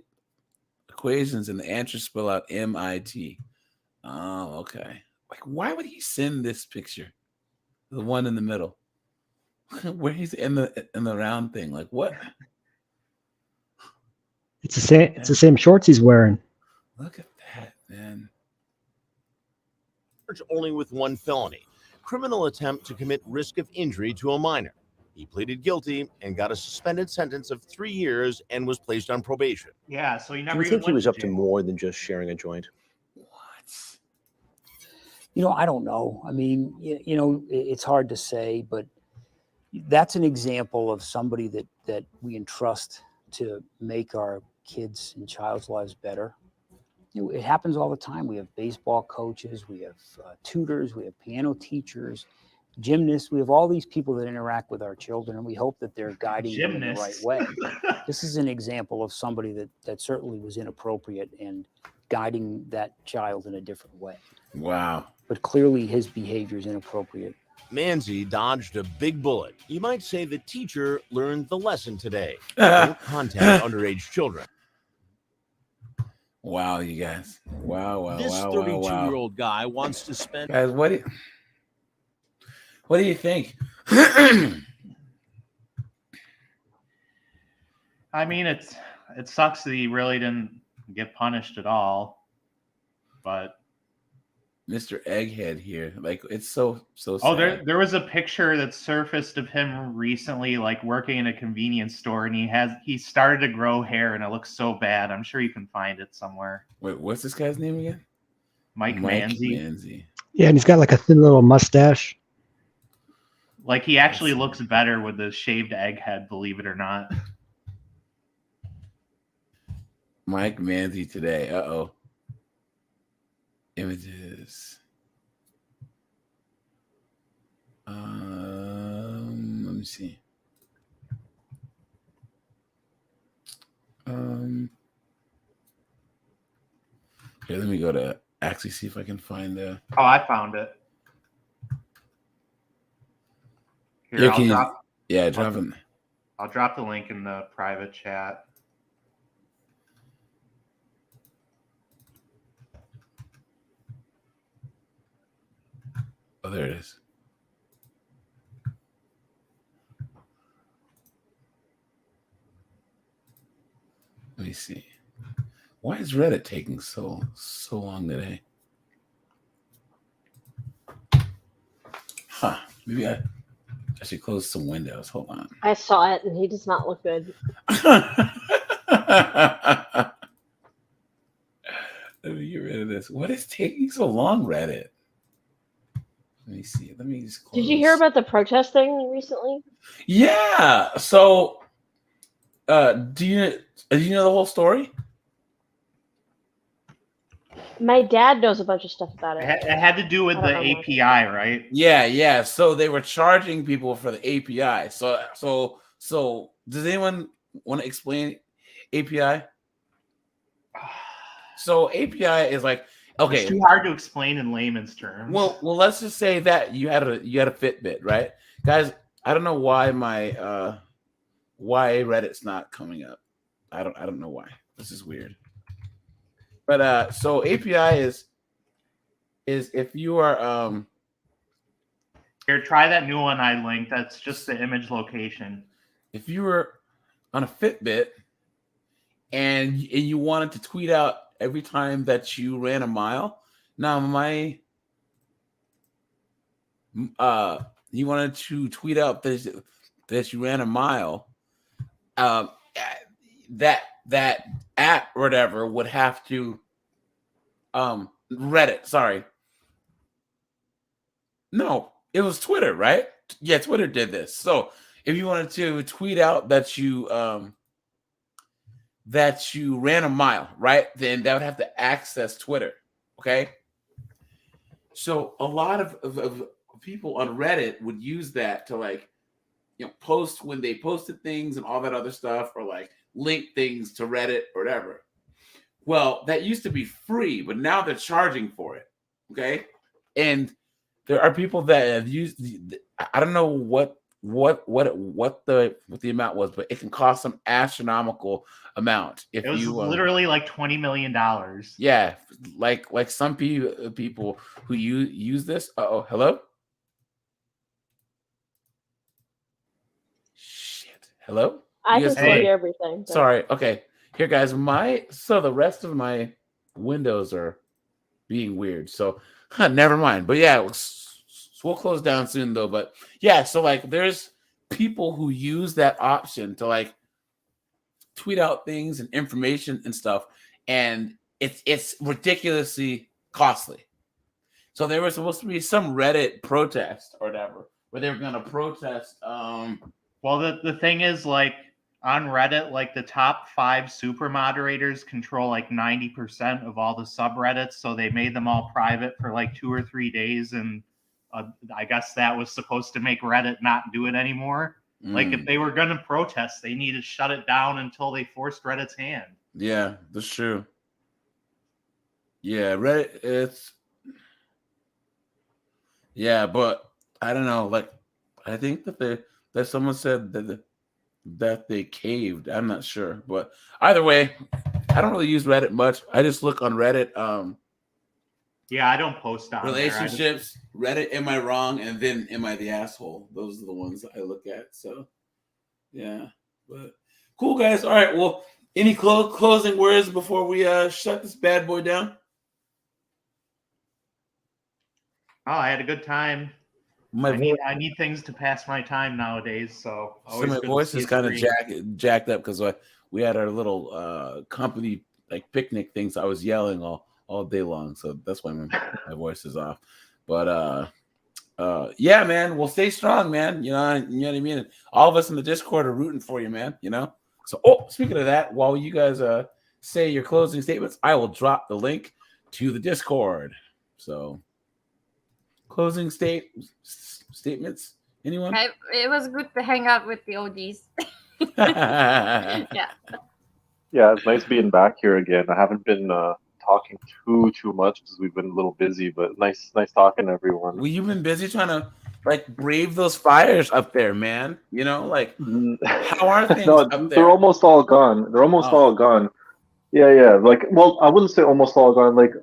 equations and the answers spell out MIT. Oh, okay. Like, why would he send this picture? The one in the middle. Where he's in the round thing. Like, what? It's the same shorts he's wearing. Look at that, man. Charged only with one felony, criminal attempt to commit risk of injury to a minor. He pleaded guilty and got a suspended sentence of 3 years and was placed on probation. Yeah, so he Do never you even think he went was to up to jail. more than just sharing a joint? I don't know. I mean, it's hard to say, but that's an example of somebody that we entrust to make our kids and child's lives better. It happens all the time. We have baseball coaches, we have tutors, we have piano teachers, gymnasts. We have all these people that interact with our children, and we hope that they're guiding them in the right Gymnasts. way. This is an example of somebody that certainly was inappropriate and guiding that child in a different way. Wow. But clearly his behavior is inappropriate. Manzi dodged a big bullet. You might say the teacher learned the lesson today. Don't contact underage children. Wow, you guys. Wow. This wow. 32-year-old guy wants to spend. Guys, what do you think? I mean, it sucks that he really didn't get punished at all, but Mr. Egghead here, like, it's so sad. oh, there was a picture that surfaced of him recently, like working in a convenience store, and he started to grow hair, and it looks so bad. I'm sure you can find it somewhere. Wait, what's this guy's name again? Mike Manzi. Yeah, and he's got like a thin little mustache. Like, he actually looks better with the shaved egghead, believe it or not. Mike Manzi today. Uh-oh. Images. Let me see. Okay, let me go to actually see if I can find the. Oh, I found it. Here, Yeah, I'll can you- drop. yeah, drop it. I'll drop the link in the private chat. Oh, there it is. Let me see. Why is Reddit taking so long today? Huh. Maybe I should close some windows. Hold on. I saw it, and he does not look good. Let me get rid of this. What is taking so long, Reddit? Let me see. Let me just close. Did you hear about the protesting recently? Yeah. So, do you know the whole story? My dad knows a bunch of stuff about it. It had to do with the API, right? Yeah. So they were charging people for the API. So does anyone want to explain API? So API is like, okay, It's too hard to explain in layman's terms. Well, let's just say that you had a Fitbit, right, guys? I don't know why why Reddit's not coming up. I don't know why. This is weird. But so API is if you are Here, try that new one I linked. That's just the image location. if you were on a Fitbit and you wanted to tweet out every time that you ran a mile. Now you wanted to tweet out that you ran a mile. That app or whatever would have to Reddit. Sorry, no, it was Twitter, right? Yeah, Twitter did this. So if you wanted to tweet out that you ran a mile, right? Then that would have to access Twitter. Okay. So a lot of people on Reddit would use that to like, post when they posted things and all that other stuff, or like link things to Reddit or whatever. Well, that used to be free, but now they're charging for it. Okay. And there are people that have used I don't know what the amount was, but it can cost some astronomical amount if It was you literally like $20 million. yeah, like some people who use this. Oh, hello. Shit. Hello. I You can guys still hear- hear everything. but- Sorry. Okay. Here, guys. The rest of my windows are being weird. So never mind. But yeah, we'll close down soon though. But yeah, so like there's people who use that option to like tweet out things and information and stuff, and it's ridiculously costly. So there was supposed to be some Reddit protest or whatever, where they were going to protest. Well, the thing is, like on Reddit, like the top 5 super moderators control like 90% of all the subreddits. So they made them all private for like 2 or 3 days, and I guess that was supposed to make Reddit not do it anymore. Like if they were going to protest, they needed to shut it down until they forced Reddit's hand. Yeah, that's true. Yeah, Reddit. Yeah, but I don't know. Like, I think that someone said that they caved. I'm not sure, but either way, I don't really use Reddit much. I just look on Reddit. Yeah, I don't post on relationships, Reddit. Am I wrong? And then am I the asshole? Those are the ones I look at. So, yeah, but cool, guys. All right. Well, any closing words before we shut this bad boy down? Oh, I had a good time. I need things to pass my time nowadays. So my voice is kind of jacked up because we had our little company like picnic things. I was yelling all day long, so that's why my voice is off. But yeah, man, well, stay strong, man. You know what I mean. All of us in the Discord are rooting for you, man. You know. So, speaking of that, while you guys say your closing statements, I will drop the link to the Discord. So, closing statements. Anyone? It was good to hang out with the OGs. Yeah. Yeah, it's nice being back here again. I haven't been talking too much because we've been a little busy, but nice talking to everyone. Well, you've been busy trying to like brave those fires up there, man. You know, like how are things No, up there? they're almost all gone. They're almost all gone. Yeah. Like, well, I wouldn't say almost all gone. Like,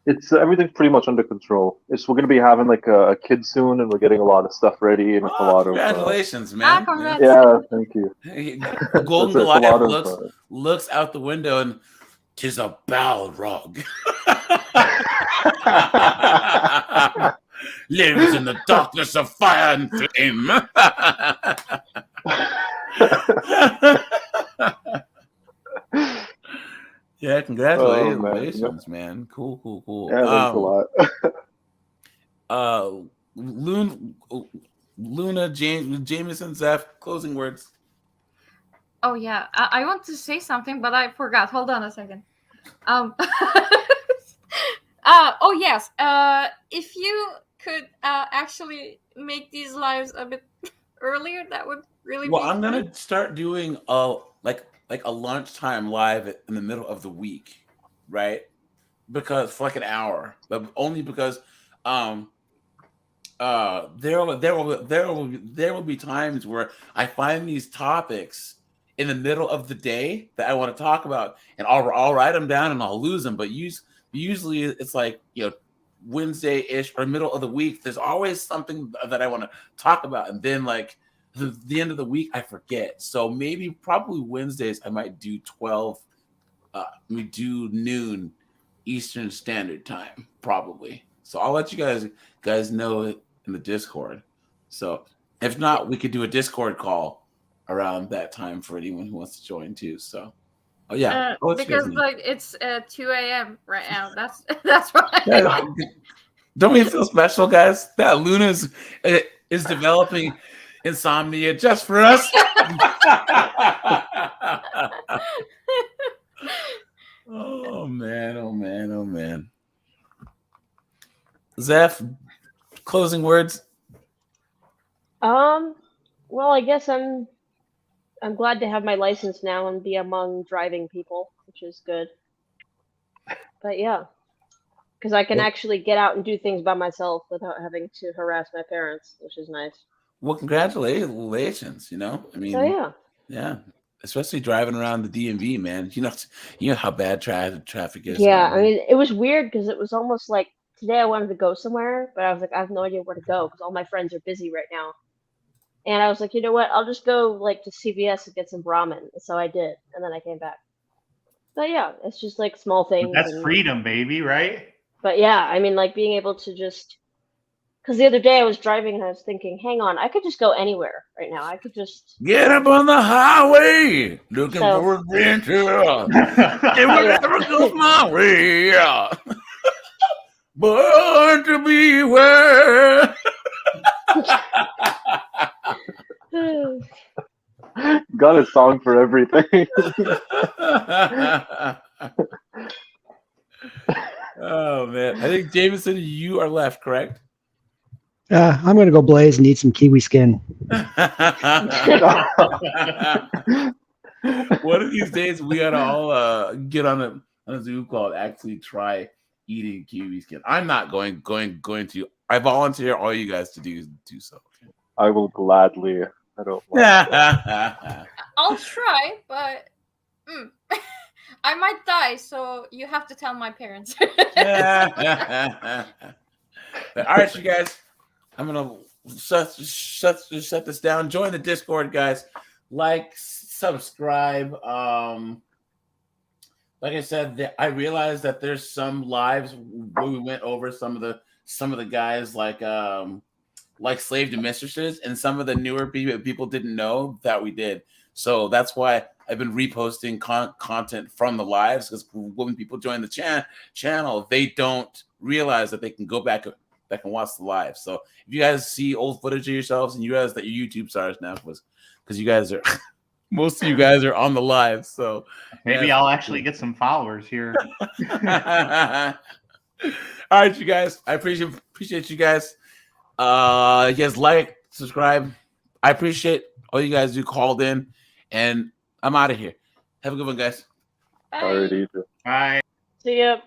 it's everything's pretty much under control. We're gonna be having like a kid soon, and we're getting a lot of stuff ready, and it's a lot of Congratulations, man. Yeah, thank you. Golden It's a lot Goliath of, looks out the window and 'tis a Balrog. Lives in the darkness of fire and flame. Yeah, congratulations, man. Cool. Yeah, thanks a lot. Luna, Jameson, Zeph, closing words. Oh yeah, I want to say something, but I forgot. Hold on a second. Oh yes. If you could actually make these lives a bit earlier, that would really Well, be I'm fun. gonna start doing like a lunchtime live in the middle of the week, right? Because for like an hour, but only because there will be times where I find these topics in the middle of the day that I want to talk about, and I'll write them down and I'll lose them. But usually it's like, you know, Wednesday-ish or middle of the week. There's always something that I want to talk about, and then like the end of the week I forget. So maybe probably Wednesdays I might do 12. We do noon Eastern Standard Time probably. So I'll let you guys know it in the Discord. So if not, we could do a Discord call around that time for anyone who wants to join too. So, oh yeah, I'll let you guys Because know. like it's 2 a.m. right now. That's why. Yeah, don't we feel special, guys? That Luna is developing insomnia just for us. Oh man, oh man, oh man. Zeph, closing words. Well, I guess I'm glad to have my license now and be among driving people, which is good. But yeah, because I can actually get out and do things by myself without having to harass my parents, which is nice. Well, congratulations. You know, I mean, So yeah, especially driving around the DMV, man. You know how bad traffic is. yeah, I mean, it was weird because it was almost like today I wanted to go somewhere, but I was like, I have no idea where to go because all my friends are busy right now. And I was like, you know what? I'll just go like to CVS and get some ramen. And so I did, and then I came back. But yeah, it's just like small things. That's and, freedom, baby, right? But yeah, I mean, like being able to just, because the other day I was driving and I was thinking, hang on, I could just go anywhere right now. I could just Get up on the highway, looking So- for adventure. It will never go my way. Born to be where. Got a song for everything. Oh man, I think Jameson, you are left, correct? I'm gonna go blaze and eat some kiwi skin. One of these days, we gotta all get on a Zoom call and actually try eating kiwi skin. I'm not going to. I volunteer all you guys to do so. I will gladly. I don't. I'll try, but I might die, so you have to tell my parents. All right, you guys. I'm gonna shut this down. Join the Discord, guys. Like, subscribe. Like I said, I realized that there's some lives where we went over some of the guys like Slave to Mistresses, and some of the newer people didn't know that we did. So that's why I've been reposting content from the lives, because when people join the channel, they don't realize that they can go back and watch the live. So if you guys see old footage of yourselves and you guys that your YouTube stars now, because you guys are most of you guys are on the live. So Maybe yeah. I'll actually get some followers here. All right, you guys. I appreciate you guys. You guys like, subscribe. I appreciate all you guys who called in, and I'm out of here. Have a good one, guys. Alrighty. Bye. See ya.